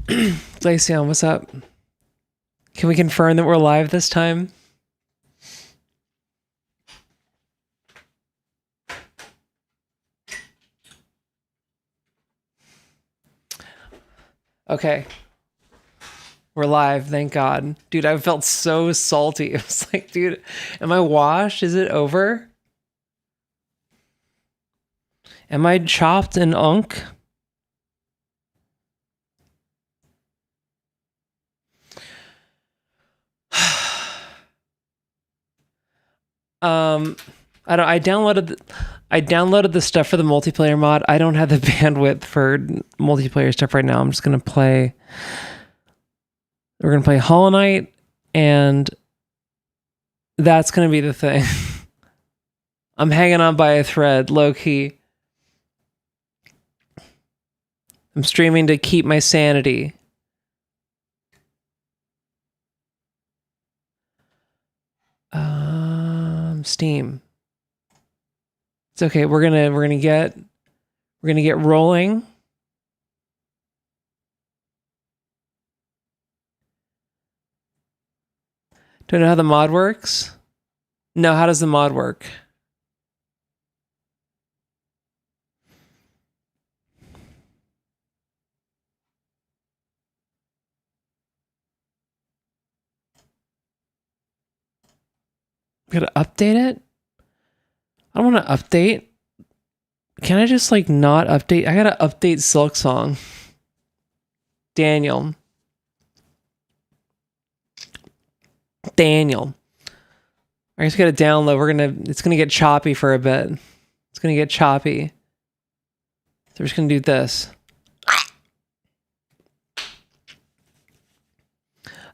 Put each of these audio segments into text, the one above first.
Glaceon, what's up? Can we confirm that we're live this time? Okay. We're live, thank God. Dude, I felt so salty. It was like, dude, am I washed? Is it over? Am I chopped and unk? I downloaded the stuff for the multiplayer mod. I don't have the bandwidth for multiplayer stuff right now. I'm just gonna play. We're gonna play Hollow Knight, and that's gonna be the thing. I'm hanging on by a thread, low key. I'm streaming to keep my sanity. Steam. It's okay. We're gonna get rolling. Do I know how the mod works? No, how does the mod work? Gotta update it? I don't want to update. Can I just like not update? I gotta update Silk Song. Daniel. I just gotta download. It's gonna get choppy for a bit. It's gonna get choppy. So we're just gonna do this.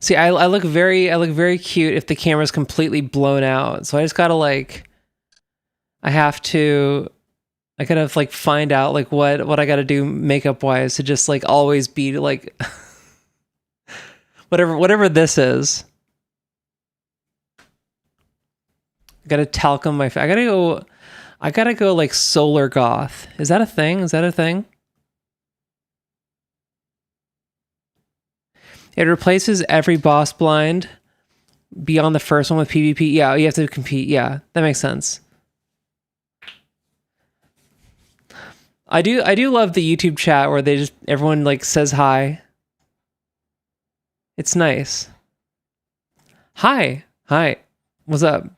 See, I look very cute if the camera's completely blown out. So I just gotta like, I gotta like find out like what I gotta do makeup wise to just like always be like whatever this is. I gotta talcum my face. I gotta go like solar goth. Is that a thing? It replaces every boss blind beyond the first one with PvP. Yeah, you have to compete. Yeah, that makes sense. I do love the YouTube chat where everyone like says hi. It's nice. Hi. What's up?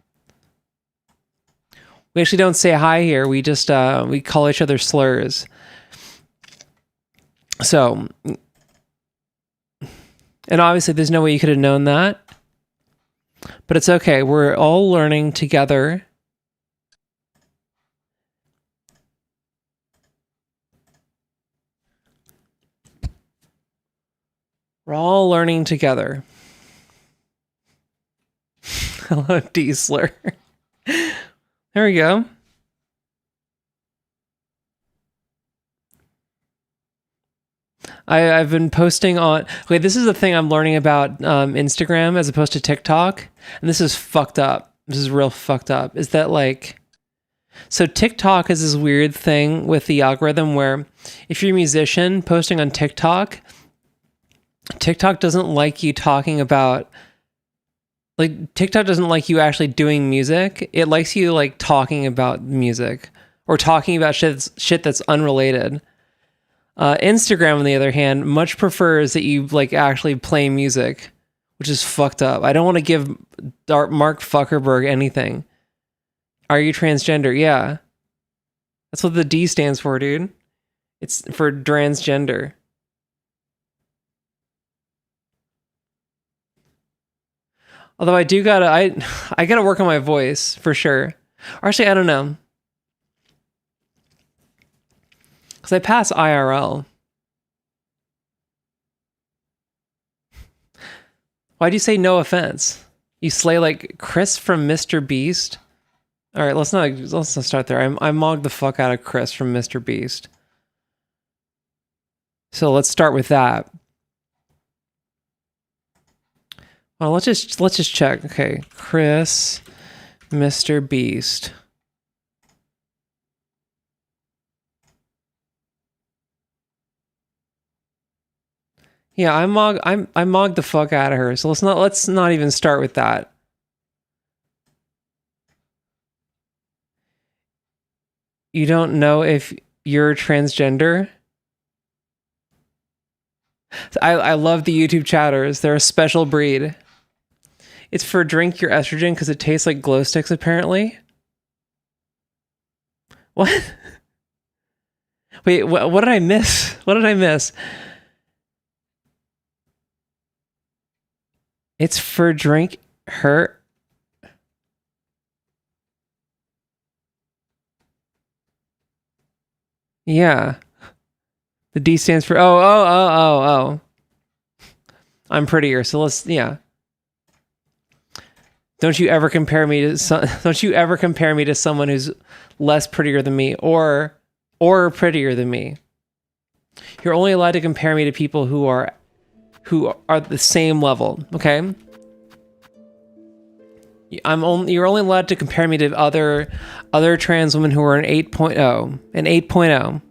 We actually don't say hi here. We just we call each other slurs. So, and obviously there's no way you could have known that. But it's okay. We're all learning together. We're all learning together. Hello, Diesler. There we go. I've been posting on... Okay, this is the thing I'm learning about Instagram as opposed to TikTok. And this is fucked up. This is real fucked up. Is that like... So TikTok is this weird thing with the algorithm where if you're a musician posting on TikTok doesn't like you talking about... Like, TikTok doesn't like you actually doing music. It likes you, like, talking about music. Or talking about shit that's unrelated. Instagram, on the other hand, much prefers that you, like, actually play music. Which is fucked up. I don't want to give Mark Zuckerberg anything. Are you transgender? Yeah. That's what the D stands for, dude. It's for transgender. Although I gotta work on my voice for sure. Or actually, I don't know. Because I pass IRL. Why'd you say no offense? You slay like Chris from Mr. Beast? Alright, let's not start there. I mogged the fuck out of Chris from Mr. Beast. So let's start with that. Well, let's just check. Okay, Chris, Mr. Beast. Yeah, I mogged the fuck out of her. So let's not even start with that. You don't know if you're transgender? I love the YouTube chatters. They're a special breed. It's for drink your estrogen because it tastes like glow sticks, apparently. What? Wait, what did I miss? What did I miss? It's for drink her. Yeah. The D stands for oh. I'm prettier, so yeah. Don't you ever compare me to someone who's less prettier than me or prettier than me. You're only allowed to compare me to people who are the same level, okay? You're only allowed to compare me to other trans women who are an 8.0. An 8.0.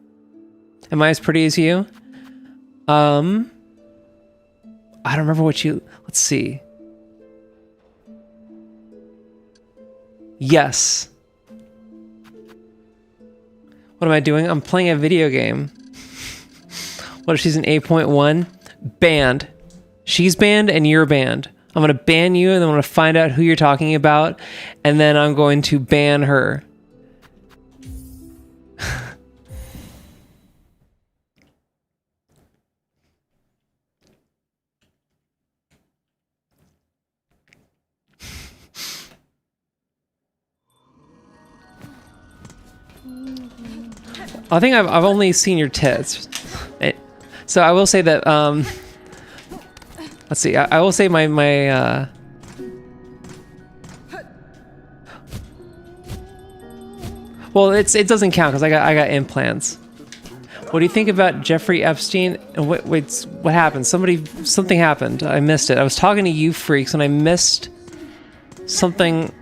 Am I as pretty as you? I don't remember what you... Let's see. Yes. What am I doing? I'm playing a video game. What if she's an 8.1? Banned. She's banned and you're banned. I'm going to ban you and then I'm going to find out who you're talking about and then I'm going to ban her. I think I've only seen your tits. So I will say that let's see. I will say my well, it doesn't count because I got implants. What do you think about Jeffrey Epstein? And what happened? Something happened. I missed it. I was talking to you freaks and I missed something.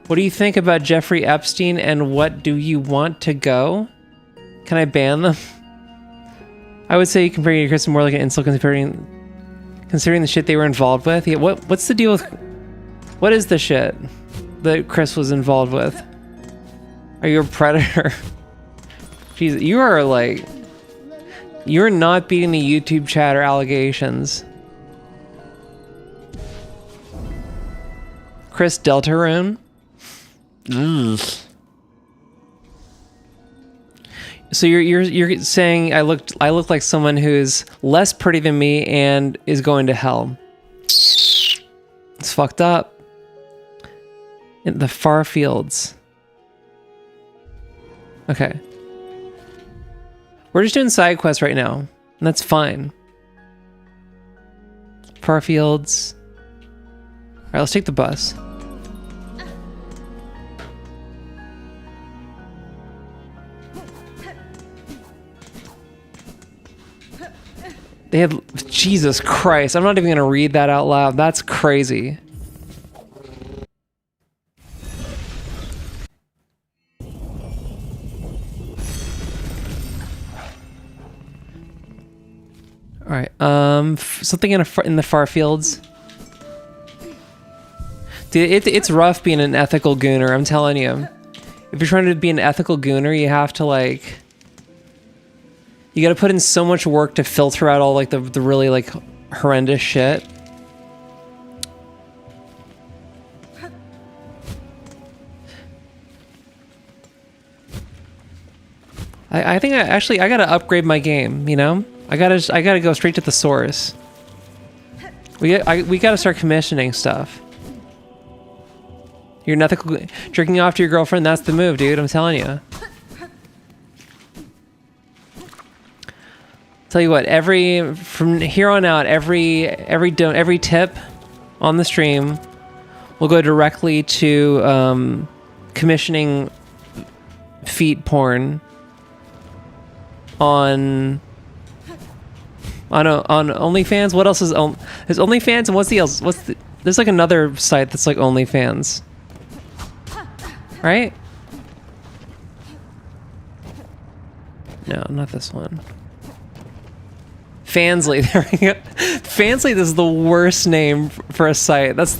What do you think about Jeffrey Epstein and what do you want to go? Can I ban them? I would say comparing to Kristen more like an insult considering the shit they were involved with. Yeah, what's the deal with... What is the shit that Chris was involved with? Are you a predator? Jeez, you are like... You're not beating the YouTube chatter allegations. Chris Deltarune? So you're saying I look like someone who's less pretty than me and is going to hell. It's fucked up. In the far fields. Okay. We're just doing side quests right now, and that's fine. Far fields. All right, let's take the bus. They had... Jesus Christ. I'm not even going to read that out loud. That's crazy. Alright. Something in the far fields. Dude, it's rough being an ethical gooner. I'm telling you. If you're trying to be an ethical gooner, you have to, like... You gotta put in so much work to filter out all like the really like horrendous shit. I think I gotta upgrade my game, you know? I gotta go straight to the source. We gotta start commissioning stuff. You're an ethical... Jerking off to your girlfriend, that's the move, dude, I'm telling you. Tell you what, from here on out, every tip on the stream will go directly to commissioning feet porn on OnlyFans. What else is there's OnlyFans and what's the else? There's like another site that's like OnlyFans, right? No, not this one. Fansly. There we go. Fansly is the worst name for a site. That's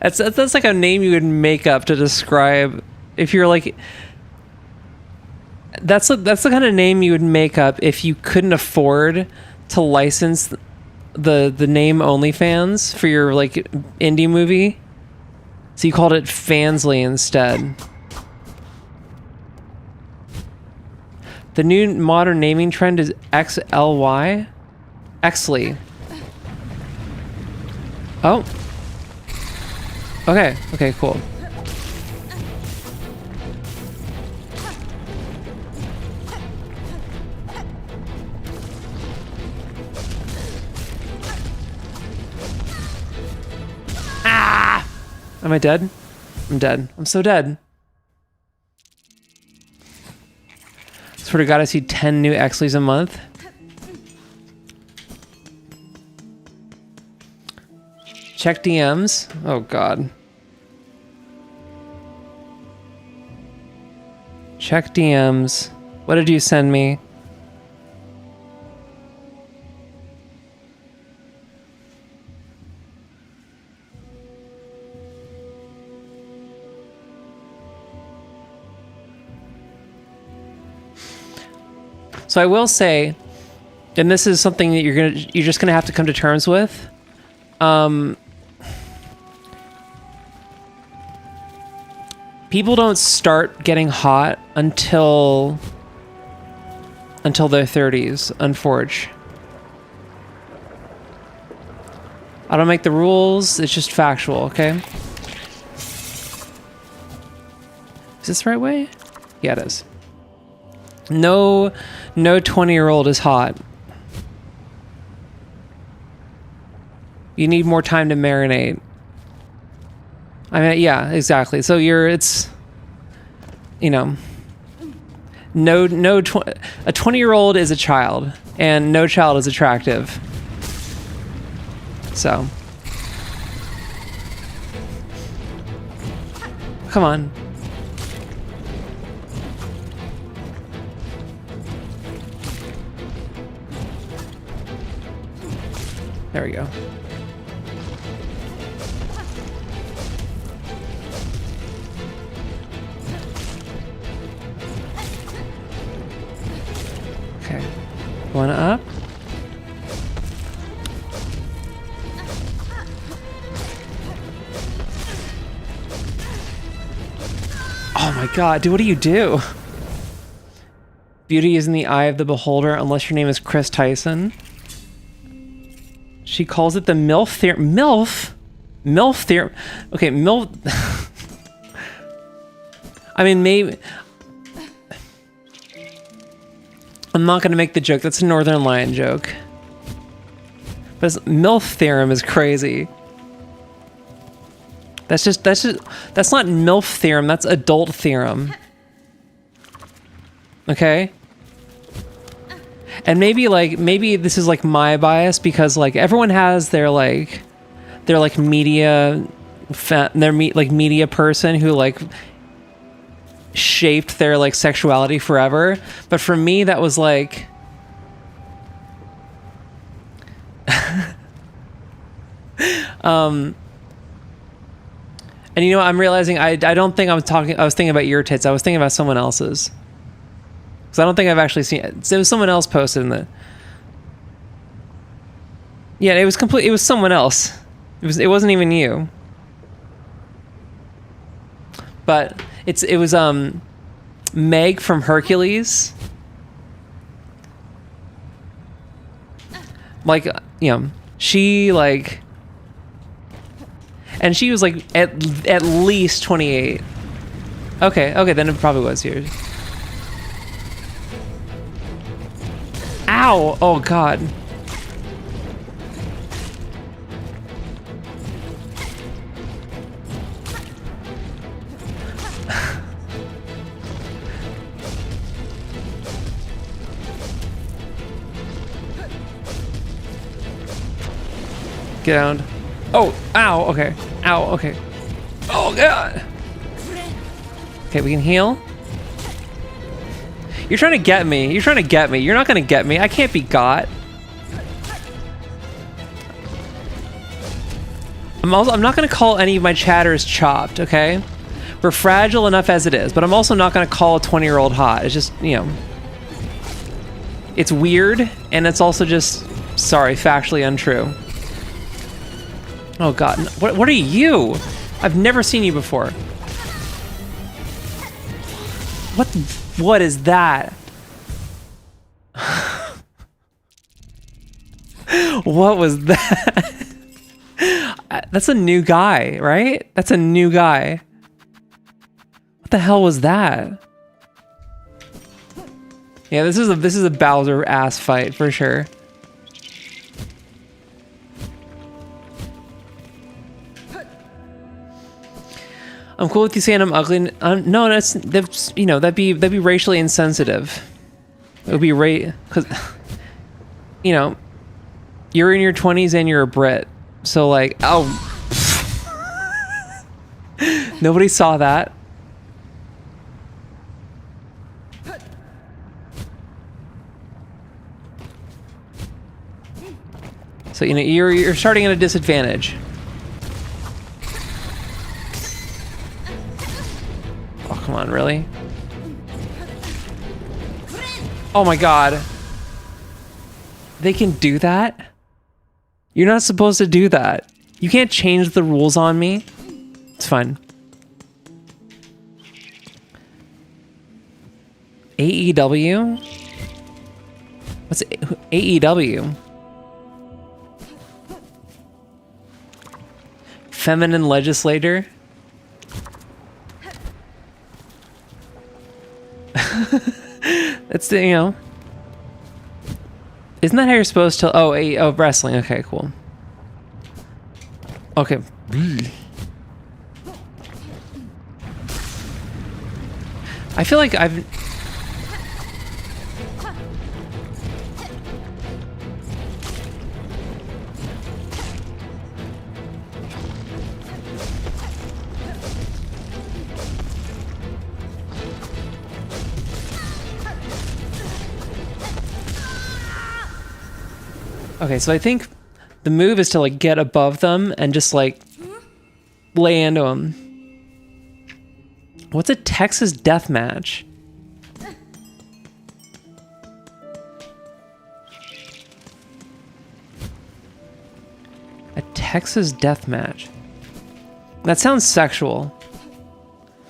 like a name you would make up to describe if you're like. That's the kind of name you would make up if you couldn't afford to license the name OnlyFans for your like indie movie. So you called it Fansly instead. The new modern naming trend is XLY. Xly. Oh. Okay. Okay, cool. Ah! Am I dead? I'm dead. I'm so dead. Swear to God, I see 10 new Xlys a month. Check DMs. Oh God. Check DMs. What did you send me? So I will say, and this is something that you're just gonna have to come to terms with. People don't start getting hot until their 30s, unfortunately. I don't make the rules, it's just factual, okay? Is this the right way? Yeah, it is. No 20-year-old is hot. You need more time to marinate. I mean, yeah, exactly. So it's, you know, a 20-year-old is a child, and no child is attractive. So, come on. There we go. Okay. One up. Oh my God, dude, what do you do? Beauty is in the eye of the beholder unless your name is Chris Tyson. She calls it the MILF theorem. MILF? MILF theorem. Okay, MILF. I mean, maybe. I'm not going to make the joke. That's a Northern Lion joke. But MILF theorem is crazy. That's not MILF theorem. That's adult theorem. Okay? And maybe this is like my bias because like everyone has their media media person who like shaped their like sexuality forever. But for me that was like and you know what, I'm realizing I don't think I was thinking about your tits. I was thinking about someone else's. I don't think I've actually seen it. It was someone else posted in the. Yeah, it was complete. It was someone else. It wasn't even you. But it was Meg from Hercules. Like, you know, she like, and she was like at least 28. Okay, then it probably was yours. Ow! Oh God. Get down. Oh! Ow! Okay. Ow! Okay. Oh God! Okay, we can heal. You're trying to get me. You're not gonna get me. I can't be got. I'm not going to call any of my chatters chopped, okay? We're fragile enough as it is, but I'm also not going to call a 20-year-old hot. It's just, you know, it's weird, and it's also just, sorry, factually untrue. Oh god, what are you? I've never seen you before. What is that? What was that? That's a new guy, right? That's a new guy. What the hell was that? Yeah, this is a Bowser ass fight for sure. I'm cool with you saying I'm ugly. No, that's you know, that'd be racially insensitive. It would be because you know, you're in your 20s and you're a Brit, so like, oh, nobody saw that. So you know, you're starting at a disadvantage. Oh, come on, really? Oh my god. They can do that? You're not supposed to do that. You can't change the rules on me. It's fine. AEW? What's AEW? Feminine legislator? That's the, you know. Isn't that how you're supposed to? Oh, wrestling. Okay, cool. Okay. I feel like I've. Okay, so I think the move is to like get above them and just like lay into them. What's a Texas death match? A Texas death match. That sounds sexual.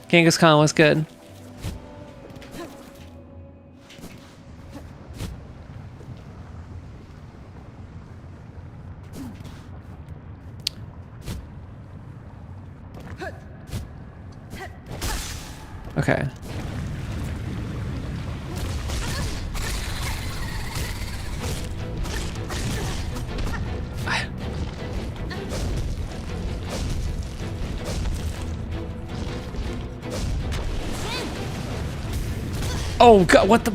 Genghis Khan, what's good? Okay. Oh god, what the...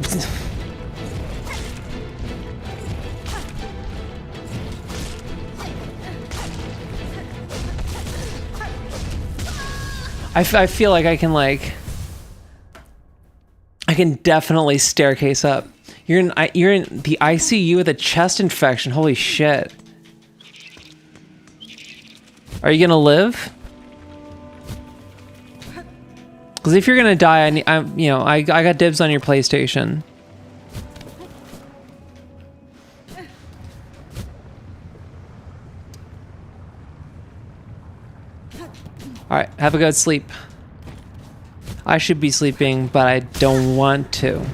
I feel like I can like... I can definitely staircase up. You're in the ICU with a chest infection. Holy shit. Are you gonna live? Because if you're gonna die, I got dibs on your PlayStation. All right, have a good sleep. I should be sleeping, but I don't want to.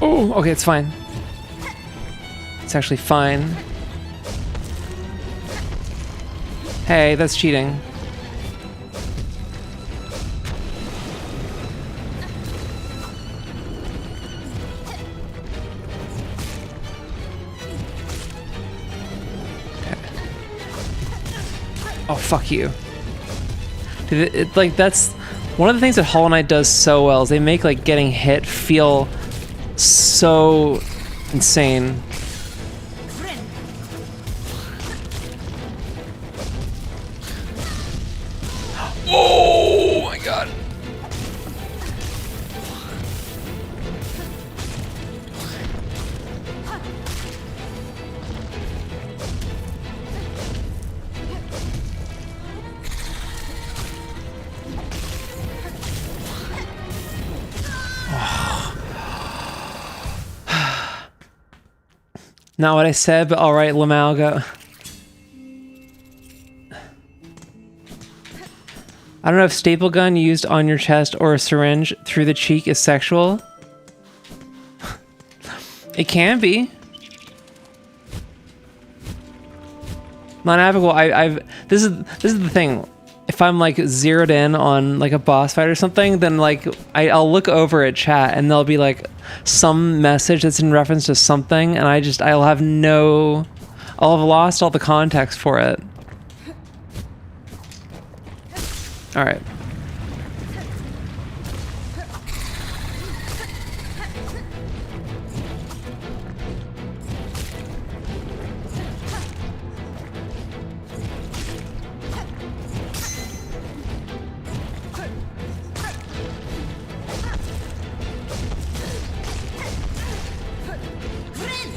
Oh, okay, it's fine. It's actually fine. Hey, that's cheating. Oh, fuck you. Dude, like, that's one of the things that Hollow Knight does so well is they make, like, getting hit feel so insane. Oh my god. Not what I said, but alright, Lamau, go. I don't know if staple gun used on your chest or a syringe through the cheek is sexual. It can be. Non-applicable, this is the thing. If I'm like zeroed in on like a boss fight or something, then like I'll look over at chat and there'll be like some message that's in reference to something, and I'll have lost all the context for it. All right.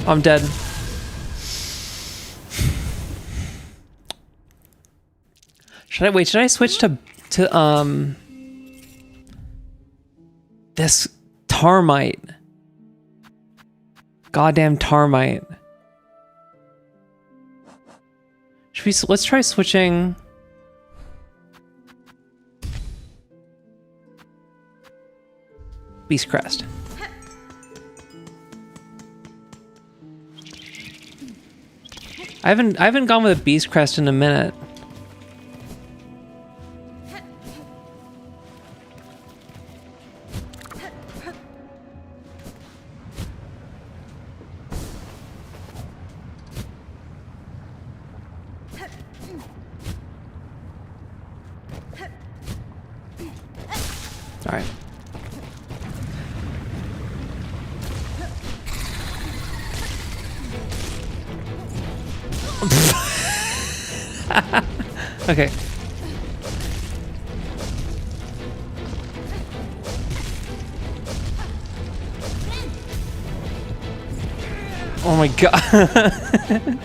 I'm dead. Should I switch to this Termite? Goddamn Termite. Let's try switching. Beast Crest. I haven't gone with a Beast Crest in a minute. All right. Okay. Oh my god.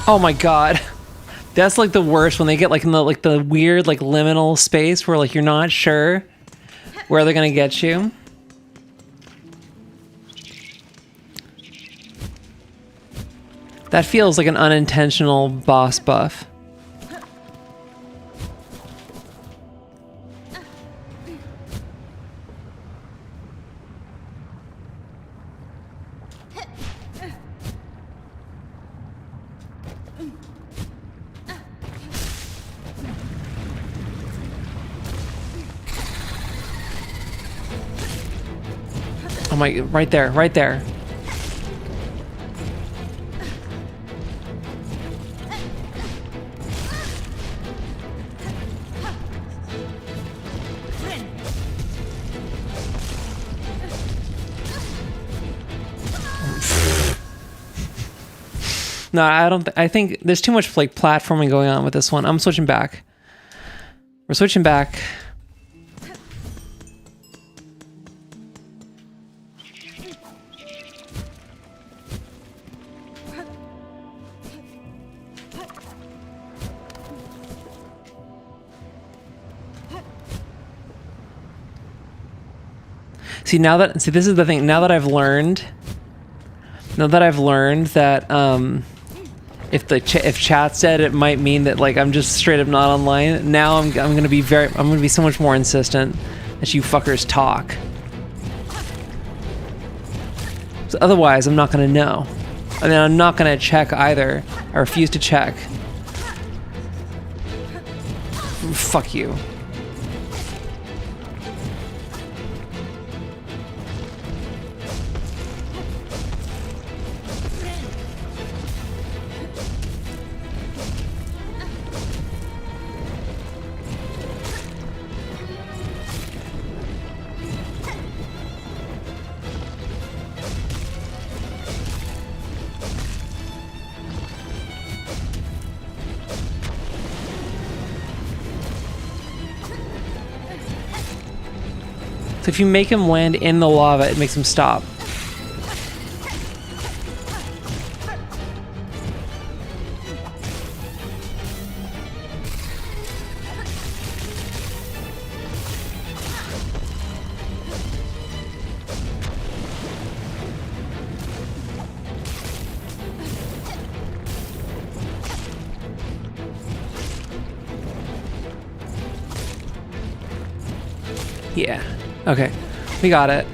Oh my god. That's like the worst when they get like in the weird like liminal space where like you're not sure where they're gonna get you. That feels like an unintentional boss buff. Oh my, right there, right there. No, I don't. I think there's too much like platforming going on with this one. I'm switching back. We're switching back. See, this is the thing. Now that I've learned that if chat's dead, it might mean that like I'm just straight up not online. Now I'm gonna be so much more insistent that you fuckers talk. So otherwise, I'm not gonna know. And then I'm not gonna check either. I refuse to check. Fuck you. So if you make him land in the lava, it makes him stop. Yeah. Okay. We got it.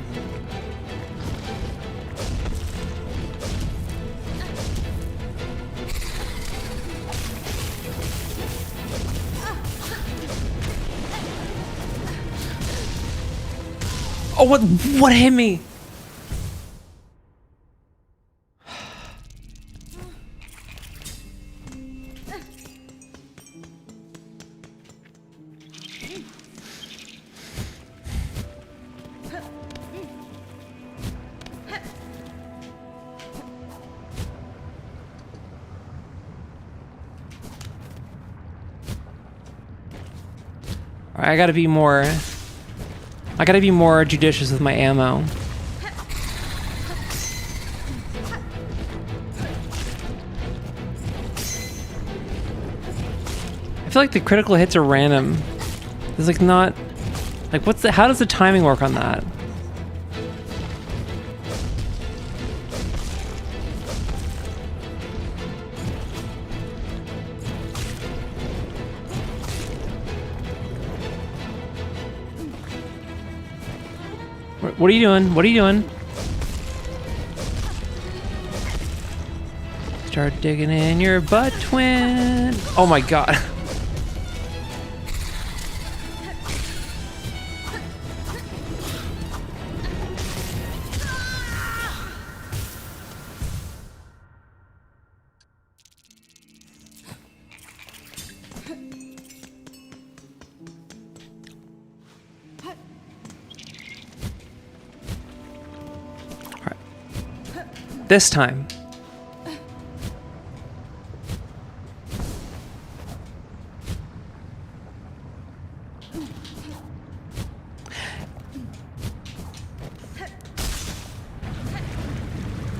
Oh, what hit me? I gotta be more judicious with my ammo. I feel like the critical hits are random. It's like not, like how does the timing work on that? What are you doing? What are you doing? Start digging in your butt, twin. Oh my god. This time.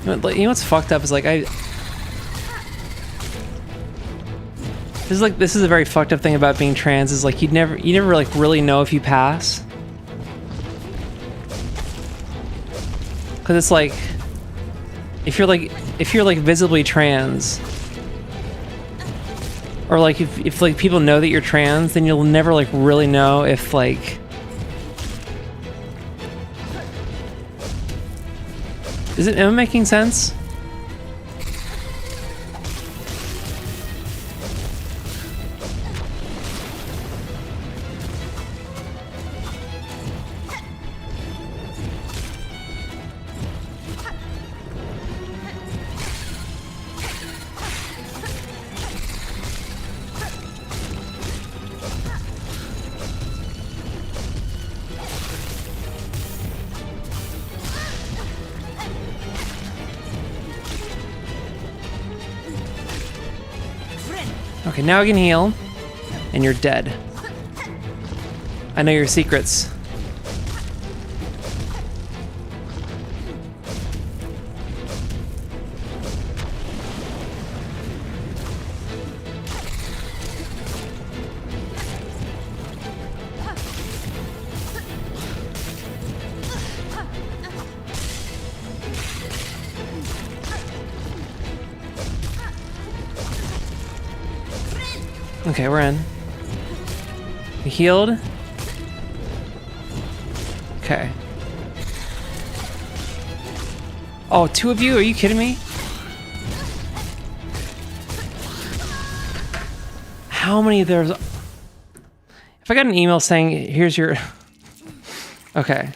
You know what's fucked up is like this is a very fucked up thing about being trans is like you never like really know if you pass. 'Cause it's like if you're like visibly trans, or like if like people know that you're trans, then you'll never like really know if like am I making sense? Okay, now I can heal, and you're dead. I know your secrets. Okay, we're in. You healed? Okay. Oh, 2 of you? Are you kidding me? How many there's... If I got an email saying, here's your... Okay.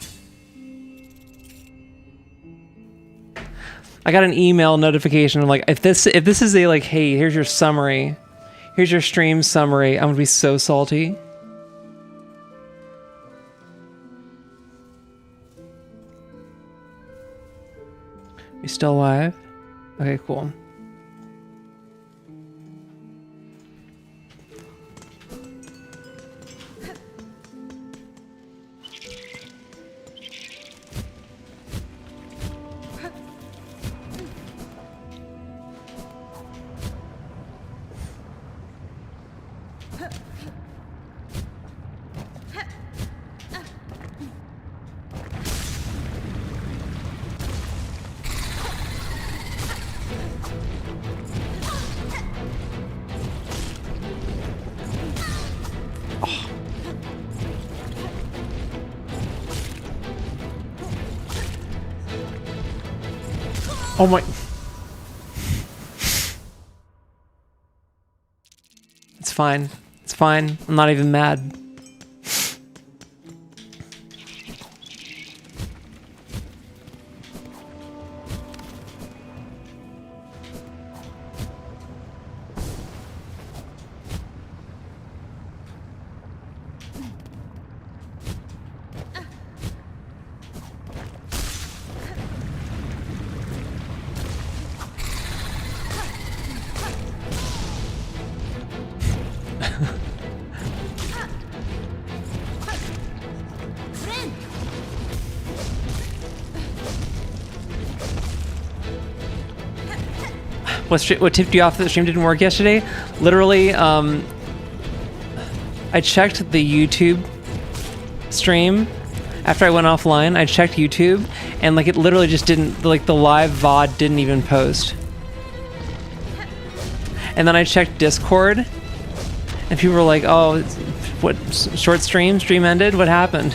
I got an email notification. I'm like, if this is a like, hey, here's your summary. Here's your stream summary. I'm gonna be so salty. You still alive? Okay, cool. Oh my... It's fine. It's fine. I'm not even mad. What tipped you off that the stream didn't work yesterday? Literally, I checked the YouTube stream after I went offline. I checked YouTube, and like it literally just didn't, like the live VOD didn't even post. And then I checked Discord, and people were like, "Oh, what short stream? Stream ended? What happened?"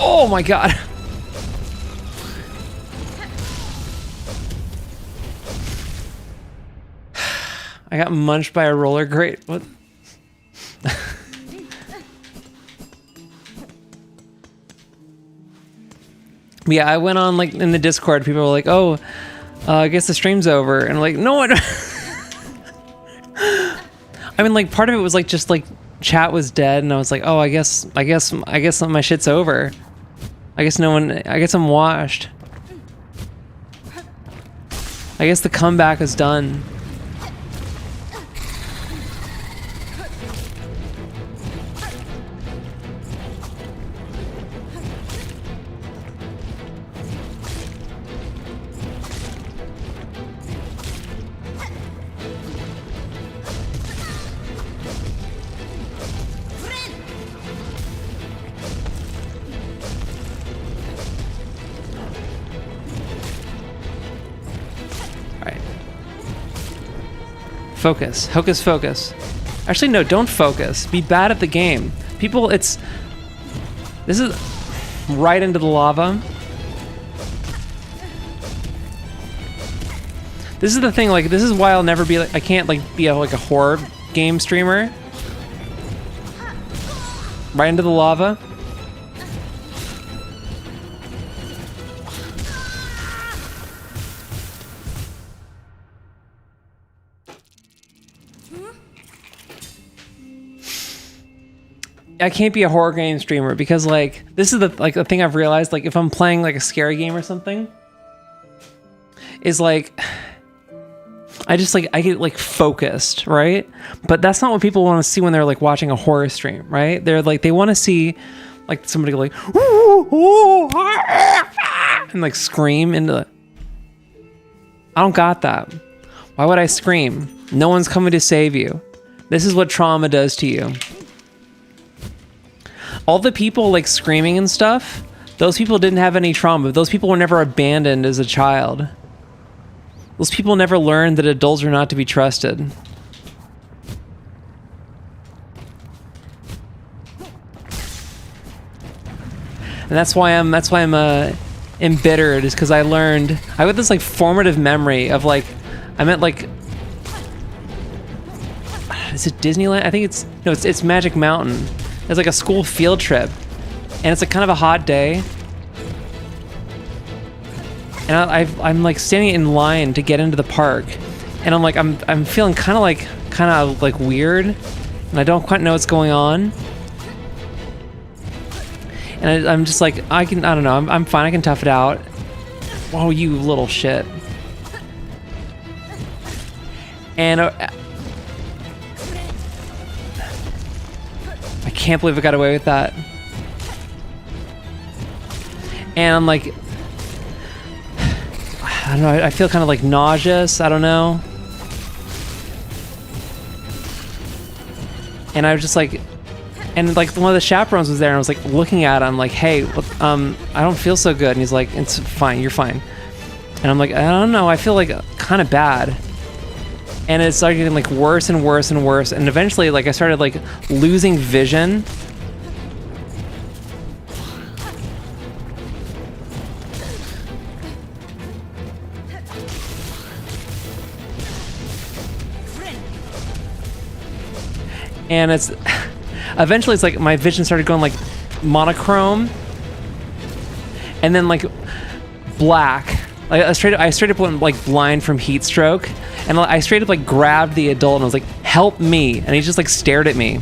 Oh my god. I got munched by a roller grate. What? Yeah, I went on like in the Discord, people were like, "Oh, I guess the stream's over." And I'm like, "No, I don't." I mean, like part of it was like just like chat was dead and I was like, "Oh, I guess my shit's over. I guess I'm washed. I guess the comeback is done." Focus. Hocus focus. Actually, no, don't focus. Be bad at the game. People, this is right into the lava. This is the thing, like, this is why I'll never be, like, I can't, like, be a horror game streamer. Right into the lava. I can't be a horror game streamer because like this is the thing I've realized, like if I'm playing like a scary game or something, is like I get like focused, right? But that's not what people want to see when they're like watching a horror stream, right? They're like, they want to see like somebody go like ooh, ooh, and like scream into the... I don't got that. Why would I scream? No one's coming to save you. This is what trauma does to you. All the people like screaming and stuff, those people didn't have any trauma. Those people were never abandoned as a child. Those people never learned that adults are not to be trusted. And that's why I'm embittered, is because I got this like formative memory of like, I meant like, is it Disneyland? I think it's Magic Mountain. It's like a school field trip, and it's like kind of a hot day, and I'm like standing in line to get into the park, and I'm feeling kind of like weird, and I don't quite know what's going on, and I'm just like I don't know, I'm fine, I can tough it out. Whoa, you little shit. And I can't believe I got away with that. And I'm like, I don't know, I feel kind of like nauseous, I don't know. And I was just like, and like one of the chaperones was there, and I was like looking at him like, hey, I don't feel so good. And he's like, it's fine, you're fine. And I'm like, I don't know, I feel like kind of bad. And it started getting like worse and worse and worse, and eventually like I started like losing vision. And eventually it's like my vision started going like monochrome, and then like black. Like I straight up went like blind from heat stroke, and I straight up like grabbed the adult and I was like, help me, and he just like stared at me.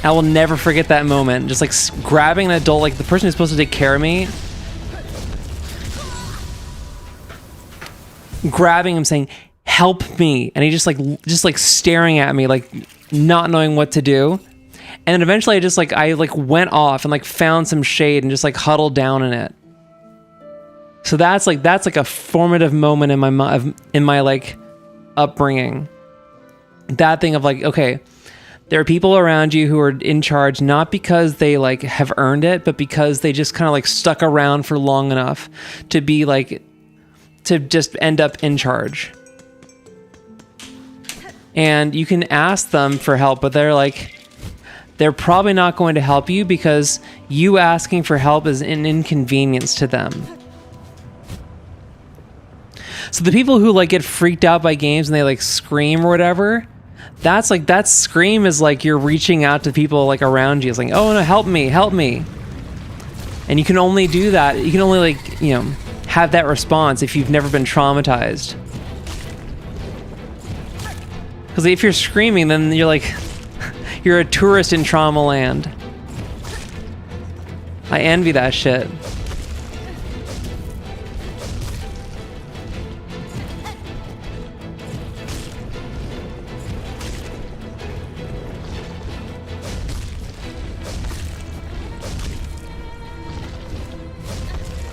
I will never forget that moment, just like grabbing an adult, like the person who's supposed to take care of me, grabbing him saying, help me, and he just like staring at me, like not knowing what to do. And then eventually I went off and like found some shade and just like huddled down in it. So that's like a formative moment in my like upbringing. That thing of like, okay, there are people around you who are in charge not because they like have earned it, but because they just kind of like stuck around for long enough to be like, to just end up in charge. And you can ask them for help, but they're probably not going to help you because you asking for help is an inconvenience to them. So the people who like get freaked out by games and they like scream or whatever, that scream is like you're reaching out to people like around you. It's like, oh no, help me. And you can only do that. You can only like, you know, have that response if you've never been traumatized. Because if you're screaming, then you're like, you're a tourist in trauma land. I envy that shit.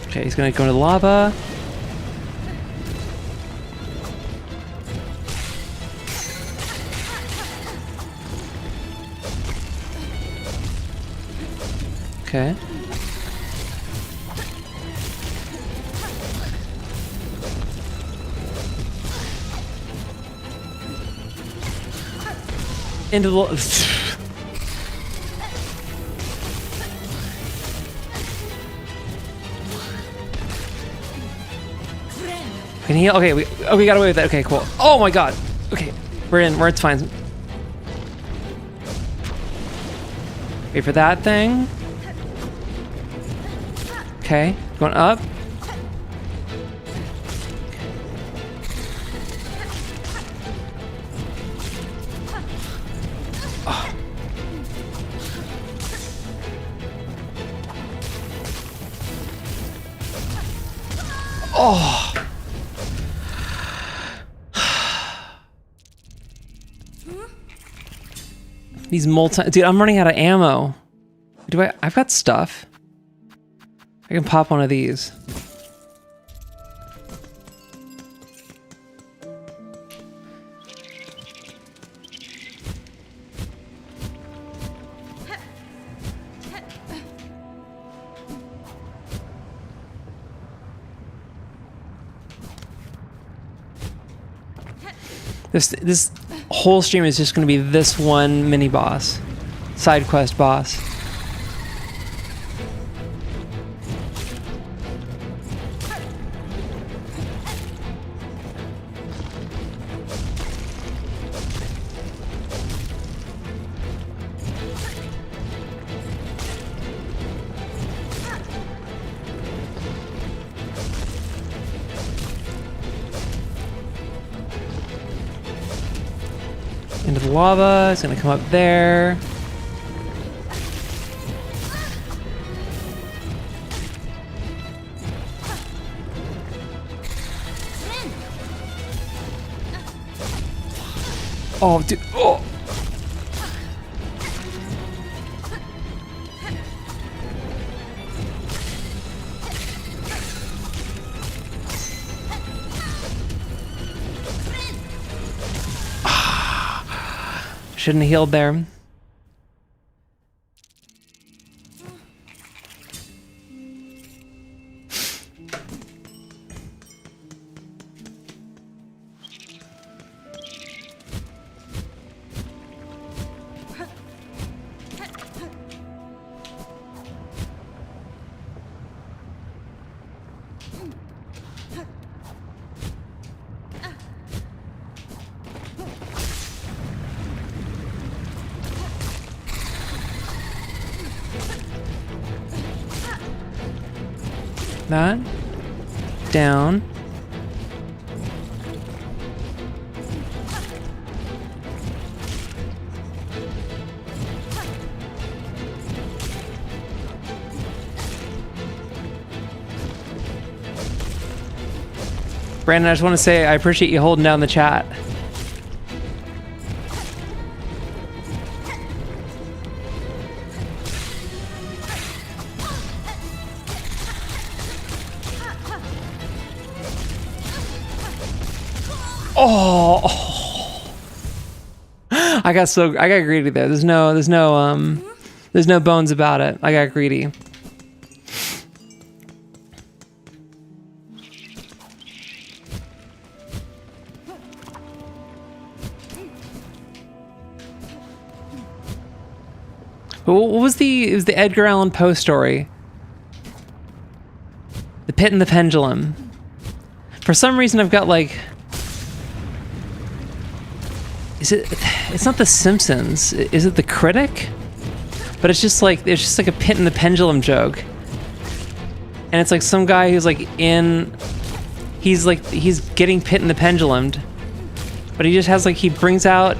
Okay, he's gonna go into the lava. Okay. Into the... Can he? Okay, we got away with that. Okay, cool. Oh my god. Okay, it's fine. Wait for that thing. Okay, going up. Oh. Oh. These dude, I'm running out of ammo. I've got stuff. I can pop one of these. This whole stream is just going to be this one mini boss, side quest boss. the lava. It's gonna come up there. Oh, dude. Oh. Shouldn't have healed there. That down. Brandon, I just want to say I appreciate you holding down the chat. Oh, I got greedy there. There's no bones about it. I got greedy. What was it was the Edgar Allan Poe story. The Pit and the Pendulum. For some reason I've got like, it's not The Simpsons. Is it The Critic? But it's just like a Pit and the Pendulum joke. And it's like some guy who's like he's getting Pit and the Pendulumed. But he just has like, he brings out,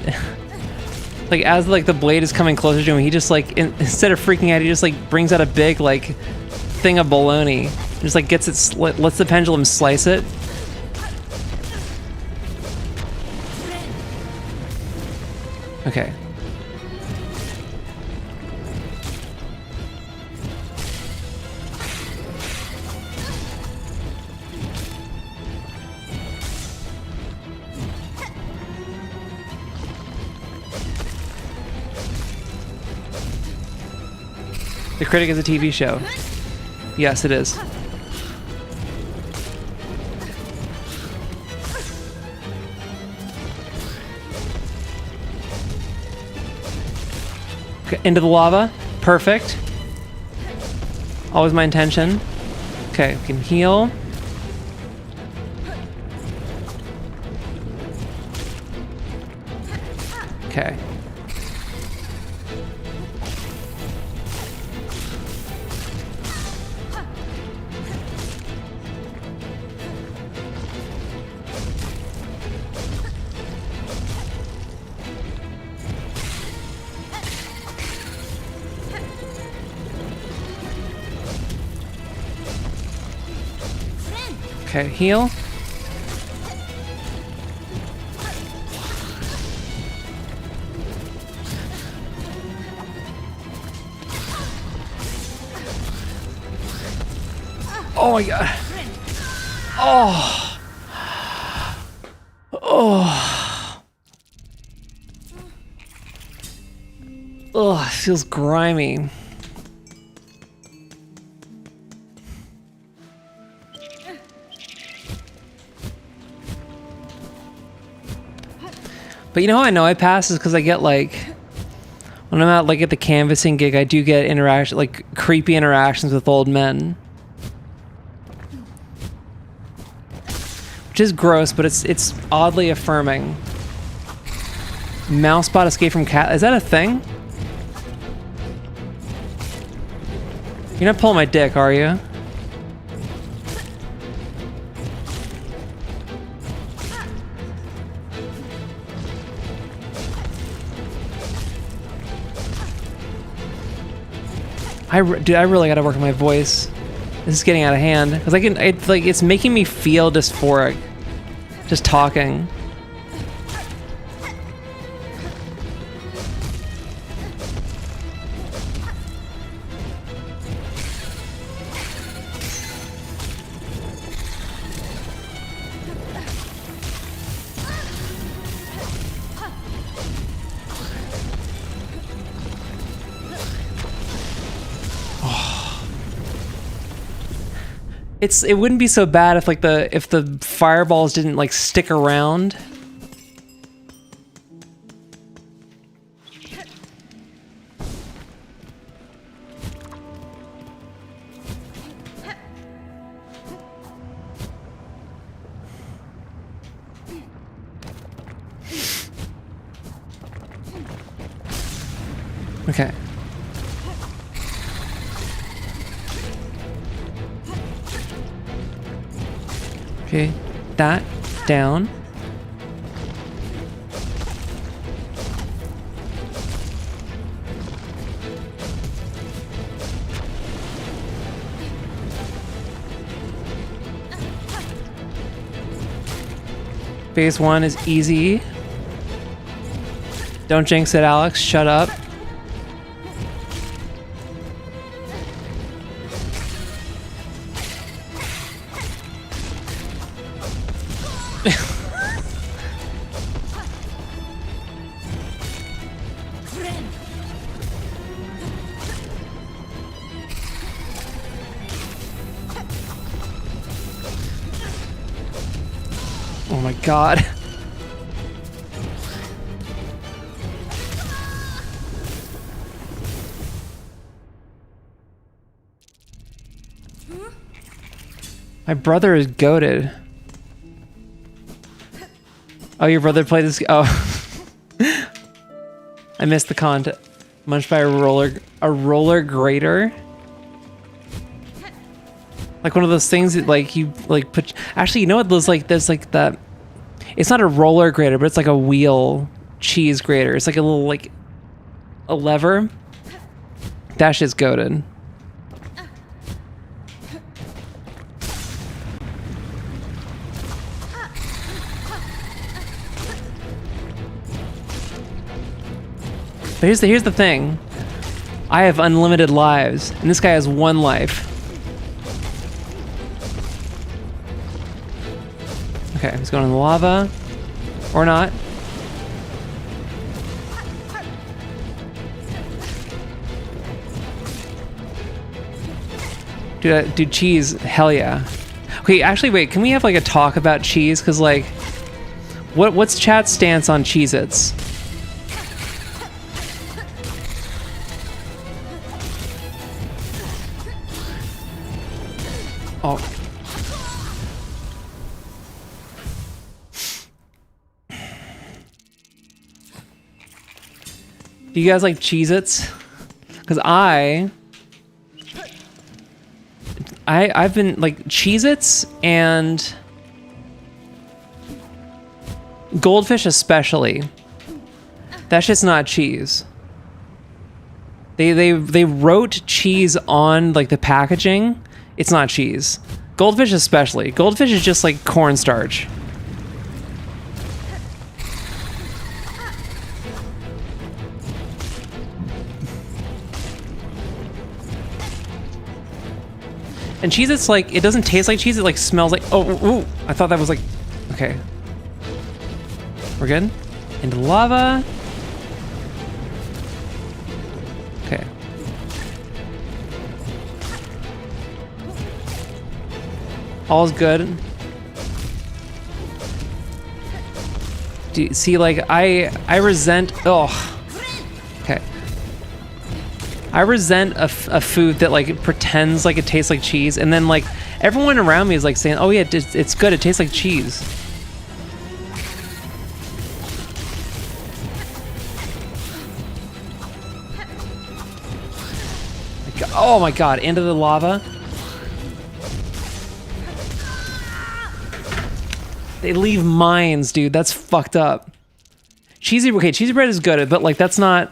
like as like the blade is coming closer to him, he just like, instead of freaking out, he just like brings out a big like thing of bologna. Just like gets it, lets the pendulum slice it. Okay. The Critic is a TV show. Yes, it is. Okay, into the lava. Perfect. Always my intention. Okay, we can heal. Okay. Okay, heal. Oh my god. Oh. Oh. Oh, it feels grimy. But you know how I know I pass is because I get like, when I'm out like at the canvassing gig, I do get like creepy interactions with old men. Which is gross, but it's oddly affirming. Mousebot escape from cat, is that a thing? You're not pulling my dick, are you? Dude, I really gotta work on my voice. This is getting out of hand because it's making me feel dysphoric just talking. It wouldn't be so bad if if the fireballs didn't like stick around. Okay. Okay, that down. Phase 1 is easy. Don't jinx it, Alex. Shut up. Oh my god. My brother is goated. Oh, your brother played this? Oh. I missed the content. Munched by a roller grater? Like one of those things that like you like put. Actually, you know what? There's like that. It's not a roller grater, but it's like a wheel cheese grater. It's like a little like a lever. That shit's goated. But here's the thing. I have unlimited lives, and this guy has 1 life. Okay, he's going in the lava. Or not. Dude, cheese, hell yeah. Okay, actually, wait, can we have like a talk about cheese? Because like, what's chat's stance on Cheez-Its? Oh. Do you guys like Cheez-Its? Because I've been like Cheez-Its and Goldfish especially. That shit's not cheese. They wrote cheese on like the packaging. It's not cheese. Goldfish especially. Goldfish is just like cornstarch. And Cheez-Its, like, it doesn't taste like cheese, it like smells like, oh, ooh, I thought that was like, okay. We're good? Into lava. Okay. All's good. Do you see, like, I resent, oh. Okay. I resent a food that like pretends like it tastes like cheese, and then like everyone around me is like saying, "Oh yeah, it's good. It tastes like cheese." Like, oh my god! Into the lava. They leave mines, dude. That's fucked up. Cheesy bread is good, but like that's not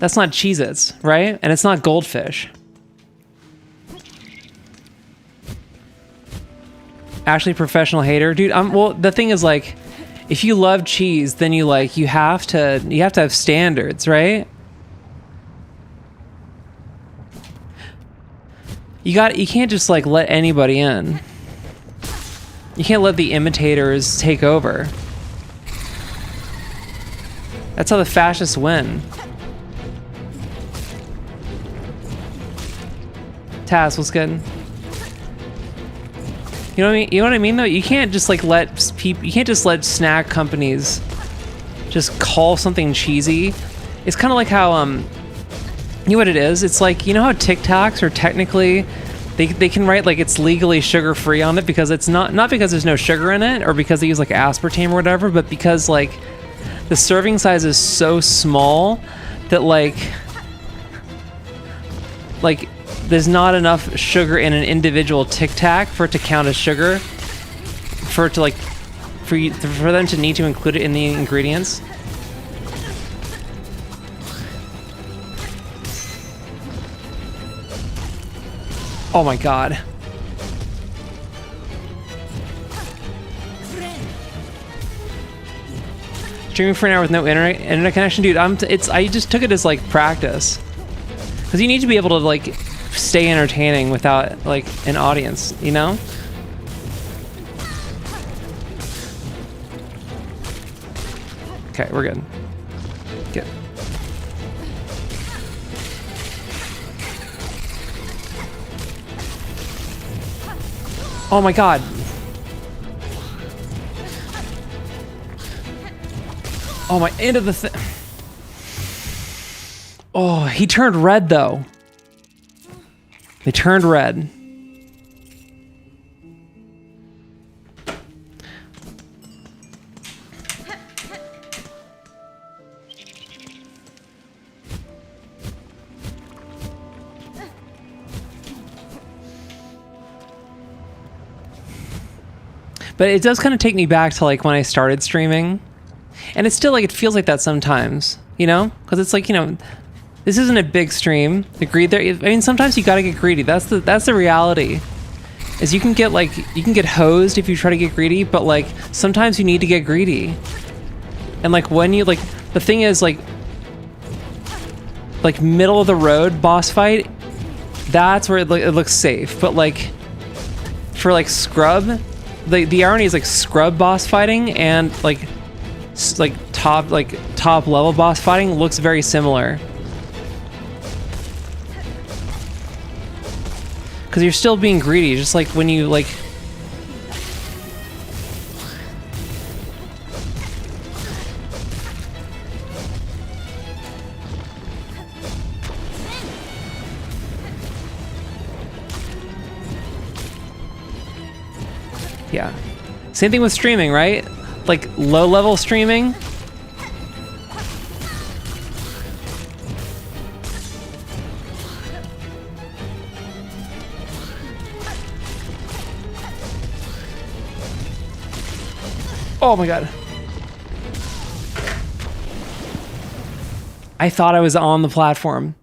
Cheez-Its, right? And it's not Goldfish. Actually, professional hater, dude. Well, the thing is, like, if you love cheese, then you have to have standards, right? You can't just like let anybody in. You can't let the imitators take over. That's how the fascists win. Taz, what's good? You know what I mean? You know what I mean, though. You can't just like let people. You can't just let snack companies just call something cheesy. It's kind of like how you know what it is? It's like, you know how Tic Tacs are technically they can write like it's legally sugar free on it because it's not because there's no sugar in it or because they use like aspartame or whatever, but because like the serving size is so small that like there's not enough sugar in an individual Tic Tac for it to count as sugar, for it to like, for them to need to include it in the ingredients. Oh my god. Streaming for an hour with no internet connection, dude. I just took it as like practice, because you need to be able to like stay entertaining without like an audience, you know? Okay, we're good. Good. Oh my god. Oh my, into the thing. Oh, he turned red though. They turned red. But it does kind of take me back to like when I started streaming. And it's still like, it feels like that sometimes, you know? Because it's like, you know, this isn't a big stream. The greed there. I mean, sometimes you gotta get greedy. That's the reality. Is you can get hosed if you try to get greedy, but like sometimes you need to get greedy. And like when you like, the thing is like middle of the road boss fight, that's where it looks safe. But like for like scrub, the irony is like scrub boss fighting and like top level boss fighting looks very similar. Because you're still being greedy, just like when you like... Yeah. Same thing with streaming, right? Like low level streaming. Oh my god. I thought I was on the platform.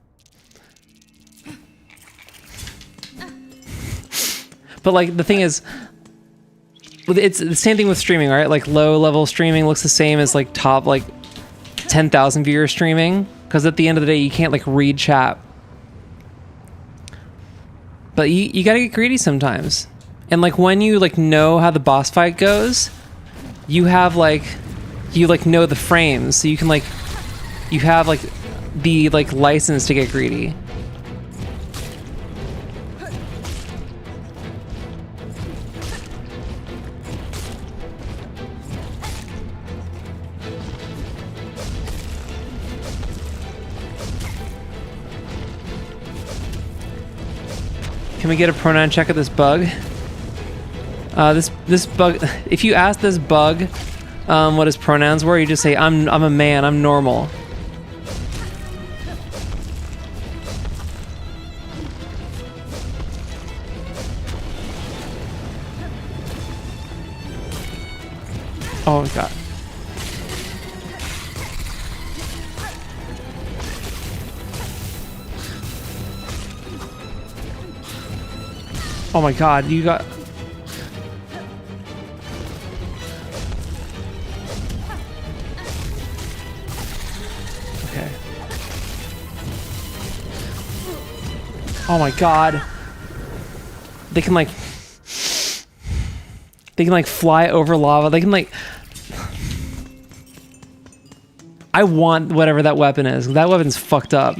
But like the thing is, it's the same thing with streaming, right? Like low level streaming looks the same as like top like 10,000 viewer streaming, because at the end of the day you can't like read chat. But you gotta get greedy sometimes. And like when you like know how the boss fight goes, you have like, you like know the frames, so you can like, you have like the like license to get greedy. Can we get a pronoun check of this bug? This bug, if you ask this bug what his pronouns were, you just say, I'm a man, I'm normal. Oh my god. Oh my god, you got... Oh my god. They can like fly over lava. They can like... I want whatever that weapon is. That weapon's fucked up.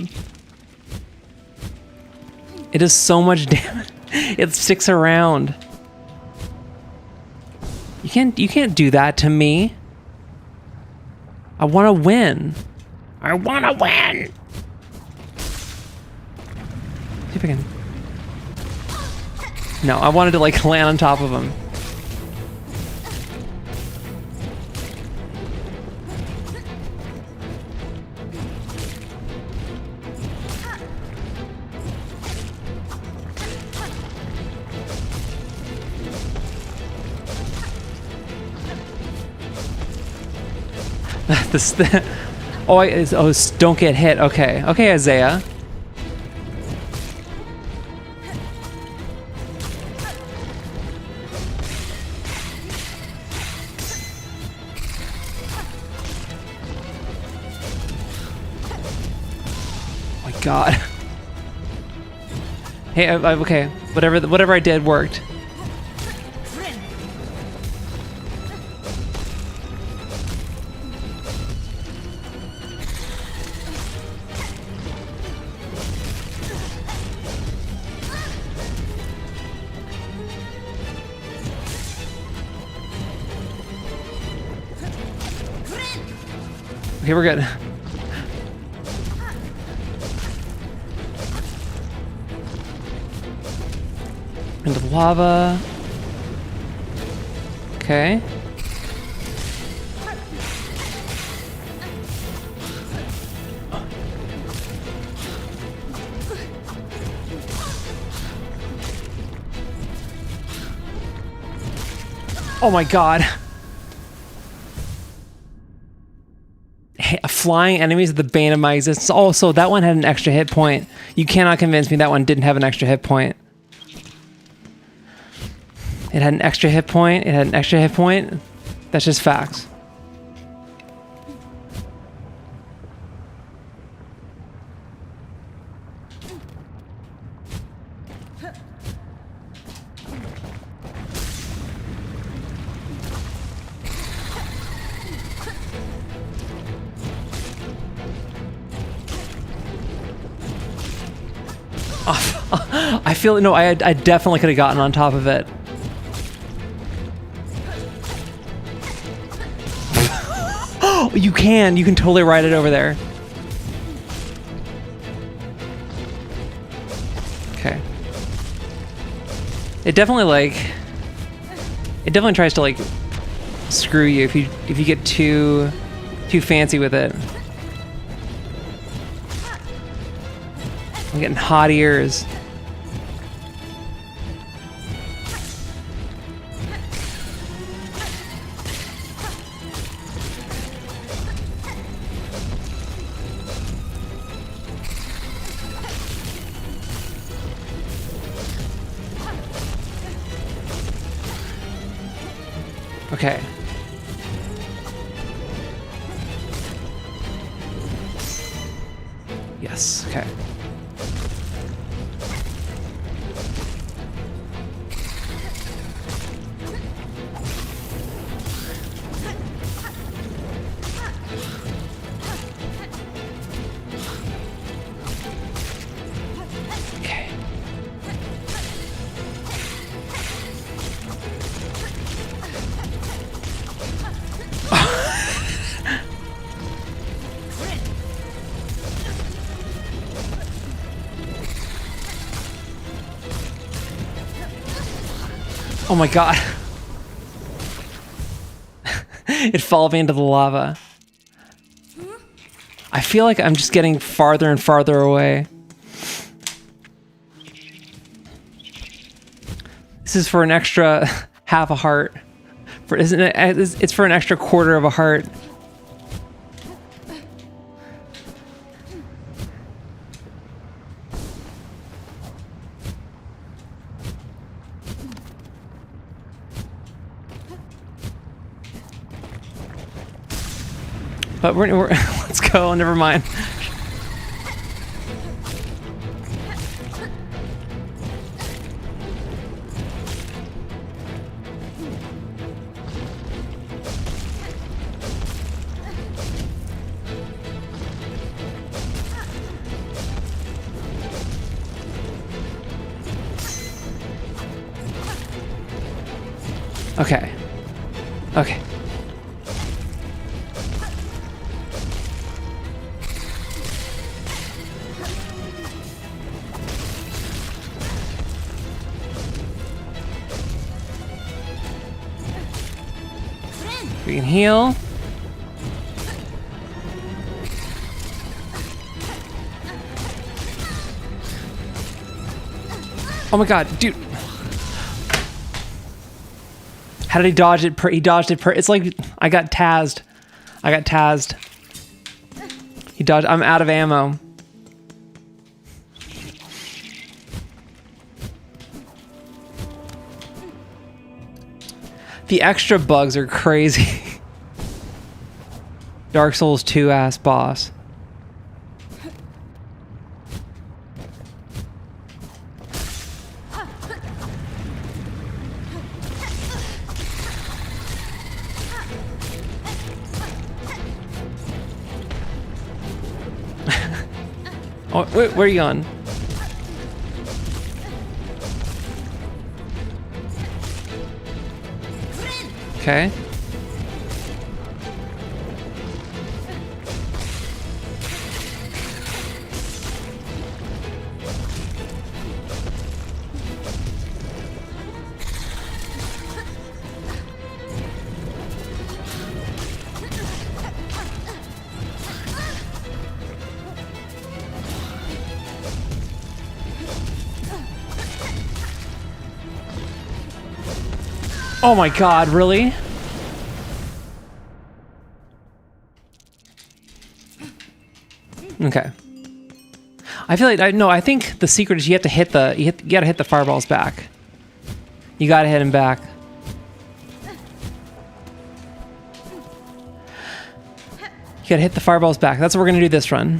It does so much damage. It sticks around. You can't do that to me. I want to win. I want to win. See if I can... No, I wanted to like land on top of him. Don't get hit. Okay, okay, Isaiah. Oh my god. Hey, okay. Whatever I did worked. Okay, we're good. Into the lava. Okay. Oh my god. Flying enemies are the bane of my existence. Also, that one had an extra hit point. You cannot convince me that one didn't have an extra hit point. It had an extra hit point. It had an extra hit point. That's just facts. I feel no. I definitely could have gotten on top of it. You can totally ride it over there. Okay. It definitely tries to like screw you if you get too fancy with it. I'm getting hot ears. Okay. Yes, okay. Oh my god. It followed me into the lava. I feel like I'm just getting farther and farther away. This is for an extra half a heart. Isn't it? It's for an extra quarter of a heart. But we're let's go. Never mind. Okay. Okay. We can heal. Oh my god, dude. How did he dodge it? He dodged it. It's like I got tazzed. He dodged. I'm out of ammo. The extra bugs are crazy. Dark Souls 2 ass boss. Oh, wait, where are you going? Okay. Oh my god, really? Okay. I feel like I think the secret is you have to hit the you gotta hit the fireballs back. You gotta hit him back. You gotta hit the fireballs back. That's what we're gonna do this run.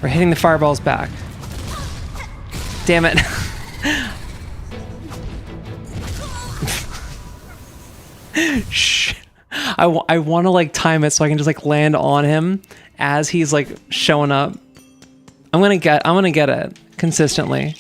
We're hitting the fireballs back. Damn it. Shh. I want to like time it so I can just like land on him as he's like showing up. I'm gonna get it consistently.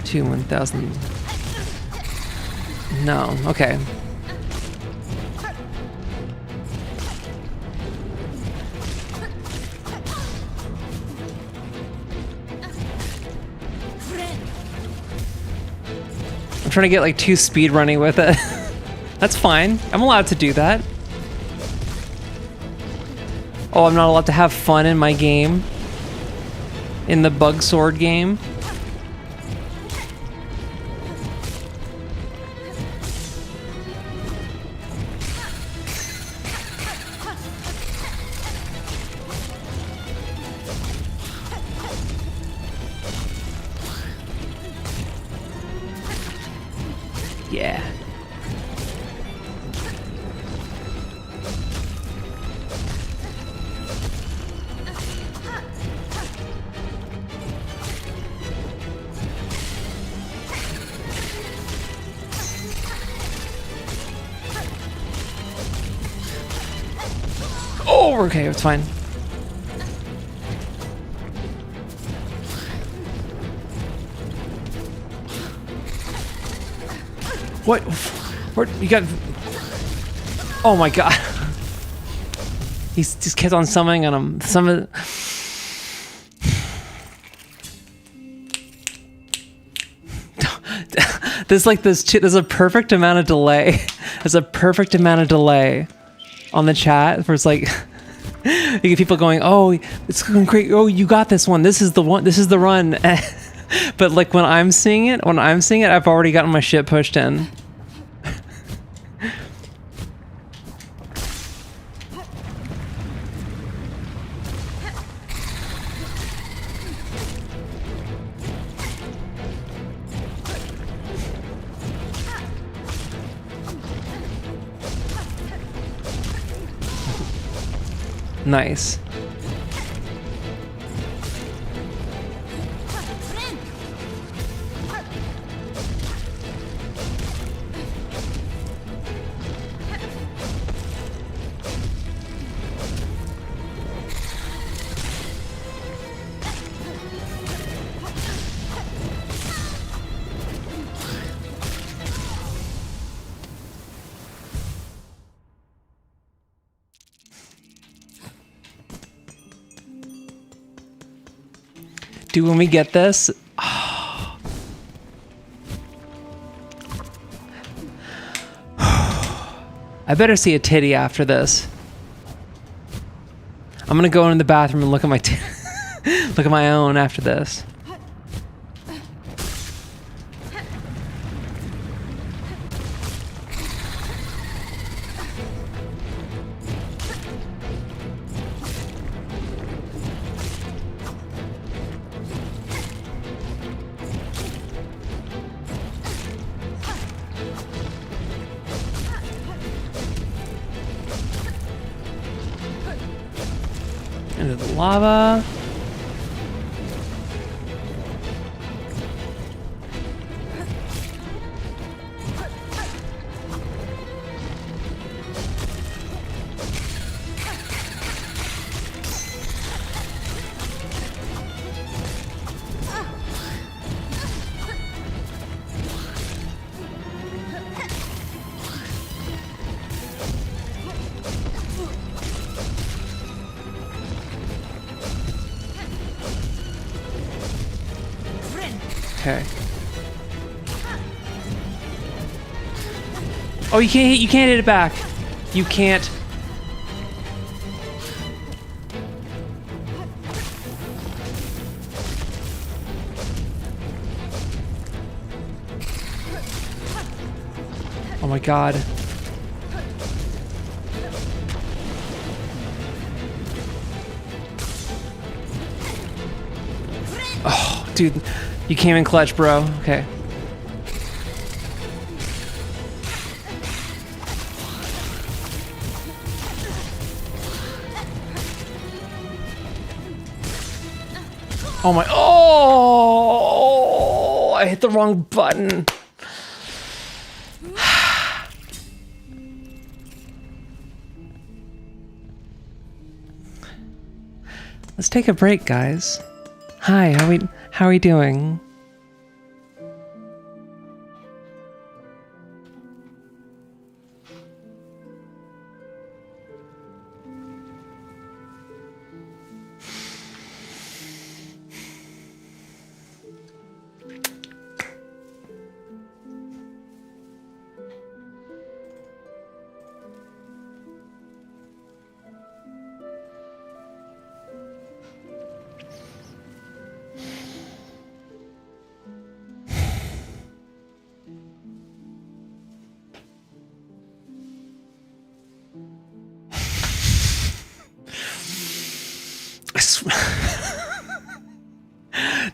To 1,000. No, okay. I'm trying to get like 2 speed running with it. That's fine. I'm allowed to do that. Oh, I'm not allowed to have fun in my game? In the bug sword game? Yeah. Oh, okay, it's fine. What? Where you got? Oh my god! He's just kept on summoning on him. There's a perfect amount of delay. There's a perfect amount of delay on the chat where it's like you get people going, "Oh, it's going great. Oh, you got this one. This is the one. This is the run." But like when I'm seeing it, I've already gotten my shit pushed in. Nice. Dude, when we get this... I better see a titty after this. I'm gonna go in the bathroom and look at my look at my own after this. Into the lava. Okay. Oh, you can't hit it back. You can't. Oh my god. Oh, dude. You came in clutch, bro. Okay. Oh my... Oh! I hit the wrong button. Let's take a break, guys. Hi, how are we doing?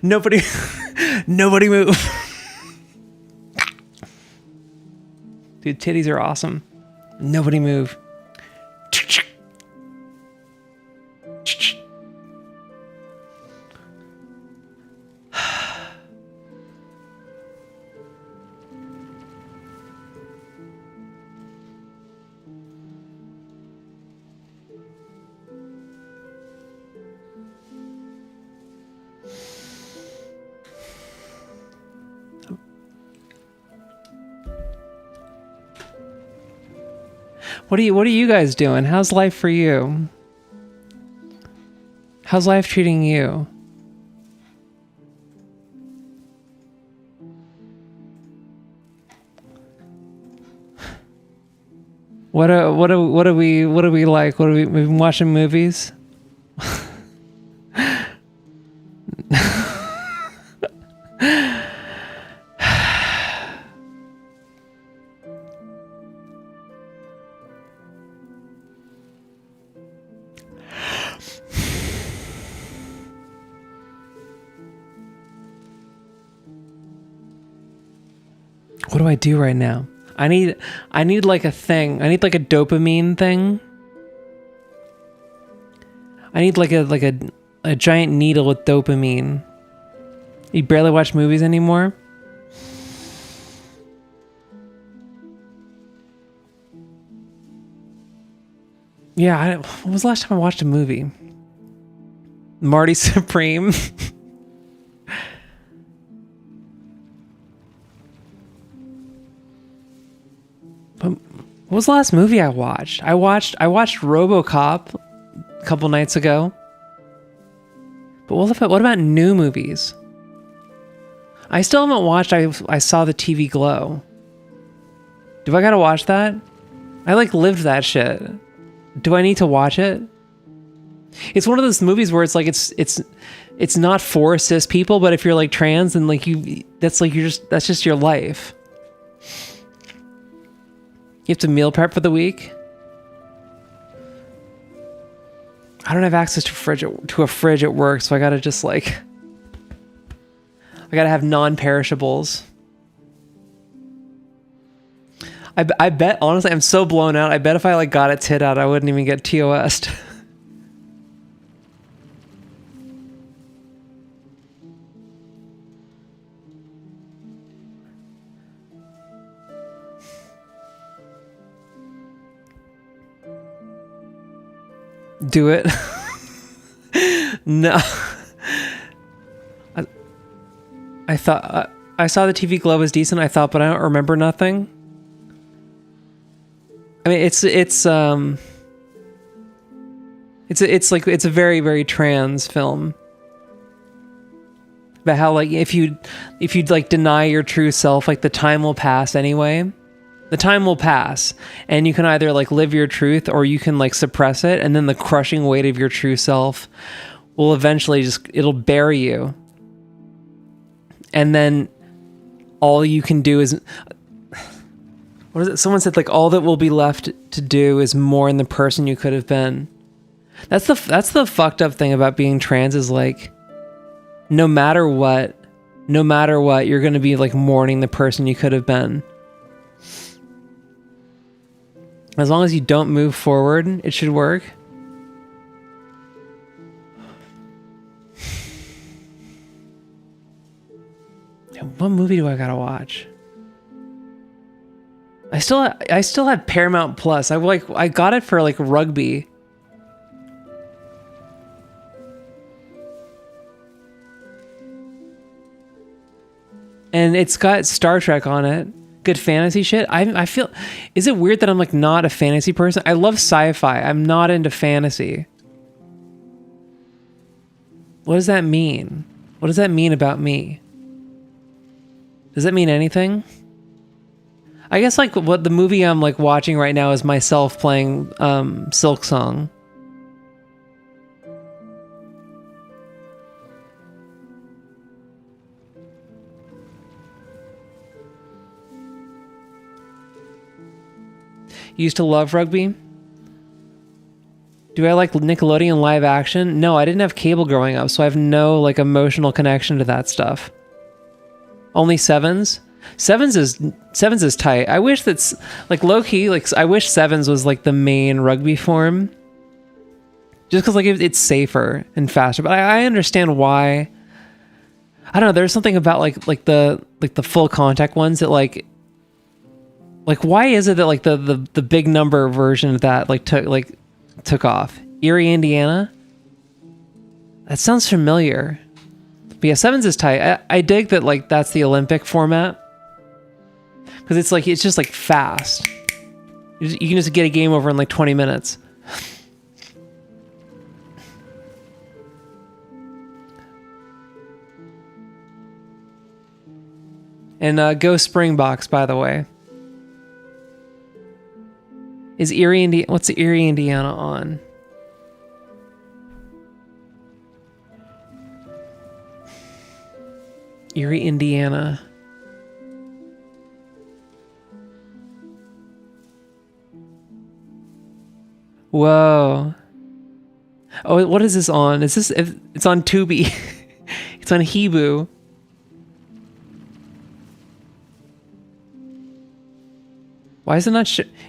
Nobody move. Dude, titties are awesome. Nobody move. What are you guys doing? How's life for you? How's life treating you? What are we like? What are we've been watching movies? What do I do right now? I need like a thing. I need like a dopamine thing. I need like a giant needle with dopamine. You barely watch movies anymore? Yeah, when was the last time I watched a movie? Marty Supreme. What was the last movie I watched? I watched RoboCop a couple nights ago. But what about new movies? I still haven't watched I Saw the TV Glow. Do I gotta watch that? I like lived that shit. Do I need to watch it? It's one of those movies where it's like it's not for cis people, but if you're like trans, then like that's just your life. You have to meal prep for the week. I don't have access to a fridge at work, so I gotta just like I gotta have non-perishables. I bet, honestly, I'm so blown out. I bet if I like got a tit out, I wouldn't even get TOS'd. Do it. No. I thought I saw the TV Glow was decent. I thought, but I don't remember nothing. I mean, it's a very, very trans film about how like if you'd like deny your true self, like the time will pass anyway. The time will pass, and you can either like live your truth or you can like suppress it, and then the crushing weight of your true self will eventually it'll bury you. And then all you can do is, what is it? Someone said like all that will be left to do is mourn the person you could have been. That's the fucked up thing about being trans is like, no matter what, you're going to be like mourning the person you could have been. As long as you don't move forward, it should work. What movie do I gotta watch? I still have Paramount Plus. I got it for like rugby. And it's got Star Trek on it. Good fantasy shit. I feel, is it weird that I'm like not a fantasy person? I love sci-fi. I'm not into fantasy. What does that mean? What does that mean about me? Does that mean anything? I guess like what the movie I'm like watching right now is myself playing Silk Song. Used to love rugby. Do I like Nickelodeon live action? No, I didn't have cable growing up, so I have no like emotional connection to that stuff. Only Sevens? Sevens is tight. I wish that's like low key, like I wish Sevens was like the main rugby form. Just because like it's safer and faster. But I understand why. I don't know, there's something about like the full contact ones that like why is it that like the big number version of that like took off? Erie, Indiana? That sounds familiar. But yeah, Sevens is tight. I dig that like that's the Olympic format. Because it's just like fast. You can just get a game over in like 20 minutes. And go Springboks, by the way. Is Erie, Indiana? What's Erie, Indiana on? Erie, Indiana. Whoa. Oh, what is this on? Is this? It's on Tubi. It's on Hibu. Why is it not?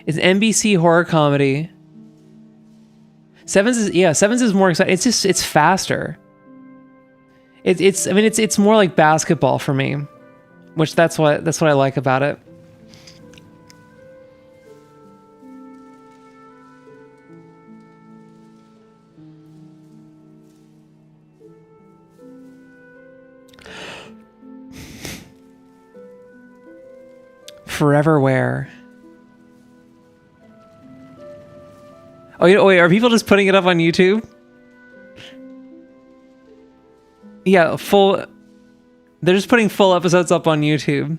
It's NBC horror comedy. Sevens is more exciting. It's faster. It's more like basketball for me, which that's what I like about it. Forever Wear. Oh, wait, are people just putting it up on YouTube? Yeah, full. They're just putting full episodes up on YouTube.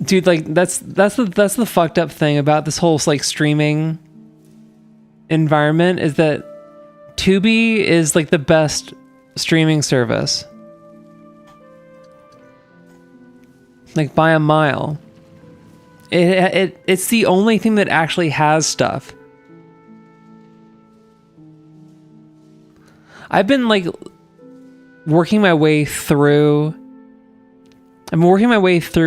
Dude, like that's the fucked up thing about this whole like streaming environment is that Tubi is like the best streaming service. Like by a mile. It's the only thing that actually has stuff. I've been like working my way through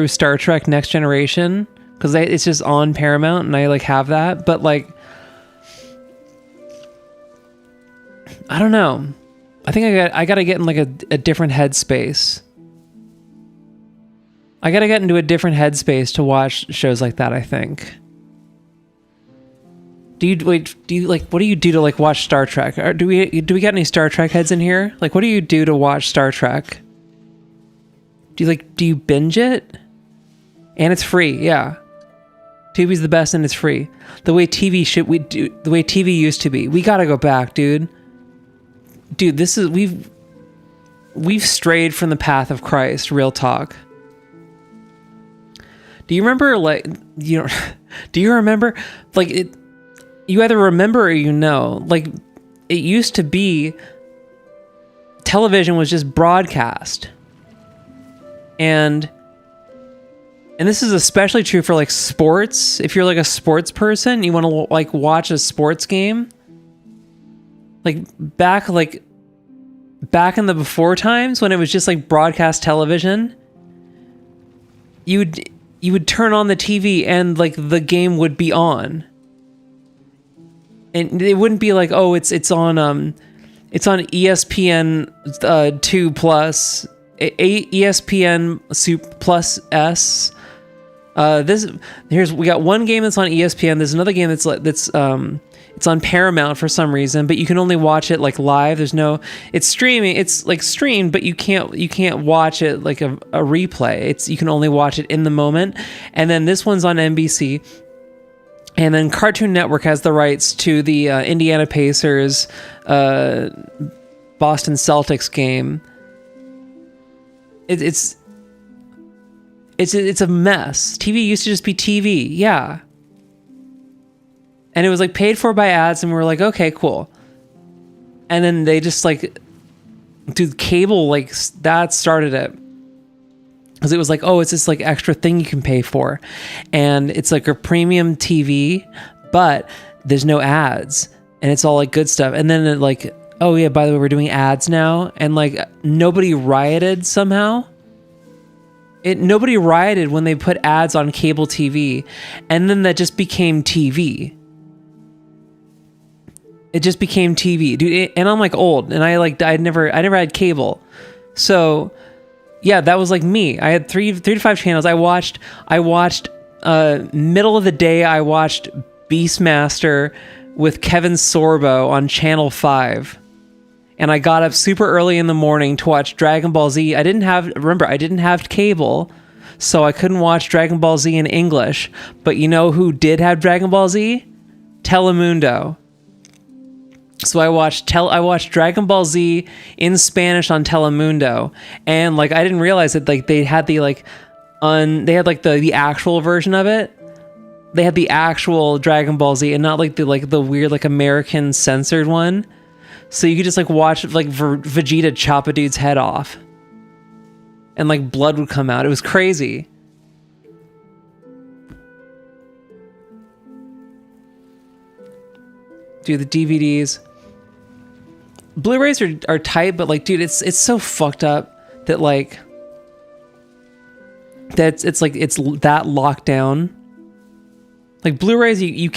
Star Trek Next Generation because it's just on Paramount and I like have that, but like I don't know. I think I gotta get in like a different headspace. I gotta get into a different headspace to watch shows like that, I think. Do you like what do you do to like watch Star Trek? Or do we got any Star Trek heads in here? Like what do you do to watch Star Trek? Do you binge it? And it's free, yeah. Tubi's the best and it's free. The way TV used to be. We gotta go back, dude. Dude, we've strayed from the path of Christ, real talk. Do you remember do you remember like it? You either remember or you know. Like it used to be television was just broadcast. And this is especially true for like sports. If you're like a sports person, you want to like watch a sports game. Like back in the before times when it was just like broadcast television, you would turn on the TV and like the game would be on. And it wouldn't be like, oh, it's on ESPN 2 plus ESPN plus S. We got one game that's on ESPN. There's another game that's it's on Paramount for some reason, but you can only watch it like live. It's streaming. It's like streamed, but you can't watch it like a replay. You can only watch it in the moment. And then this one's on NBC. And then Cartoon Network has the rights to the Indiana Pacers, Boston Celtics game. It's a mess. TV used to just be TV, yeah. And it was like paid for by ads, and we were like, okay, cool. And then they just like, dude, cable like that started it. Because it was like, oh, it's this like extra thing you can pay for. And it's like a premium TV, but there's no ads. And it's all like good stuff. And then it like, oh yeah, by the way, we're doing ads now. And like nobody rioted somehow. Nobody rioted when they put ads on cable TV. And then that just became TV. It just became TV, dude. And I'm like old and I never had cable. So yeah, that was like me. I had three to five channels. I watched middle of the day. I watched Beastmaster with Kevin Sorbo on Channel 5. And I got up super early in the morning to watch Dragon Ball Z. I didn't have cable, so I couldn't watch Dragon Ball Z in English. But you know who did have Dragon Ball Z? Telemundo. So I watched Dragon Ball Z in Spanish on Telemundo, and like I didn't realize that like they had the actual version of it. They had the actual Dragon Ball Z and not like the weird like American censored one. So you could just like watch like Vegeta chop a dude's head off, and like blood would come out. It was crazy. Dude, the DVDs. Blu-rays are tight, but like, dude, it's so fucked up that like it's that locked down. Like Blu-rays, you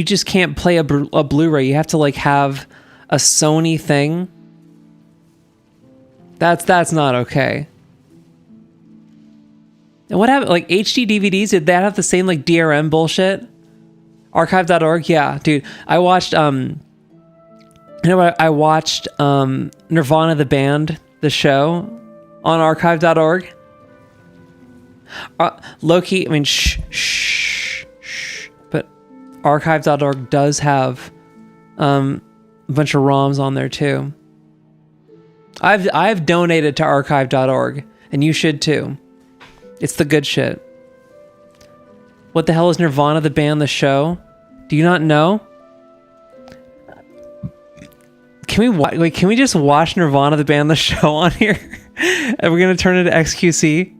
just can't play a Blu-ray. You have to like have a Sony thing. That's not okay. And what happened? Like HD DVDs, did that have the same like DRM bullshit? Archive.org, yeah, dude. I watched I watched Nirvana the band, the show, on archive.org. Low-key, I mean, shh. But archive.org does have a bunch of ROMs on there too. I've donated to archive.org, and you should too. It's the good shit. What the hell is Nirvana the band, the show? Do you not know? Can we just watch Nirvana the band, the show on here? And we're gonna turn it to XQC.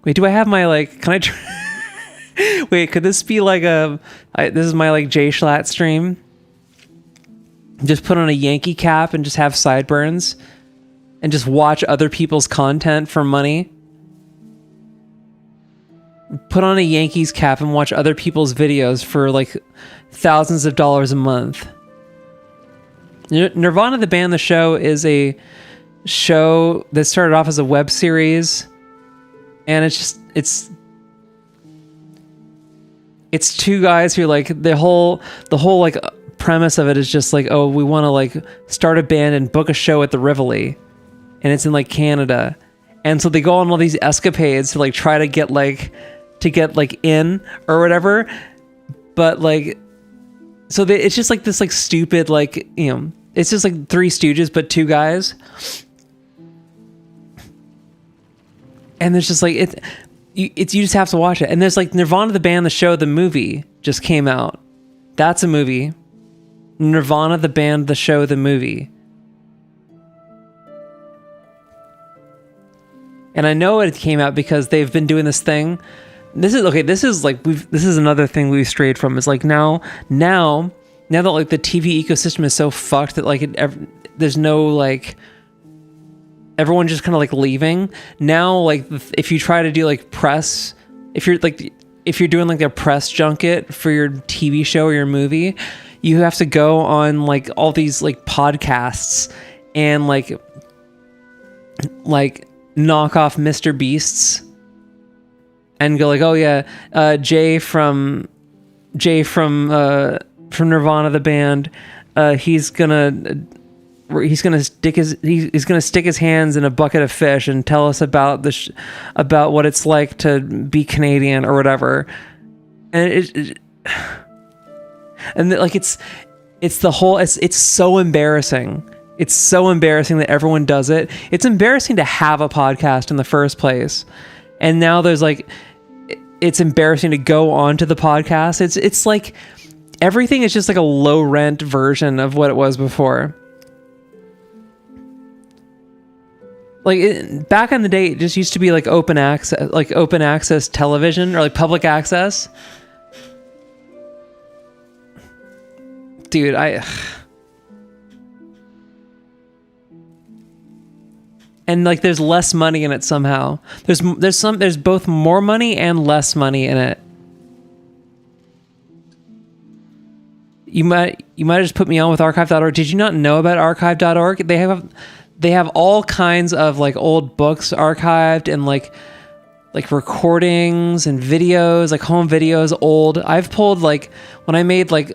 Wait, do I have my like? Can I? Wait, could this be like this is my like Jay Schlatt stream. Just put on a Yankee cap and just have sideburns, and just watch other people's content for money. Put on a Yankees cap and watch other people's videos for like thousands of dollars a month. Nirvana the band, the show is a show that started off as a web series, and it's two guys who like the whole like premise of it is just like, oh, we want to like start a band and book a show at the Rivoli, and it's in like Canada, and so they go on all these escapades to like try to get in or whatever, but like, so it's just like this like stupid like, you know, it's just like Three Stooges but two guys, and there's just like you just have to watch it. And there's like Nirvana the band, the show, the movie just came out. That's a movie. Nirvana the band, the show, the movie. And I know it came out because they've been doing this thing. This is another thing we've strayed from. Is like now that like the TV ecosystem is so fucked that like there's no like, everyone just kind of like leaving. Now like if you try to do like press, if you're doing like a press junket for your TV show or your movie, you have to go on like all these like podcasts and like knock off Mr. Beasts and go like, oh yeah, Jay from Nirvana the band, he's gonna stick his hands in a bucket of fish and tell us about about what it's like to be Canadian or whatever. And it's so embarrassing. It's so embarrassing that everyone does it. It's embarrassing to have a podcast in the first place. And now there's like, it's embarrassing to go onto the podcast. It's like everything is just like a low rent version of what it was before. Like back in the day, it just used to be like open access television or like public access. Dude, and like there's less money in it somehow. There's both more money and less money in it. You might just put me on with archive.org. Did you not know about archive.org? They have all kinds of like old books archived and like recordings and videos, like home videos, old. I've pulled like when I made like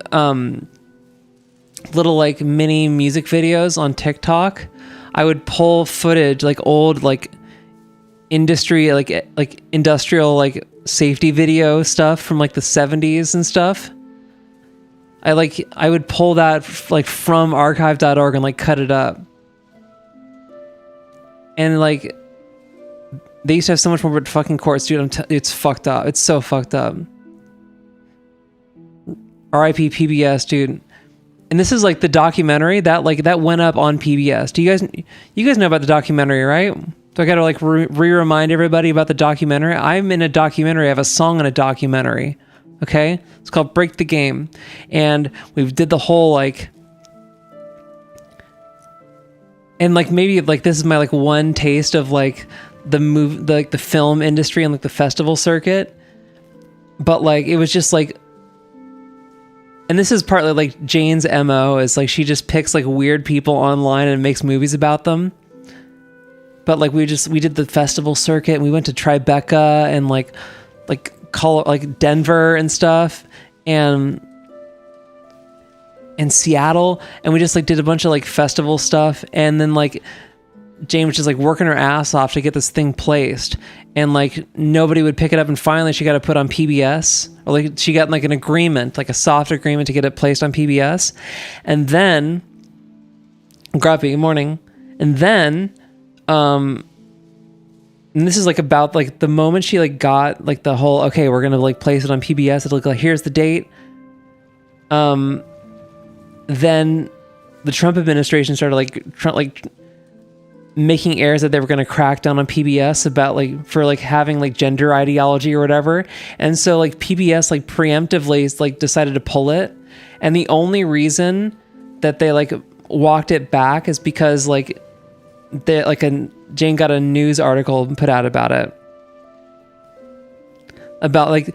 little like mini music videos on TikTok, I would pull footage like old like industry like industrial like safety video stuff from like the 70s and stuff. I would pull that like from archive.org and like cut it up. And like they used to have so much more fucking courts, dude. It's fucked up. It's so fucked up. R.I.P. PBS, dude. And this is like the documentary that went up on PBS. Do you guys know about the documentary, right? Do I gotta like remind everybody about the documentary? I'm in a documentary. I have a song in a documentary. Okay, it's called "Break the Game," and we did the whole like, and like maybe like this is my like one taste of like the film industry and like the festival circuit, but like it was just like. And this is partly like Jane's MO is like she just picks like weird people online and makes movies about them. But like we did the festival circuit and we went to Tribeca and like Denver and stuff and Seattle, and we just like did a bunch of like festival stuff, and then like Jane was just like working her ass off to get this thing placed, and like nobody would pick it up, and finally she got it put on PBS, or like she got like an agreement, like a soft agreement to get it placed on PBS. And then Grumpy, good morning. And then and this is like about like the moment she like got like the whole, okay, we're gonna like place it on PBS, it'll like, here's the date. Then the Trump administration started like making airs that they were going to crack down on PBS about like for like having like gender ideology or whatever. And so like PBS like preemptively like decided to pull it. And the only reason that they like walked it back is because like they like Jane got a news article put out about it. About like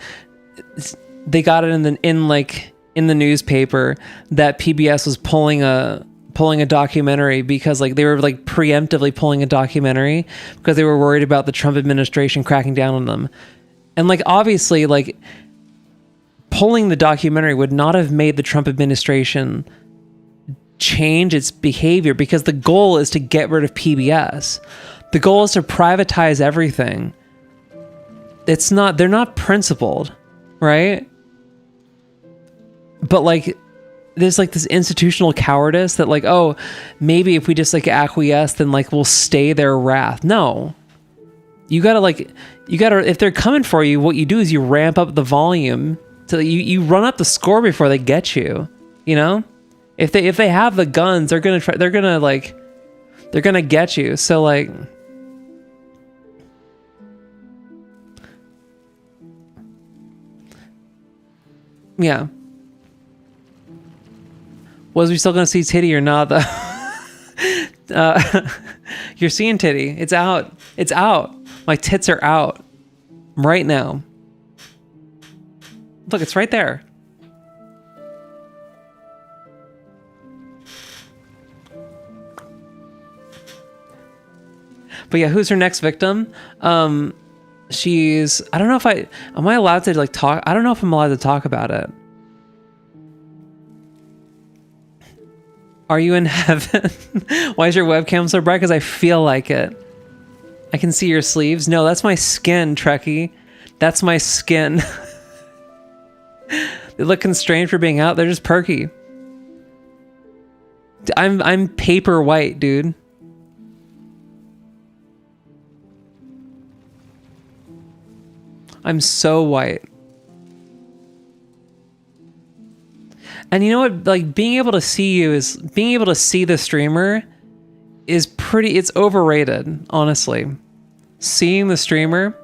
they got it in the newspaper that PBS was pulling a documentary because like they were like preemptively pulling a documentary because they were worried about the Trump administration cracking down on them. And like obviously like pulling the documentary would not have made the Trump administration change its behavior, because the goal is to get rid of PBS. The goal is to privatize everything. They're not principled, right? But like there's like this institutional cowardice that like, oh, maybe if we just like acquiesce, then like we'll stay their wrath. No, you gotta, if they're coming for you, what you do is you ramp up the volume so that you run up the score before they get you, you know? If they have the guns, they're gonna get you. So like, yeah. Was we still gonna see titty or not though? You're seeing titty. It's out. It's out. My tits are out right now. Look, it's right there. But yeah, who's her next victim? She's, I don't know if am I allowed to like talk? I don't know if I'm allowed to talk about it. Are you in heaven? Why is your webcam so bright? Because I feel like it. I can see your sleeves. No, that's my skin, Trekkie. That's my skin. They look constrained for being out. They're just perky. I'm paper white, dude. I'm so white. And you know what? Like being able to see the streamer is it's overrated, honestly. Seeing the streamer.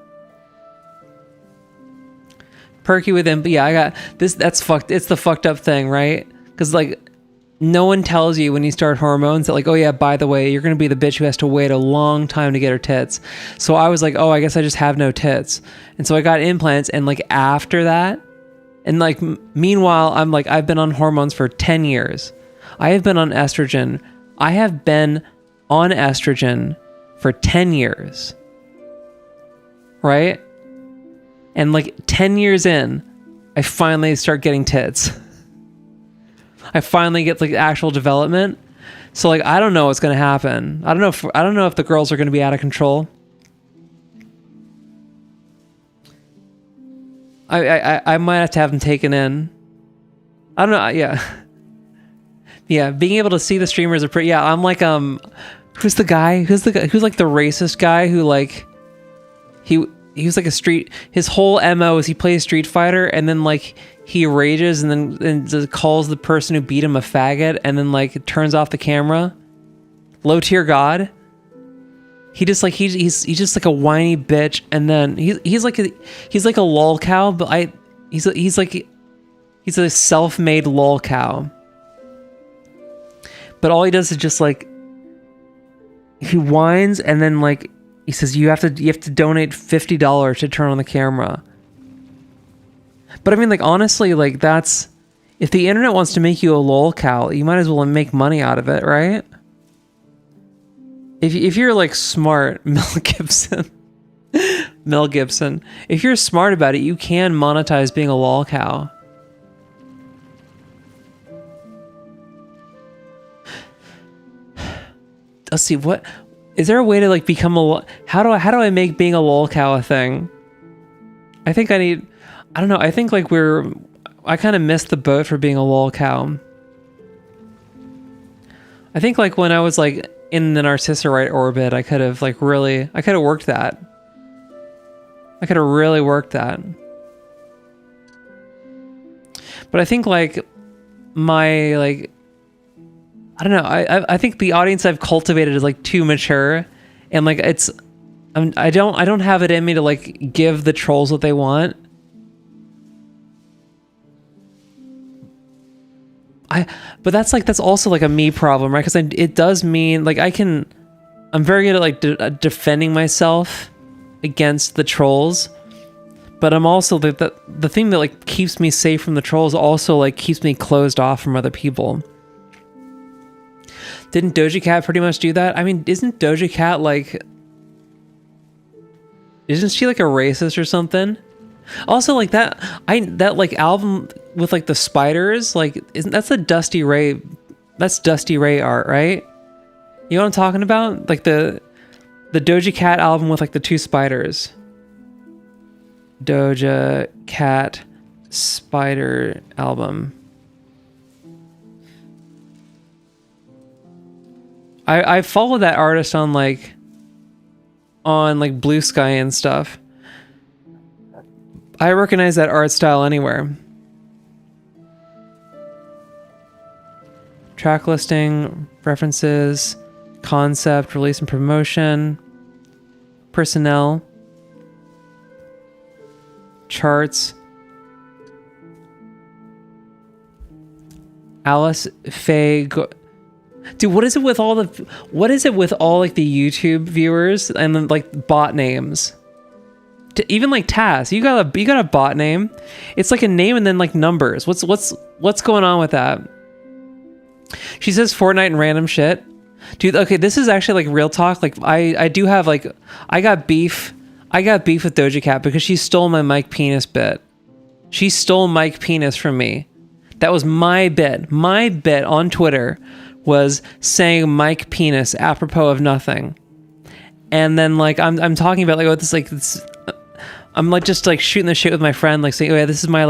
Perky with him, but yeah, I got this. That's fucked. It's the fucked up thing, right? Because like, no one tells you when you start hormones that like, oh yeah, by the way, you're gonna be the bitch who has to wait a long time to get her tits. So I was like, oh, I guess I just have no tits, and so I got implants, and like after that. And like, meanwhile, I'm like, I've been on hormones for 10 years. I have been on estrogen. I have been on estrogen for 10 years. Right? And like 10 years in, I finally start getting tits. I finally get like actual development. So like, I don't know what's going to happen. I don't know if the girls are going to be out of control. I might have to have them taken in. I don't know. Yeah. Yeah. Being able to see the streamers are pretty, yeah. I'm like, who's the guy who's like the racist guy who like, he was like his whole MO is he plays Street Fighter and then like he rages and then calls the person who beat him a faggot and then like turns off the camera. Low tier God. He just like he's just like a whiny bitch, and then he's like a lol cow, but he's a self-made lol cow. But all he does is just like he whines, and then like he says you have to donate $50 to turn on the camera. But I mean, like honestly, like that's, if the internet wants to make you a lol cow, you might as well make money out of it, right? If you're like smart, Mel Gibson, if you're smart about it, you can monetize being a lol cow. Let's see, what Is there a way to like become how do I make being a lolcow a thing? I think I don't know. I think like I kind of missed the boat for being a lolcow. I think like when I was like in the Narcissorite orbit, I could have worked that. I could have really worked that. But I think like my like, I don't know. I think the audience I've cultivated is like too mature, and like I don't have it in me to like give the trolls what they want. But that's also like a me problem, right? Because it does mean like I'm very good at like defending myself against the trolls, but I'm also the thing that like keeps me safe from the trolls also like keeps me closed off from other people. Didn't Doja Cat pretty much do that? I mean, isn't Doja Cat like, isn't she like a racist or something? Also, like that like album with like the spiders, like that's Dusty Ray art, right? You know what I'm talking about? Like the Doja Cat album with like the two spiders. Doja Cat spider album. I follow that artist on like Blue Sky and stuff. I recognize that art style anywhere. Track listing, references, concept, release and promotion, personnel, charts. Alice Faye. Dude, what is it with all like the YouTube viewers and then like bot names? Even like Taz, you got a bot name. It's like a name and then like numbers. What's going on with that? She says Fortnite and random shit. Dude, okay, this is actually like real talk. Like I do have like I got beef with Doja Cat because she stole my Mike Penis bit. She stole Mike Penis from me. That was my bit. My bit on Twitter was saying Mike Penis apropos of nothing. And then like I'm talking about like, oh, this I'm like just like shooting the shit with my friend, like saying, oh yeah, this is my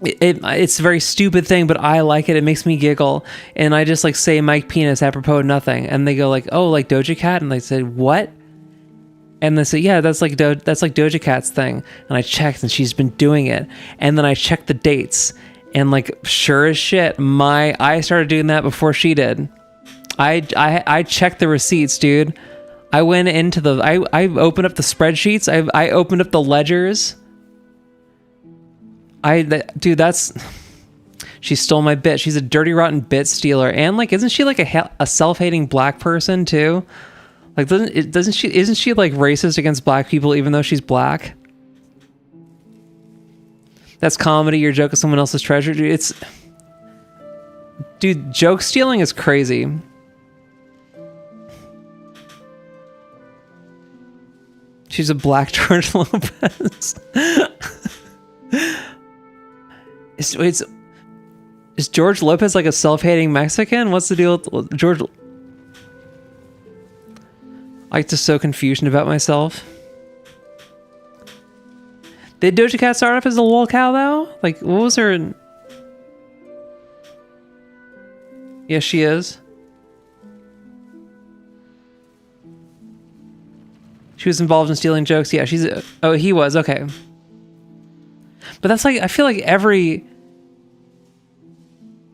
it's a very stupid thing, but I like it. It makes me giggle. And I just like say Mike Penis apropos of nothing. And they go like, oh, like Doja Cat? And they said, what? And they say, yeah, that's like Doja Cat's thing. And I checked and she's been doing it. And then I checked the dates. And like, sure as shit, I started doing that before she did. I checked the receipts, dude. I went into I opened up the spreadsheets. I opened up the ledgers. Dude, she stole my bit. She's a dirty, rotten bit stealer. And like, isn't she like a self-hating black person too? Like, isn't she like racist against black people even though she's black? That's comedy. Your joke is someone else's treasure. Dude, joke stealing is crazy. She's a black George Lopez. Is George Lopez like a self-hating Mexican? What's the deal with George? I get just so confusion about myself. Did Doja Cat start off as a lolcow though? Like, what was her? Yes, she is. She was involved in stealing jokes. Yeah, he was. Okay. But that's like, I feel like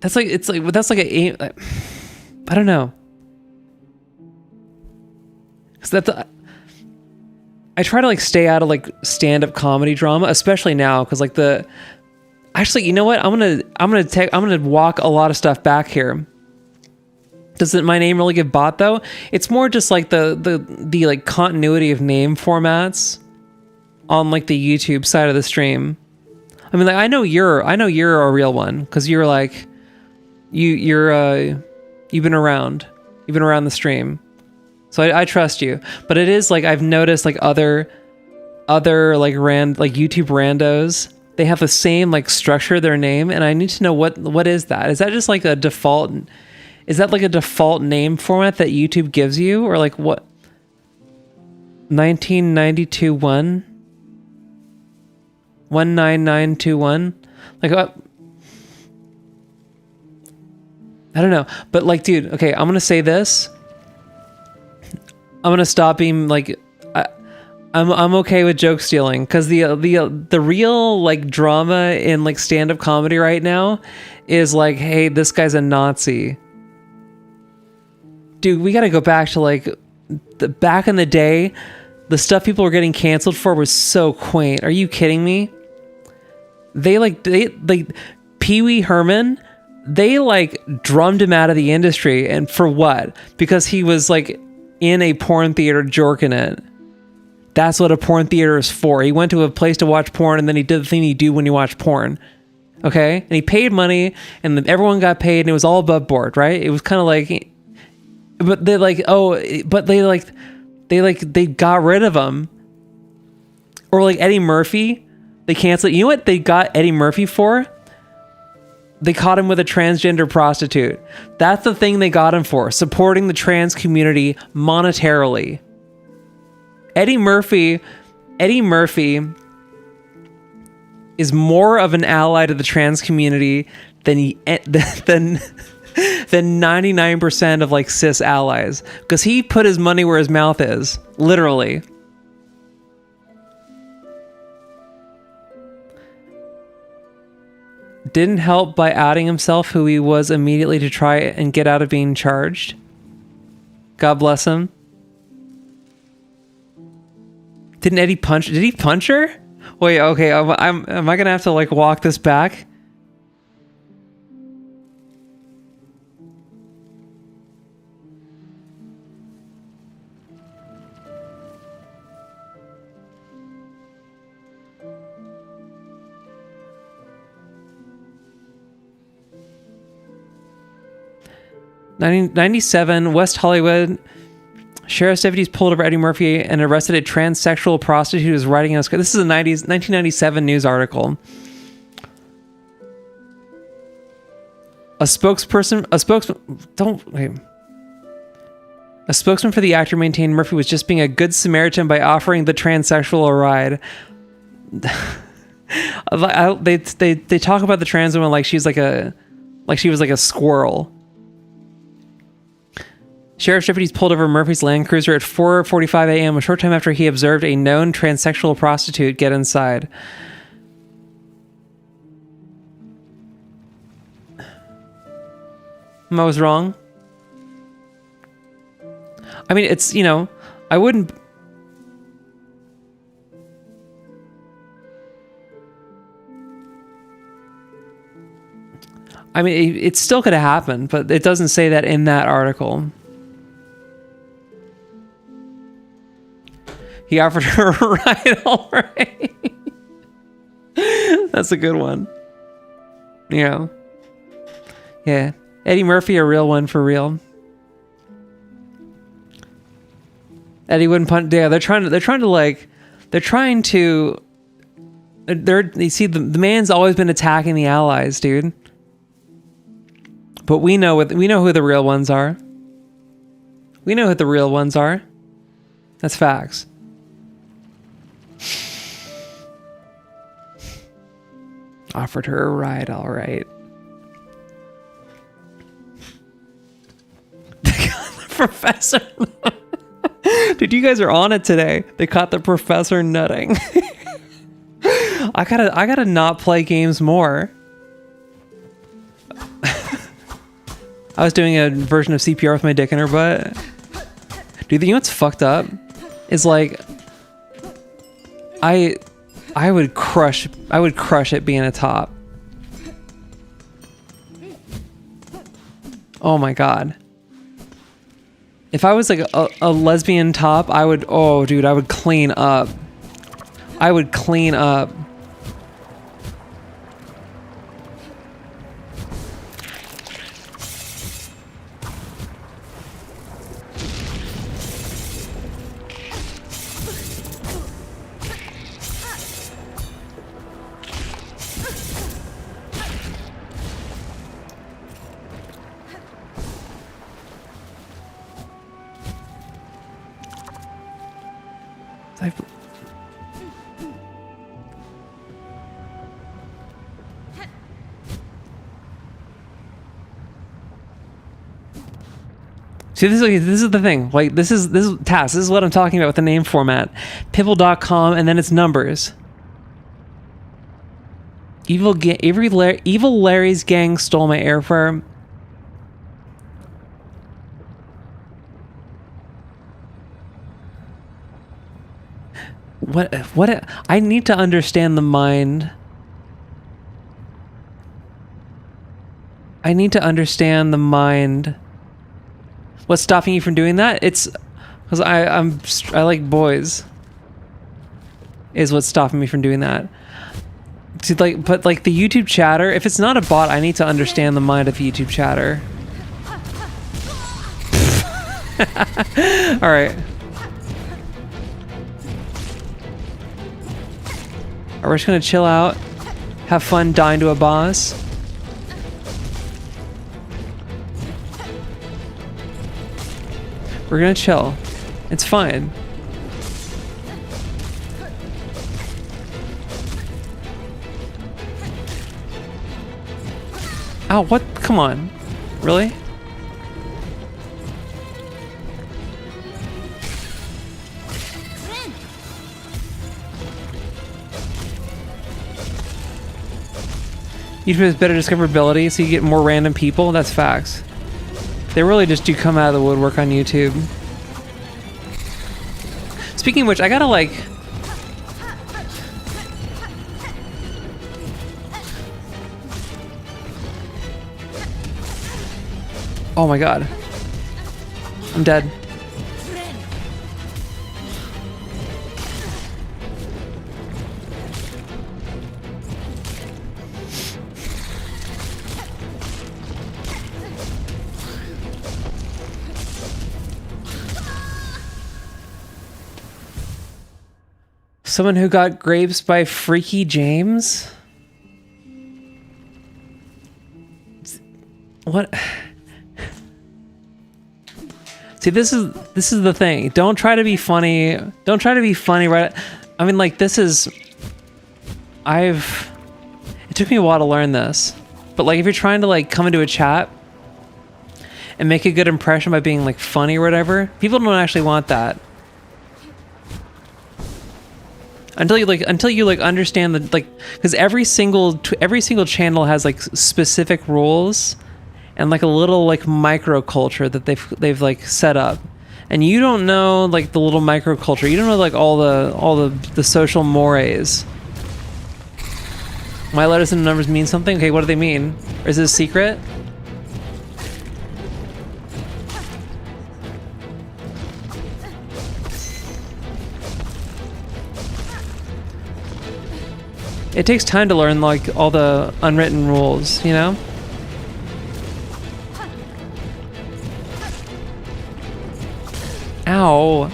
that's like I don't know. Cause I try to like stay out of like stand-up comedy drama, especially now. Cause like actually, you know what? I'm gonna walk a lot of stuff back here. Doesn't my name really get bought though? It's more just like the like continuity of name formats on like the YouTube side of the stream. I mean, like I know you're a real one because you're like you've been around the stream, so I trust you. But it is like I've noticed like other like YouTube randos, they have the same like structure of their name, and I need to know what is that? Is that just like a default? Is that like a default name format that YouTube gives you, or like what? 1992 19921. Like what? I don't know, but like, dude, okay, I'm gonna say this. I'm gonna stop being like, I'm okay with joke stealing, because the real like drama in like stand-up comedy right now is like, hey, this guy's a Nazi. Dude, we gotta go back to like back in the day. The stuff people were getting canceled for was so quaint. Are you kidding me? They Pee Wee Herman, they like drummed him out of the industry, and for what? Because he was like in a porn theater jorking it. That's what a porn theater is for. He went to a place to watch porn, and then he did the thing you do when you watch porn. Okay? And he paid money, and then everyone got paid, and it was all above board, right? It was kind of like, but they like, they got rid of him. Or like Eddie Murphy, they canceled. You know what they got Eddie Murphy for? They caught him with a transgender prostitute. That's the thing they got him for, supporting the trans community monetarily. Eddie Murphy is more of an ally to the trans community than 99% of like cis allies, because he put his money where his mouth is, literally. Didn't help by outing himself who he was immediately to try and get out of being charged. God bless him. Did he punch her? Wait, okay, am I gonna have to like walk this back? '97, West Hollywood. Sheriff's deputies pulled over Eddie Murphy and arrested a transsexual prostitute who was riding on a scooter. This is a 1997 news article. A spokesman for the actor maintained Murphy was just being a good Samaritan by offering the transsexual a ride. They talk about the trans woman like she was like a squirrel. Sheriff's deputies pulled over Murphy's Land Cruiser at 4:45 a.m., a short time after he observed a known transsexual prostitute get inside. I was wrong. I mean, it's, you know, I wouldn't... I mean, it still could have happened, but it doesn't say that in that article. He offered her a ride, all right. That's a good one. Yeah. Yeah. Eddie Murphy, a real one for real. Eddie wouldn't punch. Yeah, you see, the man's always been attacking the allies, dude. But we know who the real ones are. We know who the real ones are. That's facts. Offered her a ride, all right. They got the professor. Dude, you guys are on it today. They caught the professor nutting. I gotta not play games more. I was doing a version of CPR with my dick in her butt. Dude, you know what's fucked up? Is like, I would crush it being a top. Oh my god. If I was like a lesbian top, I would clean up. I would clean up. See, this is the thing. Like, this is Task. This is what I'm talking about with the name format. Pibble.com, and then it's numbers. Evil Larry's gang stole my airfare. What? I need to understand the mind. I need to understand the mind. What's stopping you from doing that? It's because I like boys. Is what's stopping me from doing that. See, but the YouTube chatter, if it's not a bot, I need to understand the mind of YouTube chatter. All right. We're just gonna chill out, have fun, dying to a boss. We're gonna chill. It's fine. Oh, what? Come on. Really? YouTube has better discoverability, so you get more random people. That's facts. They really just do come out of the woodwork on YouTube. Speaking of which, I gotta like... Oh my god. I'm dead. Someone who got grapes by Freaky James? What? See, this is the thing. Don't try to be funny. Don't try to be funny, right? I mean, like, this is... It took me a while to learn this. But, like, if you're trying to, like, come into a chat and make a good impression by being, like, funny or whatever, people don't actually want that. Until you understand the, like, because every single channel has, like, specific rules and, like, a little, like, microculture that they've like set up, and you don't know, like, the little microculture. You don't know, like, all the social mores. My letters and numbers mean something. Okay, what do they mean? Or is it a secret? It takes time to learn, like, all the unwritten rules, you know? Ow.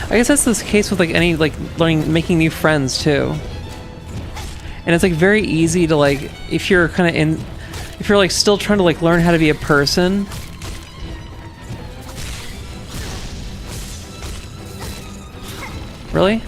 I guess that's the case with, like, any, like, making new friends, too. And it's, like, very easy to, like, if you're kind of if you're, like, still trying to, like, learn how to be a person. Really?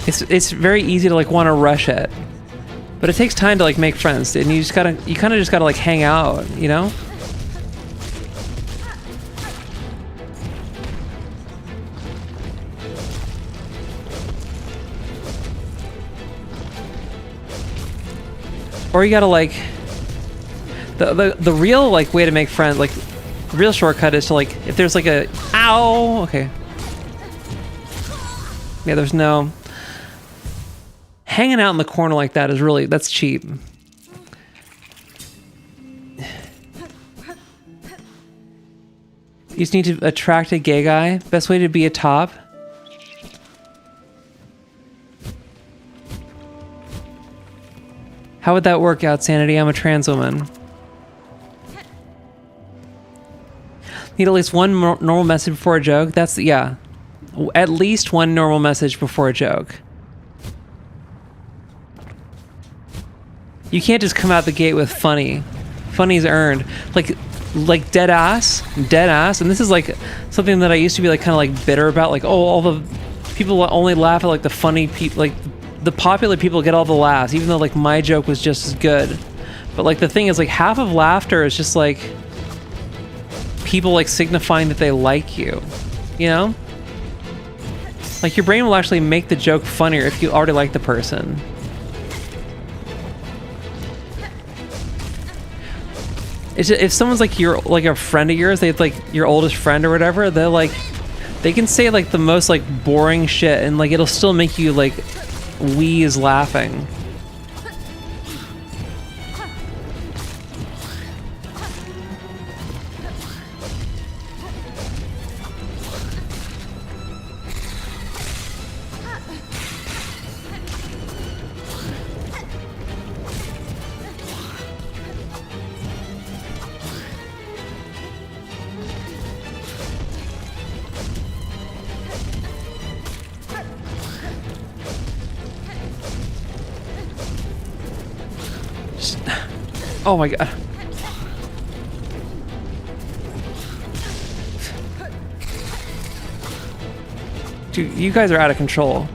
It's very easy to, like, want to rush it. But it takes time to, like, make friends, and you kind of just gotta, like, hang out, you know? Or you gotta, like, the real, like, way to make friends, like, the real shortcut is to, like, if there's, like, a... Ow! Okay. Yeah, there's no... Hanging out in the corner like that is really... That's cheap. You just need to attract a gay guy. Best way to be a top. How would that work out, Sanity? I'm a trans woman. Need at least one normal message before a joke. That's, yeah. At least one normal message before a joke. You can't just come out the gate with funny. Funny's earned. Like dead ass. And this is like something that I used to be like kind of like bitter about. Like, oh, all the people only laugh at like the funny people. Like the popular people get all the laughs, even though like my joke was just as good. But like the thing is, like half of laughter is just like people like signifying that they like you, you know? Like your brain will actually make the joke funnier if you already like the person. It's just, if someone's like like a friend of yours, they're like your oldest friend or whatever, they're like, they can say like the most like boring shit and like it'll still make you like wheeze laughing. Oh my god. Dude, you guys are out of control.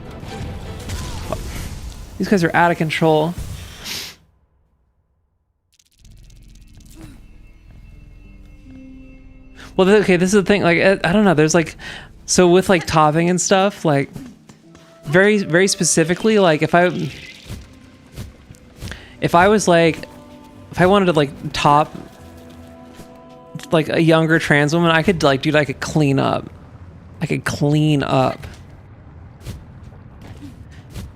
These guys are out of control. Well, okay, this is the thing. Like, I don't know. There's like, so with like topping and stuff, like very, very specifically, like if I was like, if I wanted to like top like a younger trans woman, I could like, dude, I could clean up. I could clean up.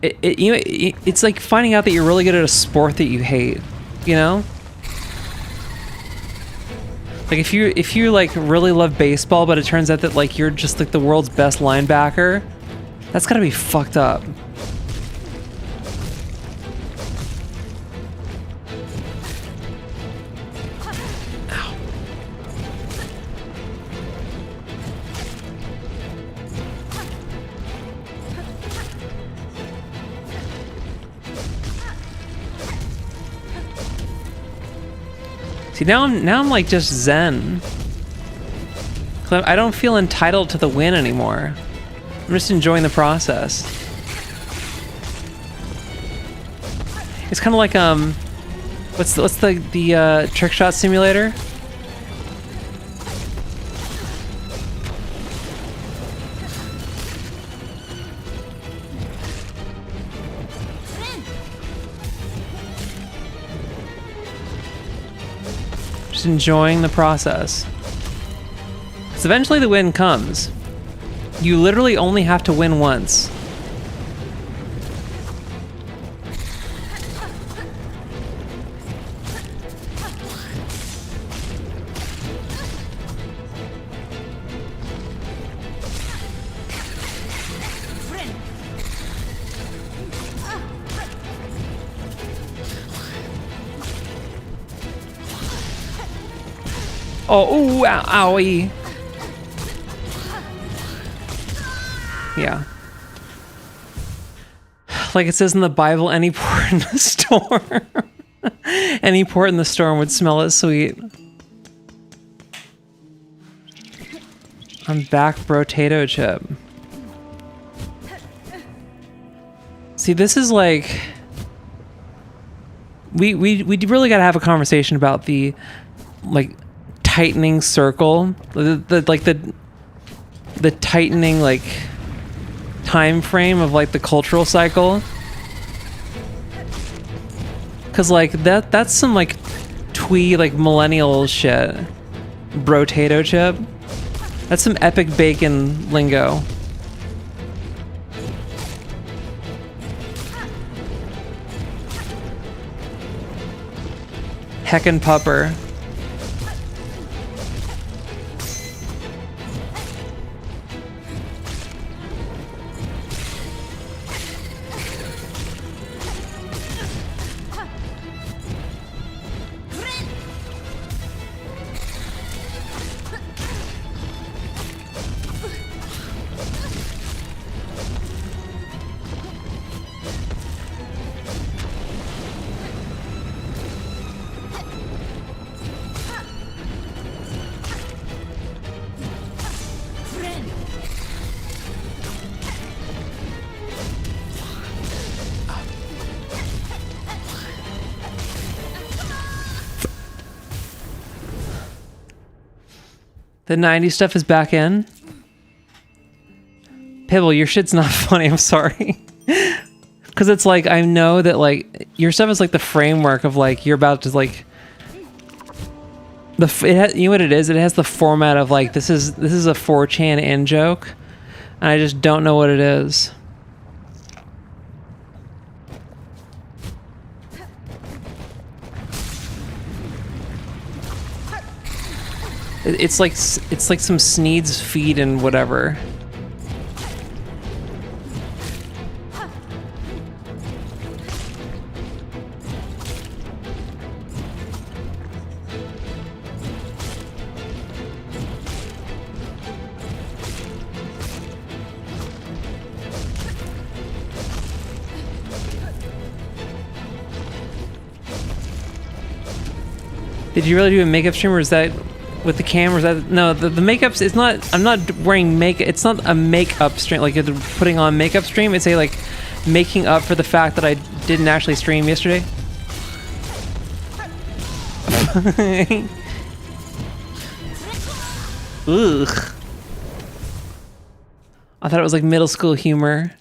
You know, it's like finding out that you're really good at a sport that you hate, you know? Like if you like really love baseball, but it turns out that like you're just like the world's best linebacker, that's gotta be fucked up. See, now I'm like just zen. I don't feel entitled to the win anymore. I'm just enjoying the process. It's kind of like what's the trick shot simulator? Enjoying the process. Because eventually the win comes. You literally only have to win once. Oh, ooh, ow, owie. Yeah. Like it says in the Bible, any port in the storm. Any port in the storm would smell it sweet. I'm back, brotato chip. See, this is like... We really gotta have a conversation about the, like, tightening circle, the tightening like time frame of like the cultural cycle, because like that's some like twee like millennial shit. Brotato chip, that's some epic bacon lingo. Heckin' pupper. The 90s stuff is back in. Pibble, your shit's not funny. I'm sorry. Because it's like, I know that like your stuff is like the framework of like you're about to like you know what it is? It has the format of like this is a 4chan in joke, and I just don't know what it is. It's like some Sneed's feed and whatever. Did you really do a makeup stream, or is that with the camera? Is that no? The makeup's it's not. I'm not wearing makeup. It's not a makeup stream. Like you're putting on makeup stream. It's a like making up for the fact that I didn't actually stream yesterday. Ugh. I thought it was like middle school humor.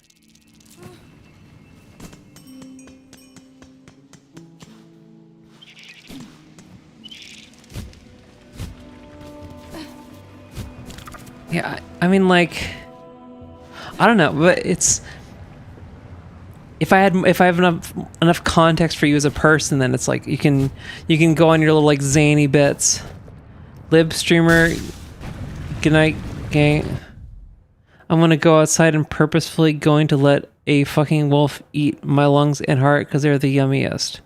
Yeah, I mean, like, I don't know, but it's if I have enough context for you as a person, then it's like you can go on your little like zany bits. Lib streamer, good night, gang. I'm gonna go outside and purposefully going to let a fucking wolf eat my lungs and heart because they're the yummiest.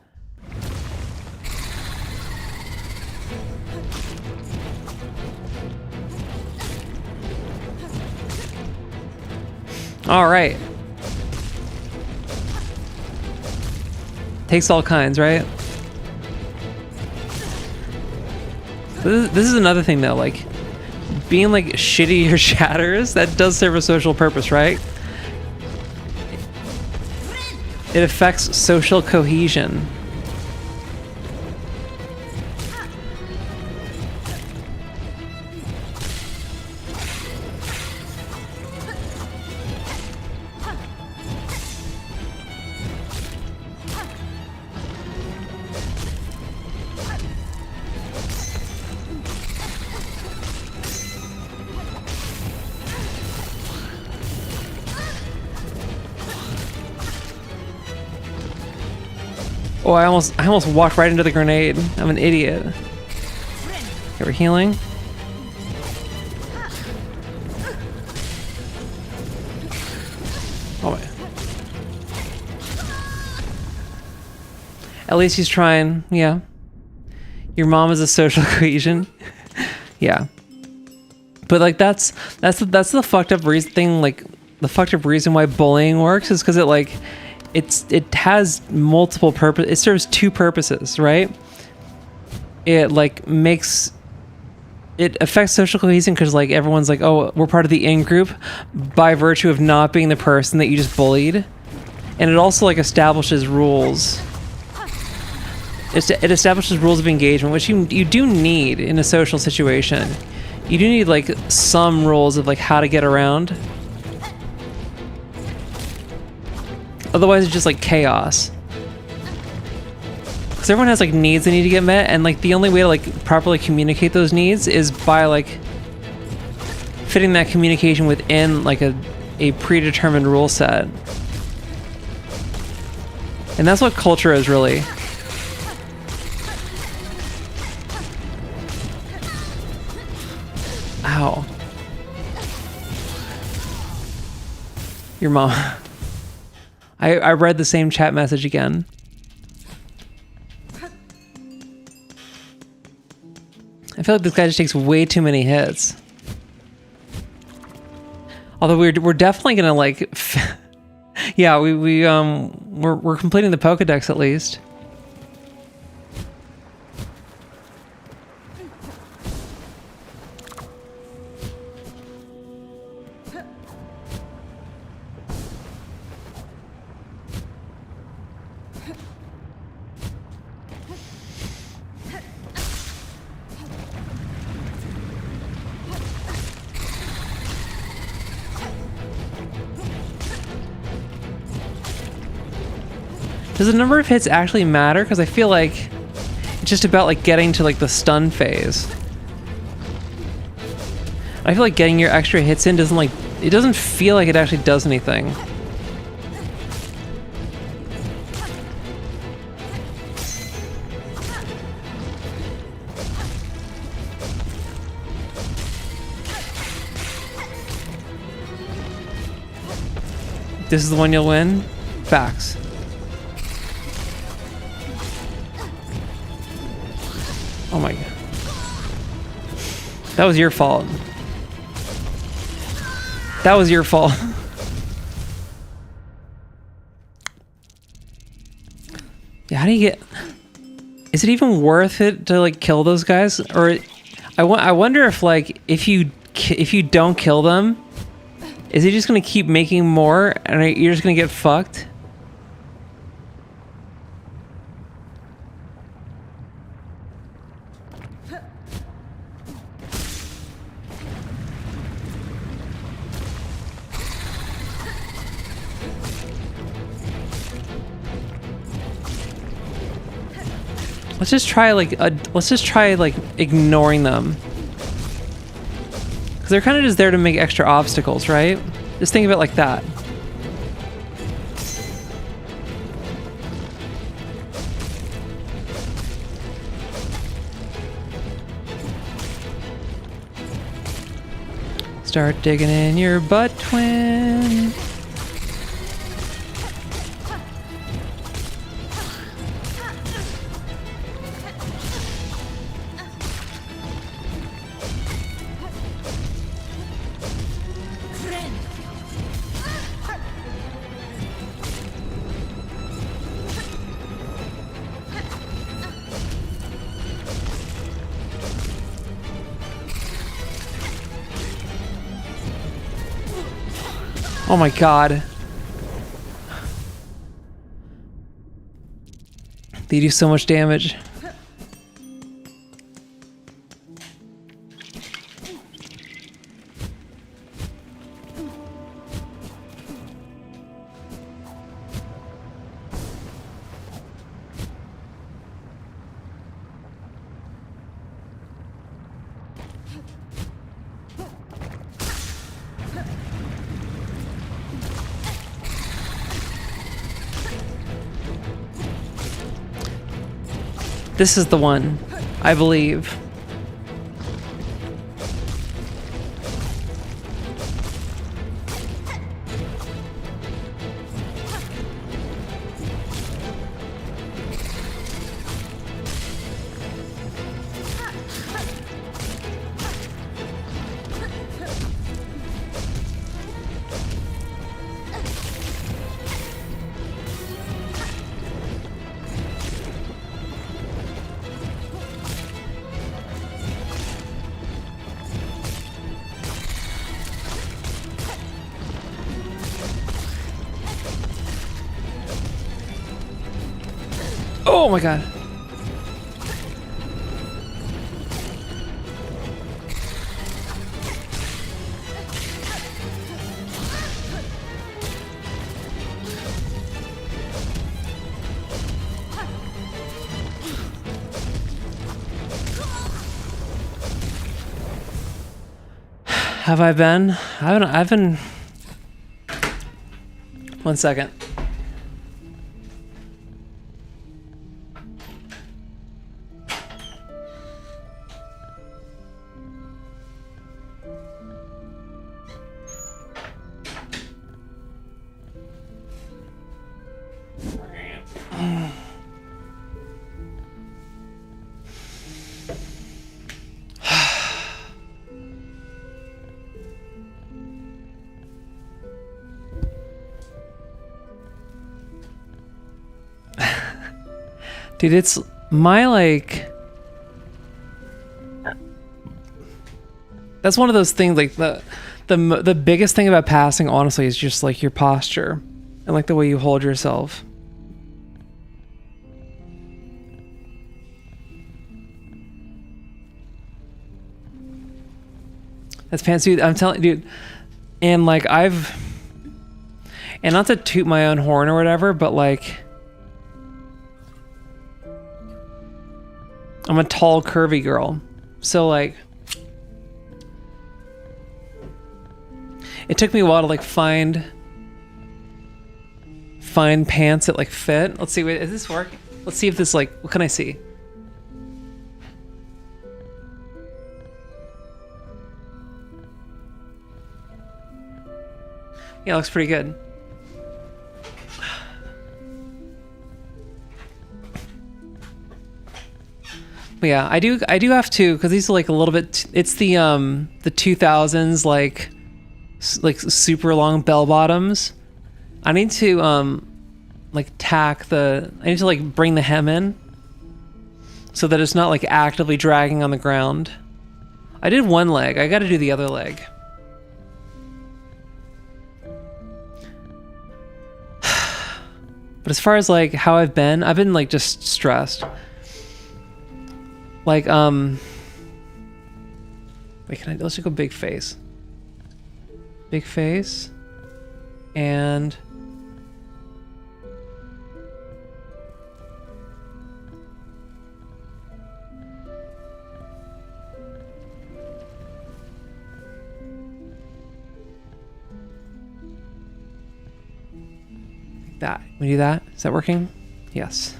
All right. Takes all kinds, right? This is another thing though, like being like shitty or shatters, that does serve a social purpose, right? It affects social cohesion. Oh, I almost walked right into the grenade. I'm an idiot. Okay, we're healing. Oh my. At least he's trying, yeah. Your mom is a social cohesion. Yeah. But like that's the fucked up reason thing, like the fucked up reason why bullying works is because it has multiple purposes. It serves two purposes, right? It like it affects social cohesion because like everyone's like, oh, we're part of the in group by virtue of not being the person that you just bullied, and it also like establishes rules. It establishes rules of engagement, which you do need in a social situation. You do need like some rules of like how to get around. Otherwise, it's just like chaos. Because everyone has like needs they need to get met, and like the only way to like properly communicate those needs is by like fitting that communication within like a predetermined rule set. And that's what culture is really. Ow. Your mom. I read the same chat message again. I feel like this guy just takes way too many hits. Although we're definitely gonna like, yeah, we're completing the Pokedex at least. Does the number of hits actually matter? Because I feel like it's just about like getting to like the stun phase. I feel like getting your extra hits in doesn't like, it doesn't feel like it actually does anything. This is the one you'll win? Facts. Oh my god. That was your fault. That was your fault. Yeah, how do you get... Is it even worth it to like kill those guys? Or I wonder if like if you don't kill them, is he just gonna keep making more and you're just gonna get fucked? Let's just try like ignoring them. Because they're kind of just there to make extra obstacles, right? Just think of it like that. Start digging in your butt, twin. Oh my god. They do so much damage. This is the one, I believe. Oh my god. Have I been? I've been... 1 second. Dude, it's my like... That's one of those things, like the biggest thing about passing, honestly, is just like your posture and like the way you hold yourself. That's pantsuit. I'm telling you, dude. And like and not to toot my own horn or whatever, but like I'm a tall, curvy girl. So like, it took me a while to like find pants that like fit. Let's see, wait, is this working? Let's see if this like, what can I see? Yeah, it looks pretty good. But yeah, I do have to, because these are like a little bit, it's the 2000s like super long bell bottoms. I need to like I need to like bring the hem in so that it's not like actively dragging on the ground. I did one leg, I got to do the other leg. But as far as like how I've been like just stressed. Like, wait, let's just go big face. Big face. And that. We do that? Is that working? Yes.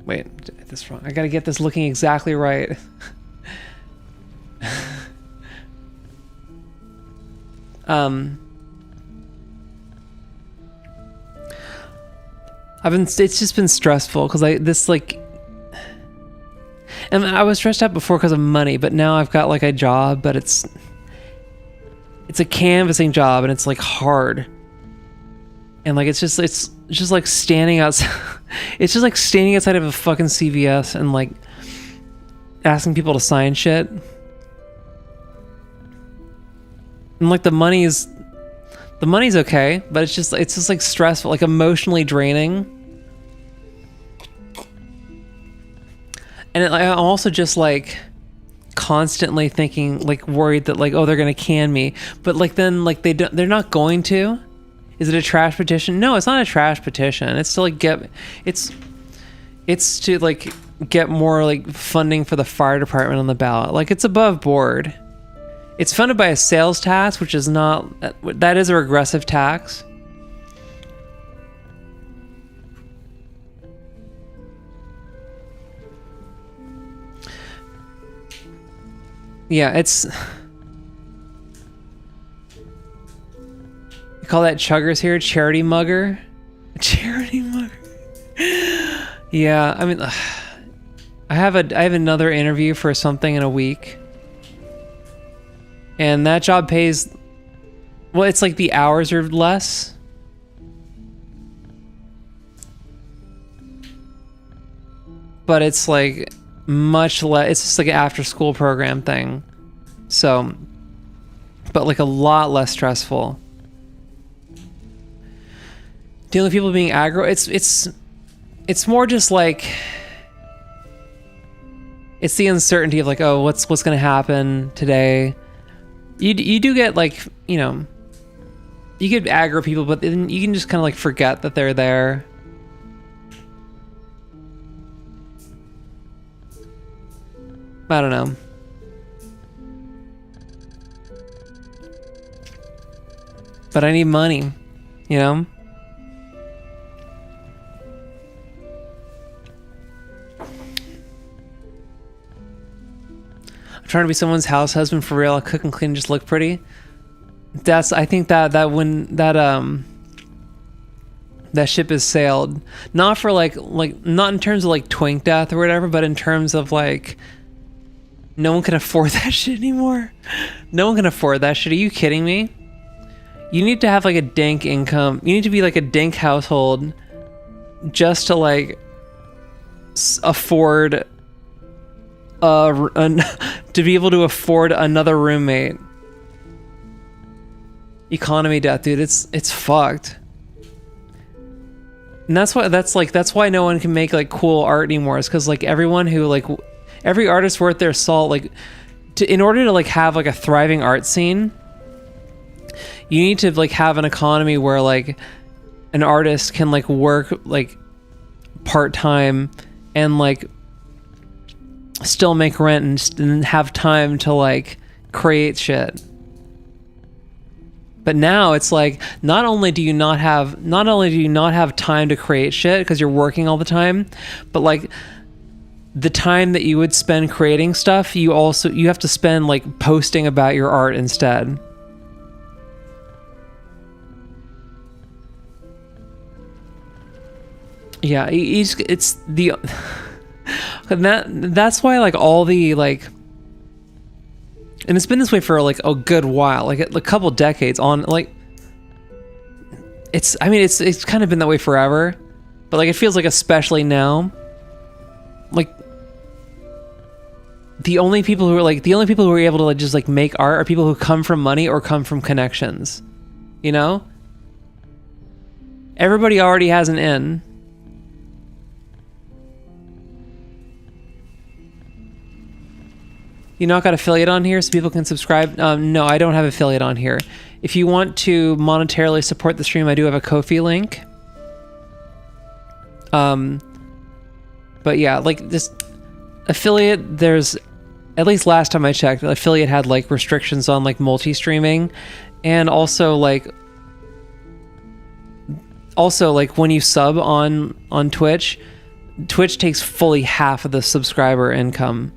Wait, I did this wrong. I gotta get this looking exactly right. It's just been stressful because and I was stressed out before because of money, but now I've got like a job, but it's a canvassing job and it's like hard. And like it's just like standing outside. It's just like standing outside of a fucking CVS and like asking people to sign shit. And like the money's okay, but it's just like stressful, like emotionally draining. And I'm also just like constantly thinking, like worried that like, oh, they're gonna can me, but like then like they're not going to. Is it a trash petition? No, it's not a trash petition. It's to like it's to like get more like funding for the fire department on the ballot. Like it's above board. It's funded by a sales tax, which is not, that is a regressive tax. Yeah, it's, we call that chuggers here, charity mugger. Charity mugger. Yeah, I mean, I have another interview for something in a week. And that job pays, well, it's like the hours are less. But it's like much less, it's just like an after school program thing. So, but like a lot less stressful. Dealing with people being aggro, it's more just like, it's the uncertainty of like, oh, what's gonna happen today. You do get like, you know, you get aggro people, but then you can just kind of like forget that they're there. I don't know. But I need money, you know? I'm trying to be someone's house husband for real. I cook and clean and just look pretty. I think that ship has sailed. Not for like not in terms of like twink death or whatever, but in terms of like no one can afford that shit anymore. No one can afford that shit. Are you kidding me? You need to have like a dank income. You need to be like a dank household just to like afford to be able to afford another roommate. Economy death, dude. It's fucked. And that's why no one can make like cool art anymore. Is because like everyone who like every artist worth their salt, like in order to like have like a thriving art scene, you need to like have an economy where like an artist can like work like part-time and like still make rent and have time to like create shit. But now it's like, not only do you not have time to create shit because you're working all the time, but like the time that you would spend creating stuff, you have to spend like posting about your art instead. Yeah, it's the that's why like all the like, and it's been this way for like a good while, like a couple decades on, like it's kind of been that way forever, but like it feels like especially now, like the only people who are able to like just like make art are people who come from money or come from connections, you know? Everybody already has an in. You not got affiliate on here so people can subscribe? No, I don't have affiliate on here. If you want to monetarily support the stream, I do have a Ko-fi link. But yeah, like this affiliate, there's, at least last time I checked, affiliate had like restrictions on like multi-streaming, and also like when you sub on Twitch takes fully half of the subscriber income.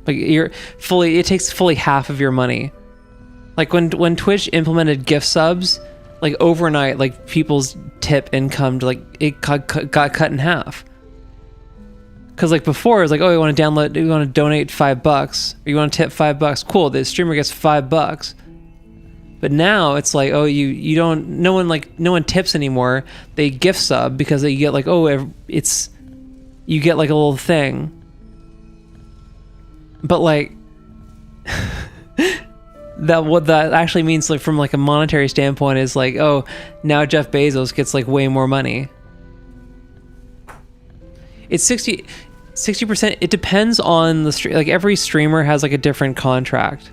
Like it takes fully half of your money. Like when Twitch implemented gift subs, like overnight, like people's tip income to like it got cut in half. Cause like before it was like, oh, you want to donate $5 or you want to tip $5? Cool, the streamer gets $5. But now it's like, oh, you don't, no one tips anymore. They gift sub because you get like, oh, you get like a little thing. But like what that actually means, like from like a monetary standpoint, is like, oh, now Jeff Bezos gets like way more money. It's 60%. It depends on the stream. Like every streamer has like a different contract.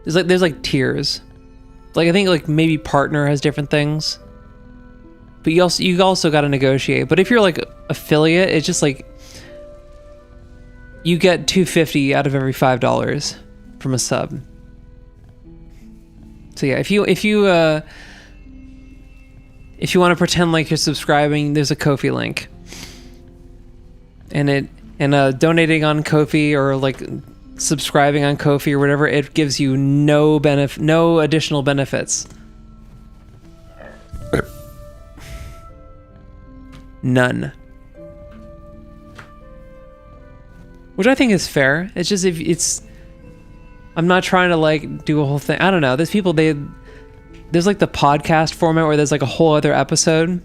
There's like tiers. Like I think like maybe partner has different things. But you also got to negotiate. But if you're like affiliate, it's just like you get $2.50 out of every $5 from a sub. So yeah, if you want to pretend like you're subscribing, there's a Ko-fi link. And donating on Ko-fi or like subscribing on Ko-fi or whatever, it gives you no additional benefits. None. Which I think is fair. It's just I'm not trying to like do a whole thing. I don't know. There's people, there's like the podcast format where there's like a whole other episode.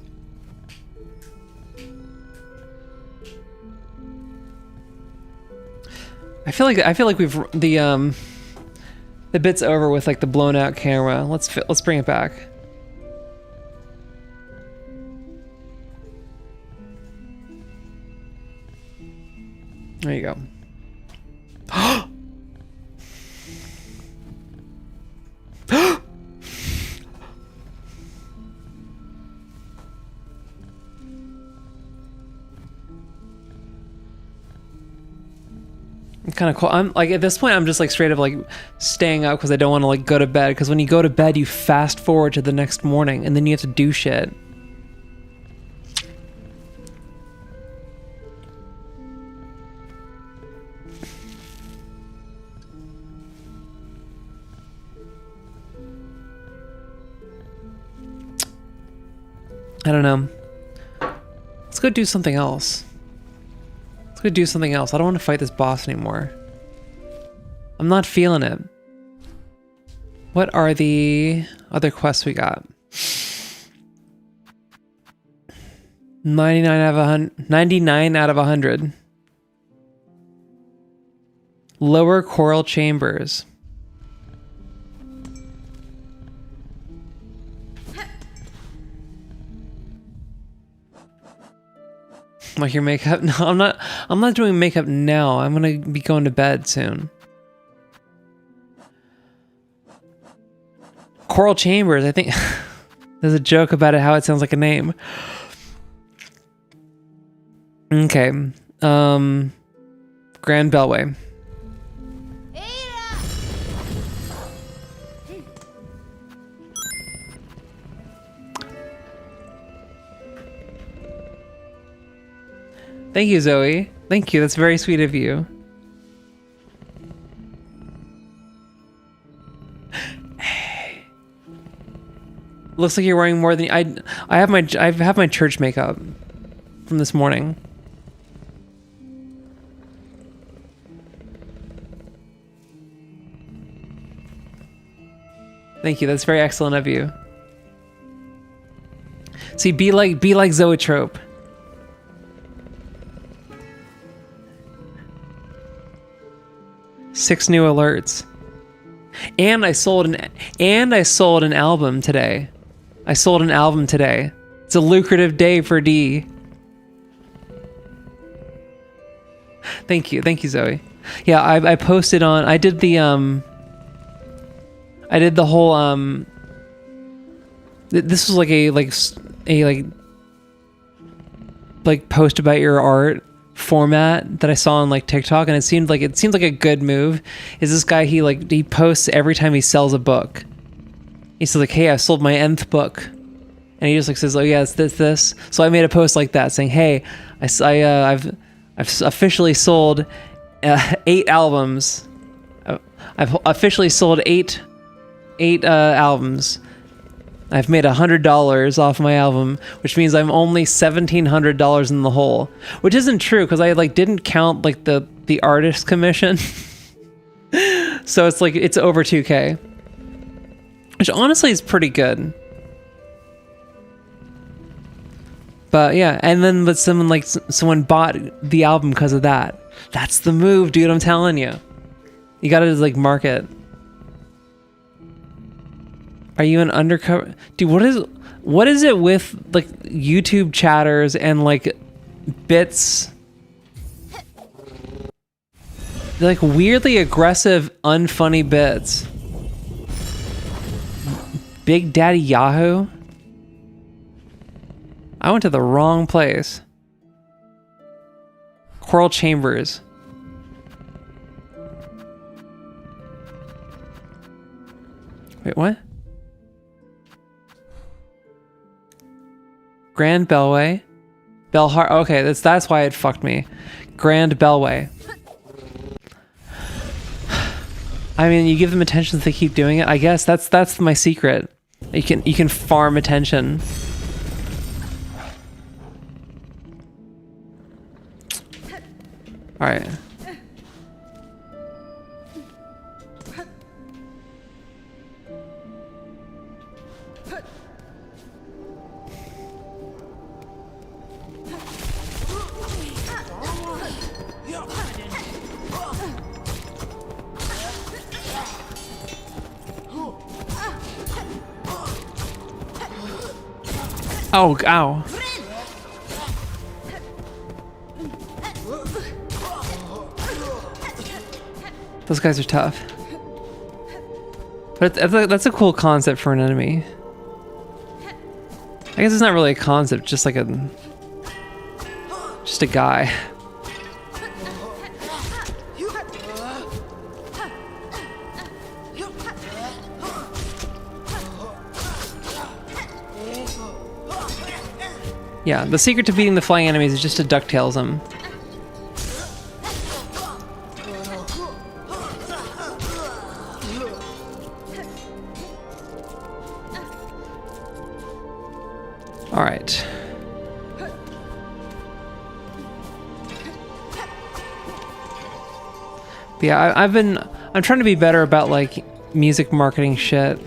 I feel like we've the bit's over with like the blown out camera. Let's bring it back. There you go. Kind of cool. I'm like, at this point I'm just like straight up like staying up because I don't want to like go to bed, because when you go to bed you fast forward to the next morning and then you have to do shit. I don't know. Let's go do something else. Let's go do something else. I don't want to fight this boss anymore. I'm not feeling it. What are the other quests we got? 99 out of 100. Lower coral chambers. Like your makeup? No, I'm not doing makeup now. I'm gonna be going to bed soon. Coral chambers, I think. There's a joke about it, how it sounds like a name. Okay. Grand Bellway. Thank you, Zoe. Thank you. That's very sweet of you. Hey. Looks like you're wearing more than I have my church makeup from this morning. Thank you. That's very excellent of you. See, be like Zoetrope. Six new alerts. And I sold an album today. It's a lucrative day for D. Thank you, Zoe. Yeah, I posted on. I did the whole This was like a post about your art format that I saw on like TikTok, and it seemed like a good move. Is this guy, he posts every time he sells a book. He says like, hey, I sold my nth book, and he just like says, oh yeah, it's this. So I made a post like that saying, hey, I've officially sold 8 albums. I've officially sold eight albums. I've made $100 off my album, which means I'm only $1,700 in the hole, which isn't true because I didn't count the artist commission. So it's over 2K, which honestly is pretty good. But yeah, and then but someone bought the album because of that. That's the move, dude. I'm telling you, you gotta market. Are you an undercover dude? What is it with YouTube chatters and bits? They're weirdly aggressive, unfunny bits. Big Daddy Yahoo? I went to the wrong place. Coral Chambers. Wait, what? Grand Bellway? Bellhart. Okay, that's why it fucked me. Grand Bellway. I mean, you give them attention so they keep doing it. I guess that's my secret. You can farm attention. All right. Oh, ow. Those guys are tough. But that's a cool concept for an enemy. I guess it's not really a concept, just a guy. Yeah, the secret to beating the flying enemies is just to DuckTales them. Alright. Yeah, I'm trying to be better about music marketing shit.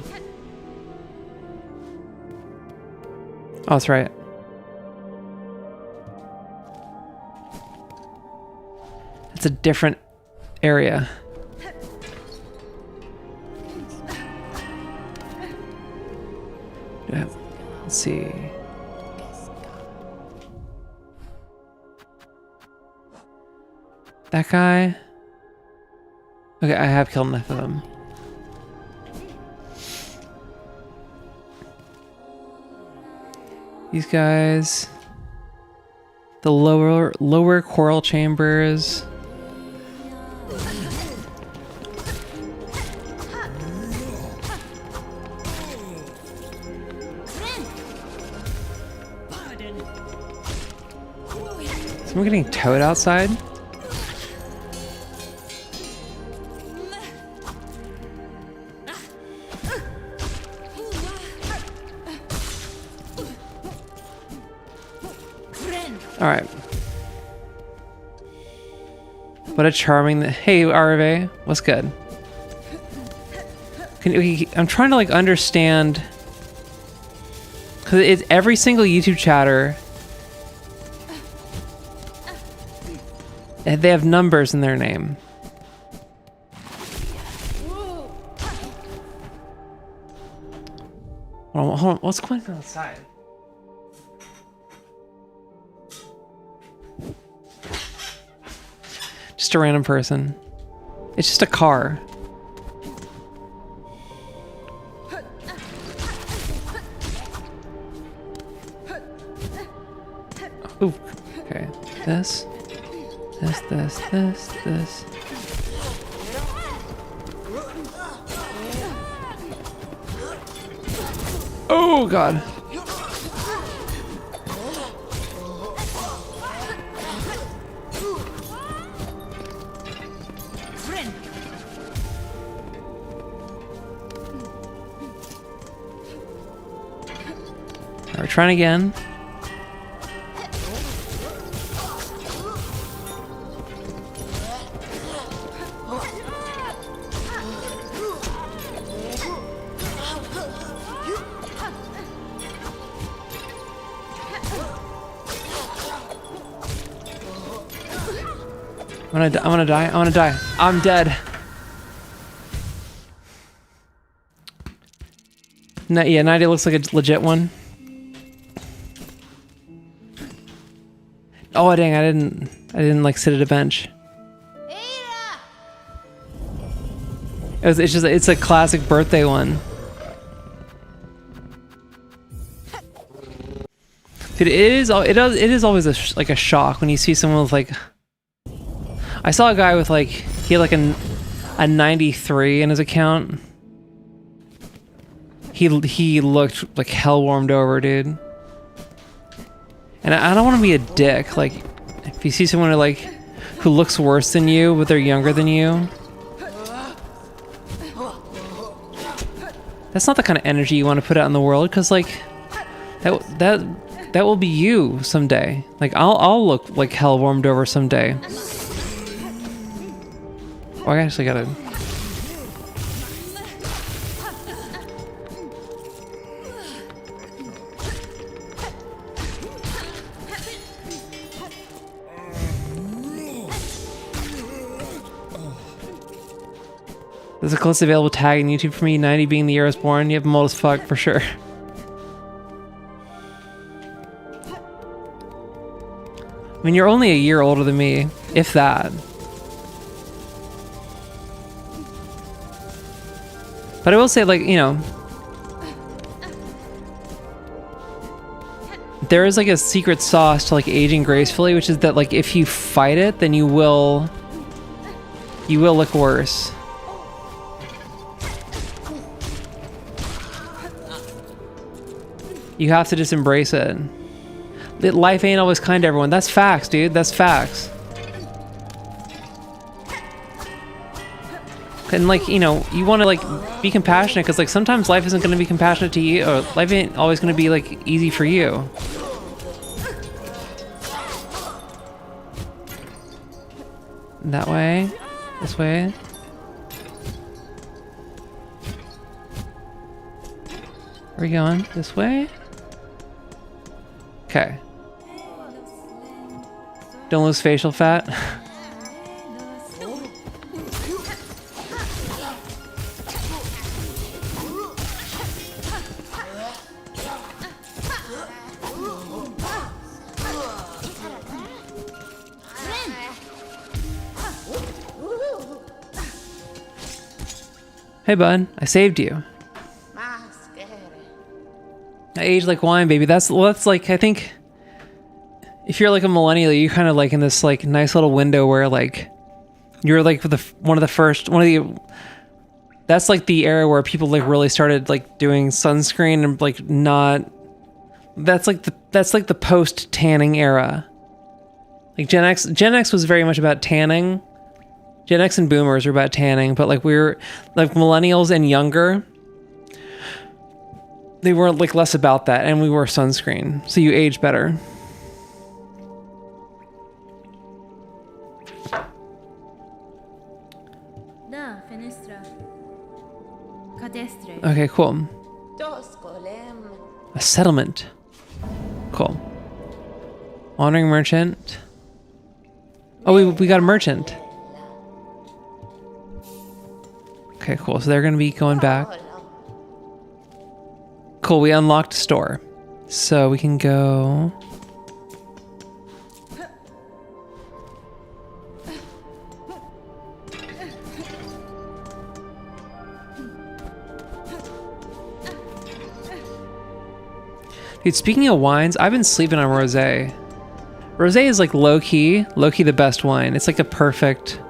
Oh, that's right. It's a different area. Yeah, let's see. That guy? Okay, I have killed enough of them. These guys. The lower coral chambers. Someone getting towed outside? All right. What a charming... Hey, RV. What's good? I'm trying to, like, understand... Because it's every single YouTube chatter... They have numbers in their name. Hold on. What's going on outside? Just a random person. It's just a car. Ooh, okay. This. Oh, God. All right, trying again. I'm gonna die. I'm dead. Yeah, 90 looks like a legit one. Oh dang, I didn't like sit at a bench. It's a classic birthday one. Dude, it is always a shock when you see someone with like... I saw a guy with like, he had like a 93 in his account. He looked like hell warmed over, dude. And I don't want to be a dick. Like, if you see someone who looks worse than you, but they're younger than you, that's not the kind of energy you want to put out in the world. Because like, that will be you someday. Like, I'll look like hell warmed over someday. Oh, I actually gotta... There's a close available tag in YouTube for me, 90 being the year I was born. You have them old as fuck, for sure. I mean, you're only a year older than me, if that. But I will say, like, you know, there is like a secret sauce to like aging gracefully, which is that like if you fight it, then you will look worse. You have to just embrace it. Life ain't always kind to everyone. That's facts, dude. That's facts. And like, you know, you want to like be compassionate because like sometimes life isn't going to be compassionate to you, or life ain't always going to be like easy for you. That way, this way. Where are we going? This way? Okay. Don't lose facial fat. Hey bud, I saved you. I age like wine, baby. That's like, I think if you're like a millennial, you're kind of like in this like nice little window where like you're like that's like the era where people like really started like doing sunscreen and like not, that's like the post tanning era. Like Gen X was very much about tanning. Gen X and boomers were about tanning, but like we're like millennials and younger, they were like less about that, and we wore sunscreen, so you age better. Okay, cool. A settlement. Cool. Wandering merchant. Oh, we got a merchant. Okay, cool. So they're gonna be going back. Cool, we unlocked a store. So we can go... Dude, speaking of wines, I've been sleeping on rosé. Rosé is like low-key the best wine. It's like a perfect...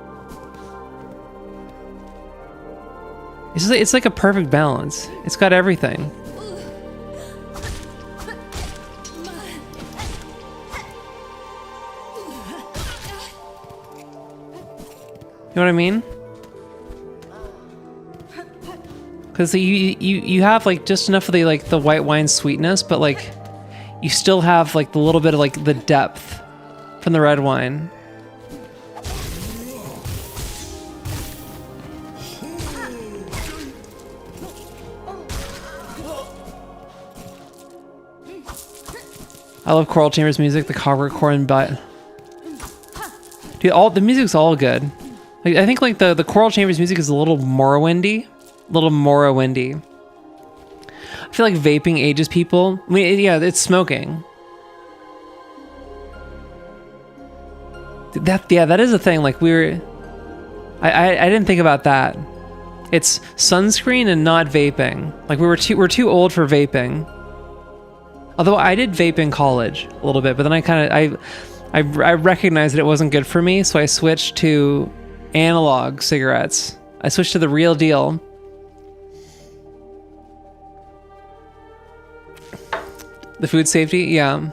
It's like a perfect balance. It's got everything. You know what I mean? Because you have like just enough of the white wine sweetness, but like you still have like the little bit of like the depth from the red wine. I love Choral Chambers music, the Cogwart Corn, but dude, the music's all good. Like, I think like the Choral Chambers music is a little Morrowindy. I feel like vaping ages people. I mean, yeah, it's smoking. That is a thing. Like I didn't think about that. It's sunscreen and not vaping. Like we're too old for vaping. Although I did vape in college a little bit, but then I recognized that it wasn't good for me, so I switched to analog cigarettes. I switched to the real deal. The food safety, yeah.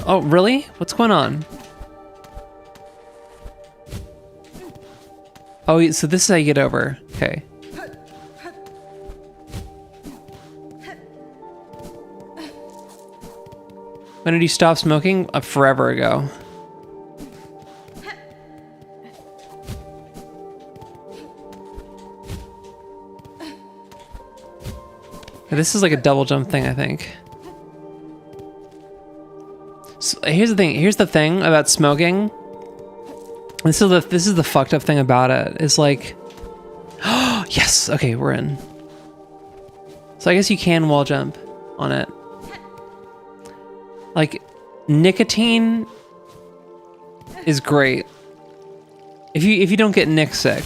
Oh, really? What's going on? Oh, so this is how you get over. Okay. When did you stop smoking? Forever ago. This is like a double jump thing, I think. So here's the thing. Here's the thing about smoking. This is the fucked up thing about it. It's like, oh yes, okay, we're in. So I guess you can wall jump on it. Like, nicotine is great if you don't get nick sick.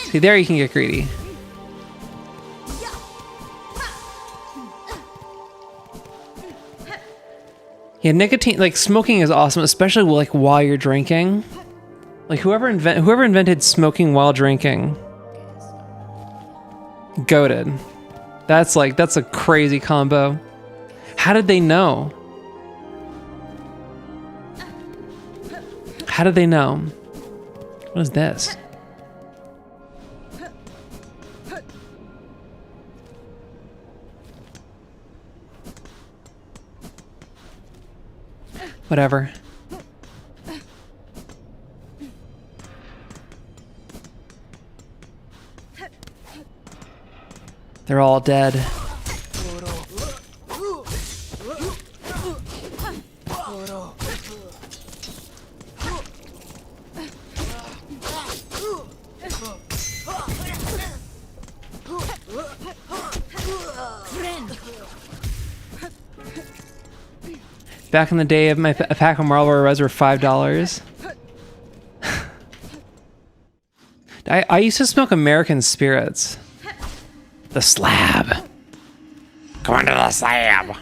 See, there you can get greedy. Yeah, nicotine, like smoking is awesome, especially like while you're drinking. Like whoever invented smoking while drinking, goated. That's a crazy combo. How did they know? How did they know? What is this? Whatever. They're all dead. Back in the day, of a pack of Marlboro Reds were $5. I used to smoke American Spirits. The slab. Go into the slab.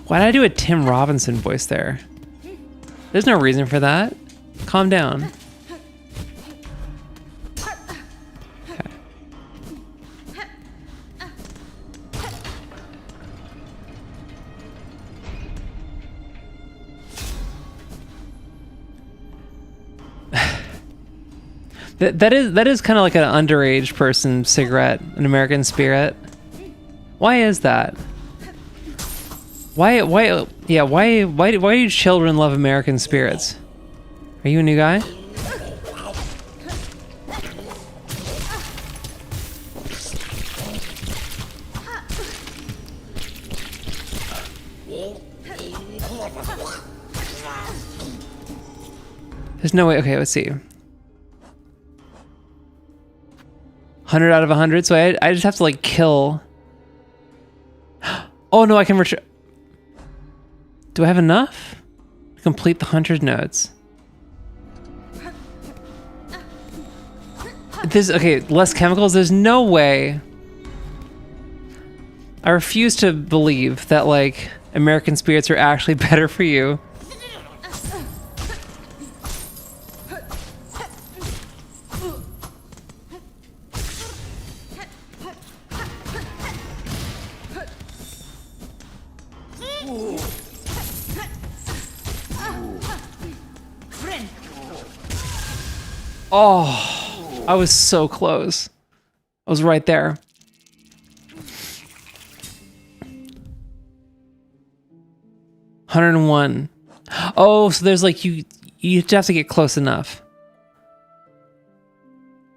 Why did I do a Tim Robinson voice there? There's no reason for that. Calm down. That is kind of like an underage person cigarette, an American Spirit. Why is that? Why do children love American Spirits? Are you a new guy? There's no way. Okay, let's see. 100 out of 100, so I just have to like kill. Oh no, I can retrieve. Do I have enough to complete the 100 notes? This, okay, less chemicals. There's no way. I refuse to believe that like American Spirits are actually better for you. Oh, I was so close. I was right there. $101. Oh, so there's like you just have to get close enough.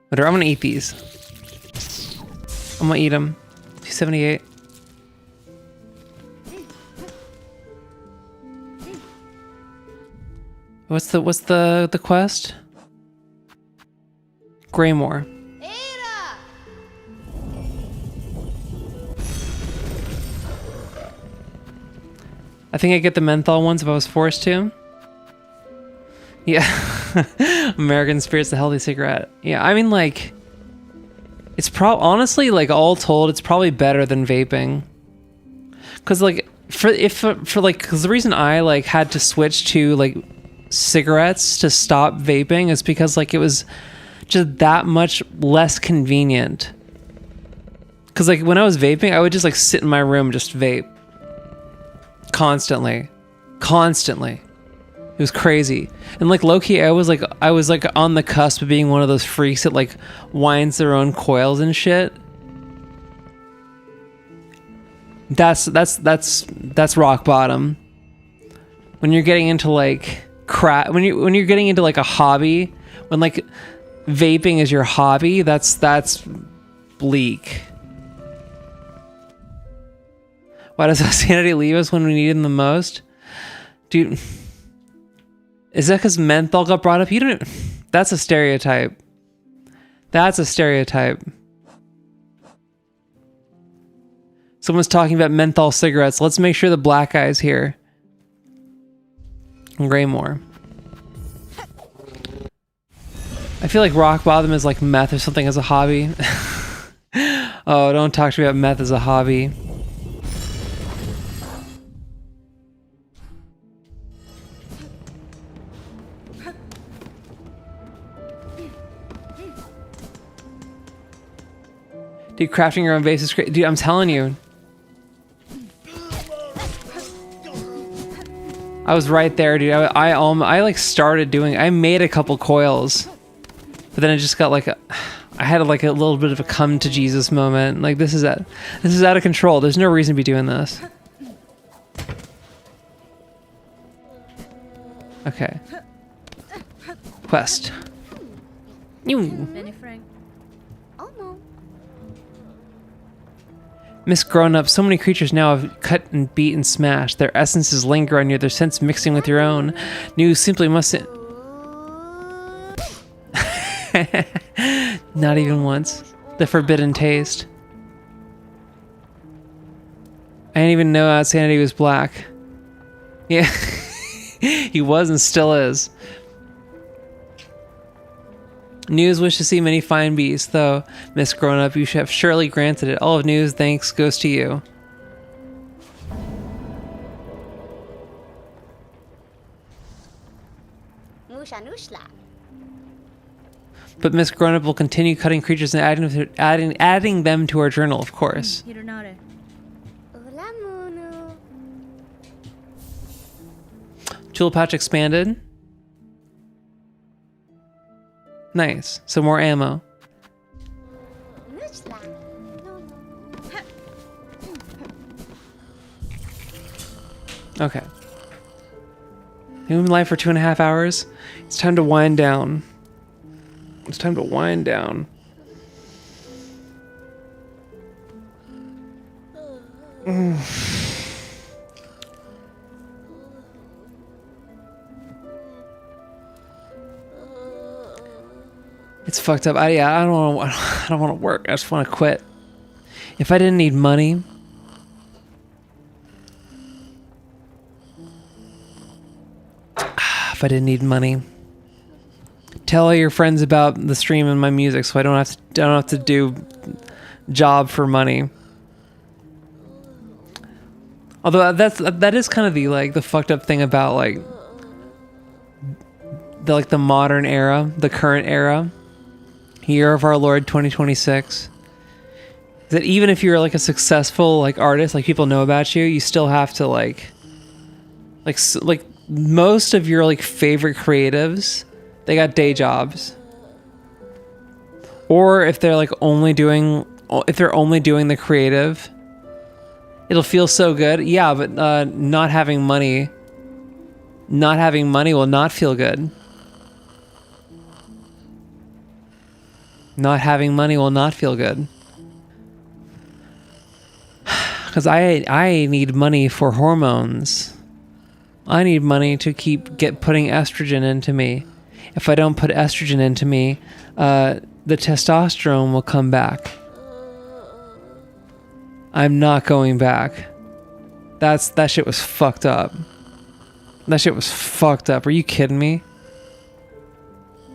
Whatever, I'm gonna eat these. I'm gonna eat them. 278. What's the quest? Graymore. I think I get the menthol ones if I was forced to. Yeah. American Spirit's a healthy cigarette. Yeah, I mean like it's honestly like all told it's probably better than vaping. Cuz like cuz the reason I like had to switch to like cigarettes to stop vaping is because like it was just that much less convenient. Cause like when I was vaping, I would just like sit in my room and just vape. Constantly. It was crazy. And like low-key, I was like on the cusp of being one of those freaks that like winds their own coils and shit. That's rock bottom. When you're getting into like crap, when you're getting into like a hobby, when like vaping is your hobby, that's bleak. Why does sanity leave us when we need him the most? Dude, is that because menthol got brought up? You don't. That's a stereotype. That's a stereotype. Someone's talking about menthol cigarettes. Let's make sure the black guy's here. Graymore. I feel like rock bottom is like meth or something as a hobby. Oh, don't talk to me about meth as a hobby. Dude, crafting your own base is great. Dude, I'm telling you. I was right there, dude. I like started doing. I made a couple coils, but then I just got like I had like a little bit of a come to Jesus moment. Like this is out of control. There's no reason to be doing this. Okay. Quest. Miss Grown Up, so many creatures now have cut and beat and smashed. Their essences linger on you, their scents mixing with your own. You simply mustn't... Not even once. The forbidden taste. I didn't even know Sanity was black. Yeah. He was and still is. News wished to see many fine beasts, though, Miss Grown Up, you should have surely granted it. All of News' thanks goes to you. But Miss Grown Up will continue cutting creatures and adding them to our journal, of course. Tool pouch expanded. Nice. So more ammo. Okay. Human life for 2.5 hours. It's time to wind down. It's time to wind down. It's fucked up. I don't want to work. I just want to quit. If I didn't need money, tell all your friends about the stream and my music, so I don't have to do job for money. Although that is kind of the fucked up thing about the modern era, the current era. Year of our Lord 2026, that even if you're a successful artist, people know about you, you still have to like most of your favorite creatives, they got day jobs, or if they're only doing the creative, it'll feel so good. Yeah, but not having money will not feel good. Not having money will not feel good. Because I need money for hormones. I need money to keep putting estrogen into me. If I don't put estrogen into me, the testosterone will come back. I'm not going back. That shit was fucked up. That shit was fucked up. Are you kidding me?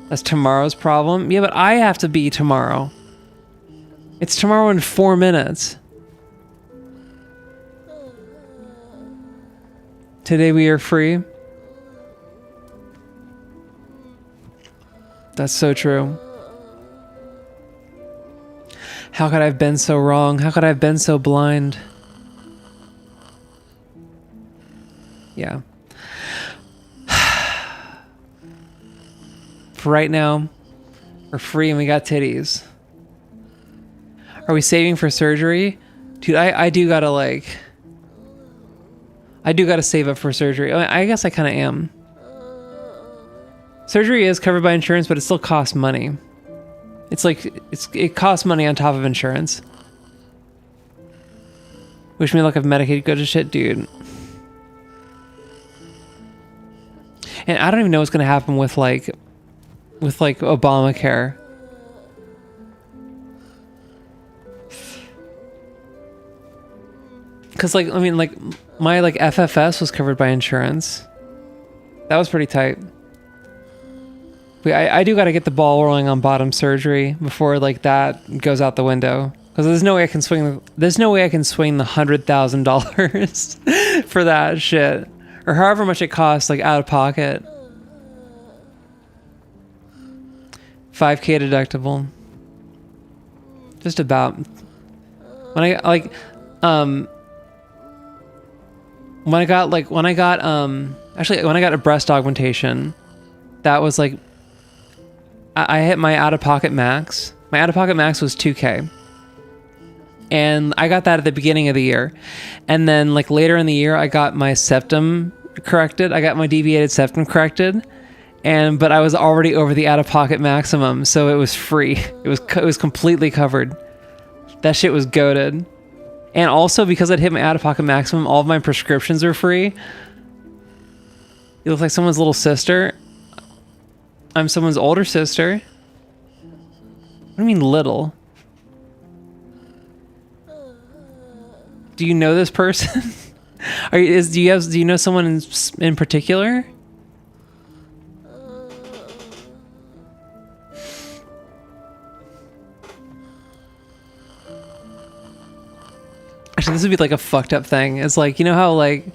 That's tomorrow's problem? Yeah, but I have to be tomorrow. It's tomorrow in 4 minutes. Today we are free. That's so true. How could I have been so wrong? How could I have been so blind? Yeah. For right now, we're free and we got titties. Are we saving for surgery? Dude, I do gotta save up for surgery. I guess I kind of am. Surgery is covered by insurance, but it still costs money. It costs money on top of insurance. Wish me luck if Medicaid goes to shit, dude. And I don't even know what's gonna happen with Obamacare. Because my FFS was covered by insurance. That was pretty tight. I do got to get the ball rolling on bottom surgery before that goes out the window. Because there's no way I can swing. There's no way I can swing the $100,000 for that shit, or however much it costs, out of pocket. $5,000 deductible. Just about. When I got a breast augmentation, that was I hit my out-of-pocket max. My out-of-pocket max was $2,000. And I got that at the beginning of the year. And then later in the year, I got my septum corrected. I got my deviated septum corrected. But I was already over the out-of-pocket maximum, so it was free. It was completely covered. That shit was goated. And also because I'd hit my out-of-pocket maximum, all of my prescriptions are free. You look like someone's little sister. I'm someone's older sister. What do you mean little? Do you know this person? Do you know someone in particular? Actually, this would be like a fucked up thing. It's like, you know how like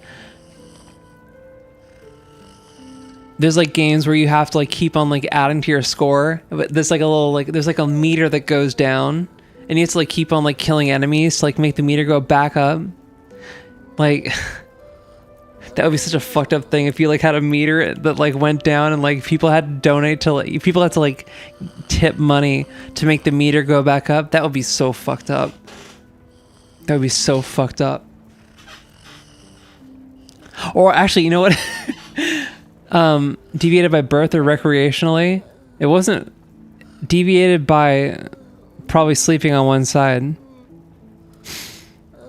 there's like games where you have to like keep on like adding to your score, but there's like a little like there's like a meter that goes down, and you have to like keep on like killing enemies to like make the meter go back up. Like that would be such a fucked up thing if you like had a meter that like went down and like people had to donate to like people had to like tip money to make the meter go back up. That would be so fucked up. That would be so fucked up. Or actually, you know what? Deviated by birth or recreationally. It wasn't deviated by probably sleeping on one side.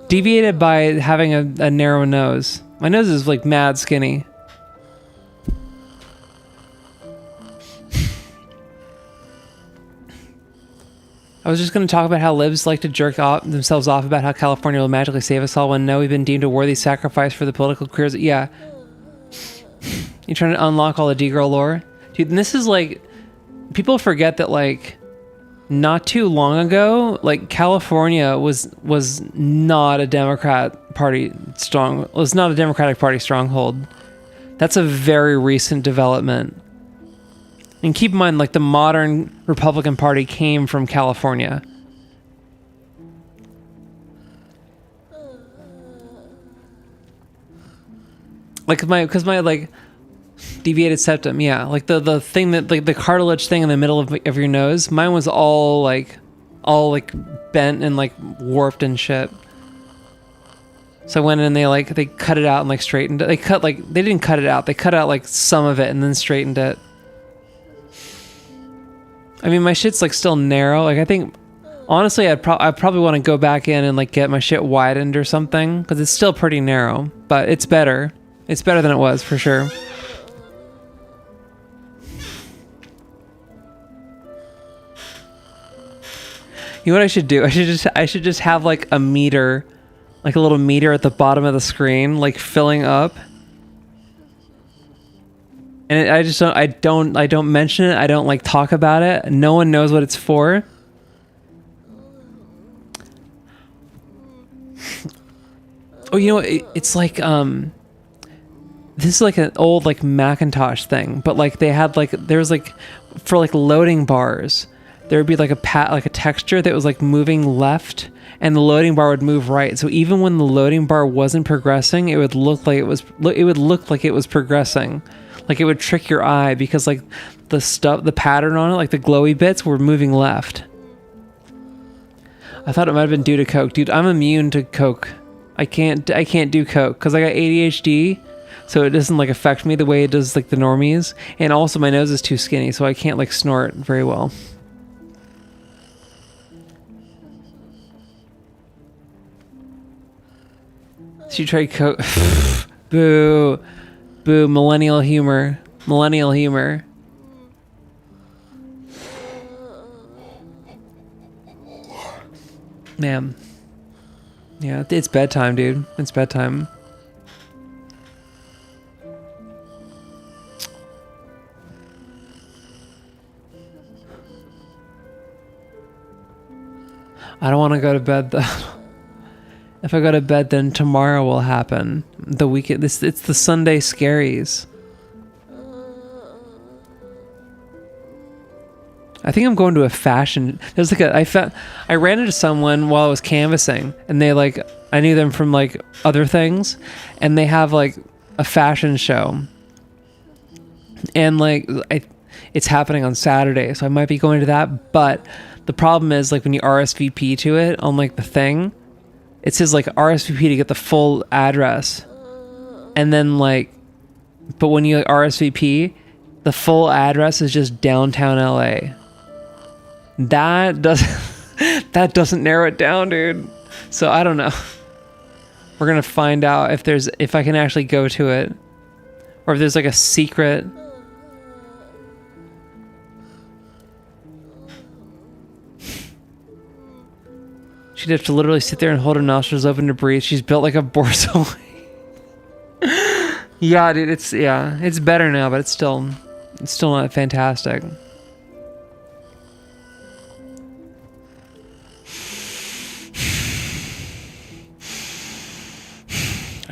Deviated by having a narrow nose. My nose is like mad skinny. I was just going to talk about how libs like to jerk themselves off about how California will magically save us all when no, we've been deemed a worthy sacrifice for the political careers. Yeah. You're trying to unlock all the D-girl lore? Dude, and this is like... People forget that like... Not too long ago, like California was not a Democratic Party stronghold. That's a very recent development. And keep in mind, like the modern Republican Party came from California. Like because my like deviated septum, yeah, like the thing that like the cartilage thing in the middle of your nose, mine was all like bent and like warped and shit. So I went in and they cut it out and like straightened it. They didn't cut it out. They cut out like some of it and then straightened it. I mean, my shit's like still narrow. Like I think, honestly, I probably want to go back in and like get my shit widened or something because it's still pretty narrow. But it's better. It's better than it was for sure. You know what I should do? I should just have like a meter, like a little meter at the bottom of the screen, like filling up. And I don't mention it. I don't like talk about it. No one knows what it's for. Oh, you know, it's like this is like an old like Macintosh thing, but like they had like there's like for like loading bars, there would be like a texture that was like moving left, and the loading bar would move right. So even when the loading bar wasn't progressing, it would look like it was progressing. Like it would trick your eye because like the pattern on it, like the glowy bits were moving left. I thought it might have been due to Coke. Dude, I'm immune to Coke. I can't do Coke because I got ADHD, so it doesn't like affect me the way it does like the normies. And also my nose is too skinny, so I can't like snort very well. So you tried Coke? Boo. Boo, millennial humor. Millennial humor. Man. Yeah, it's bedtime, dude. It's bedtime. I don't want to go to bed, though. If I go to bed, then tomorrow will happen. The weekend. It's the Sunday scaries. I think I'm going to a fashion. There's like I ran into someone while I was canvassing, and they like I knew them from like other things, and they have like a fashion show, and like it's happening on Saturday, so I might be going to that. But the problem is like when you RSVP to it on like the thing. It says like RSVP to get the full address, and then like, but when you like RSVP, the full address is just downtown LA. That doesn't narrow it down, dude. So I don't know. We're gonna find out if I can actually go to it, or if there's like a secret. She'd have to literally sit there and hold her nostrils open to breathe. She's built like a borzoi. Yeah, dude, it's better now, but it's still not fantastic.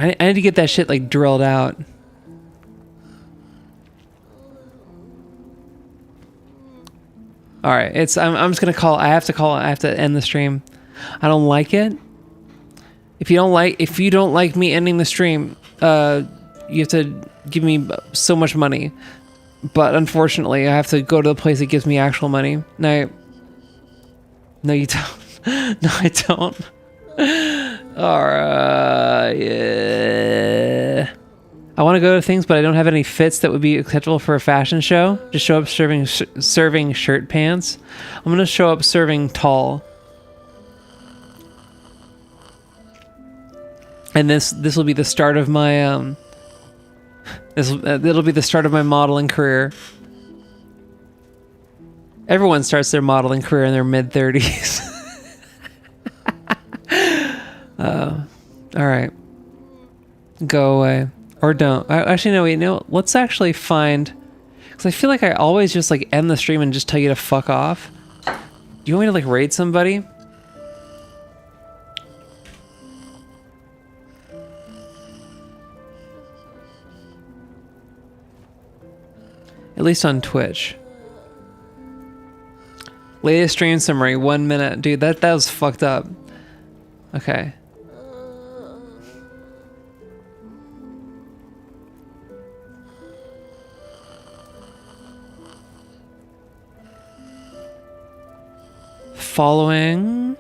I need to get that shit like drilled out. All right, I'm just gonna call. I have to end the stream. I don't like it. If you don't like me ending the stream, you have to give me so much money. But unfortunately, I have to go to the place that gives me actual money. No, you don't. No, I don't. Alright, yeah. I want to go to things, but I don't have any fits that would be acceptable for a fashion show. Just show up serving shirt pants. I'm gonna show up serving tall. And this will be the start of my it'll be the start of my modeling career. Everyone starts their modeling career in their mid-30s. All right. Go away. Or don't. Actually, no, wait, no. Let's actually find... Because I feel like I always just, like, end the stream and just tell you to fuck off. Do you want me to, like, raid somebody? At least on Twitch. Latest stream summary, 1 minute. Dude, that was fucked up. Okay. Following.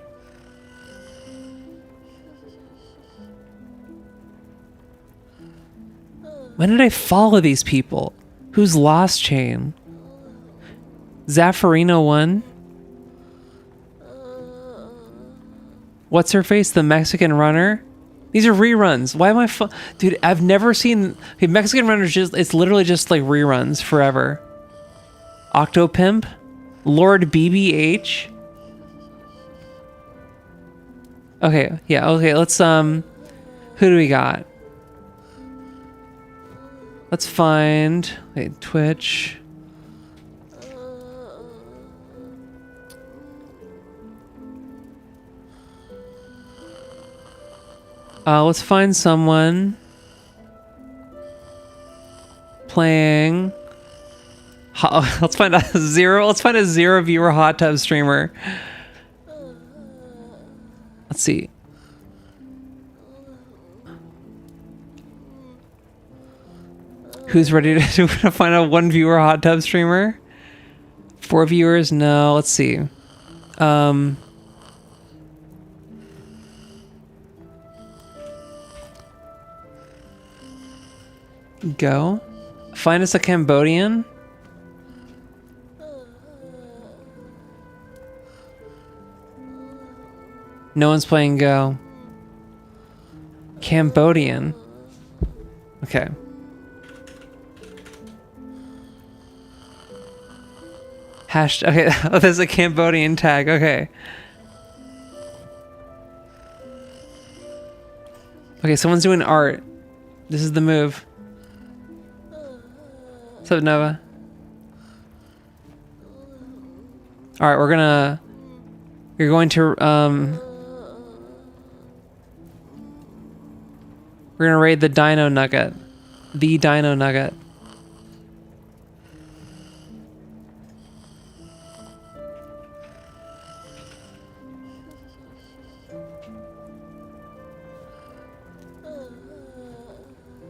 When did I follow these people? Who's Lost Chain? Zaffarino 1? What's her face? The Mexican runner? These are reruns. Why am I dude, I've never seen... Okay, Mexican runners it's literally just like reruns forever. Octopimp? Lord BBH? Okay, yeah, okay, let's, who do we got? Let's find... Wait, Twitch... let's find someone playing. Let's find a zero viewer hot tub streamer. Let's see. Who's ready to find a 1 viewer hot tub streamer? 4 viewers? No. Let's see. Go. Find us a Cambodian. No one's playing Go. Cambodian. Okay. Okay, oh, there's a Cambodian tag. Okay. Okay, someone's doing art. This is the move. What's up, Nova? Alright, you're going to, we're gonna raid the Dino Nugget. The Dino Nugget.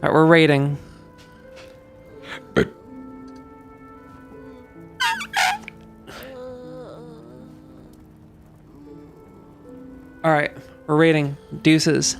Alright, we're raiding. Alright, we're raiding. Deuces.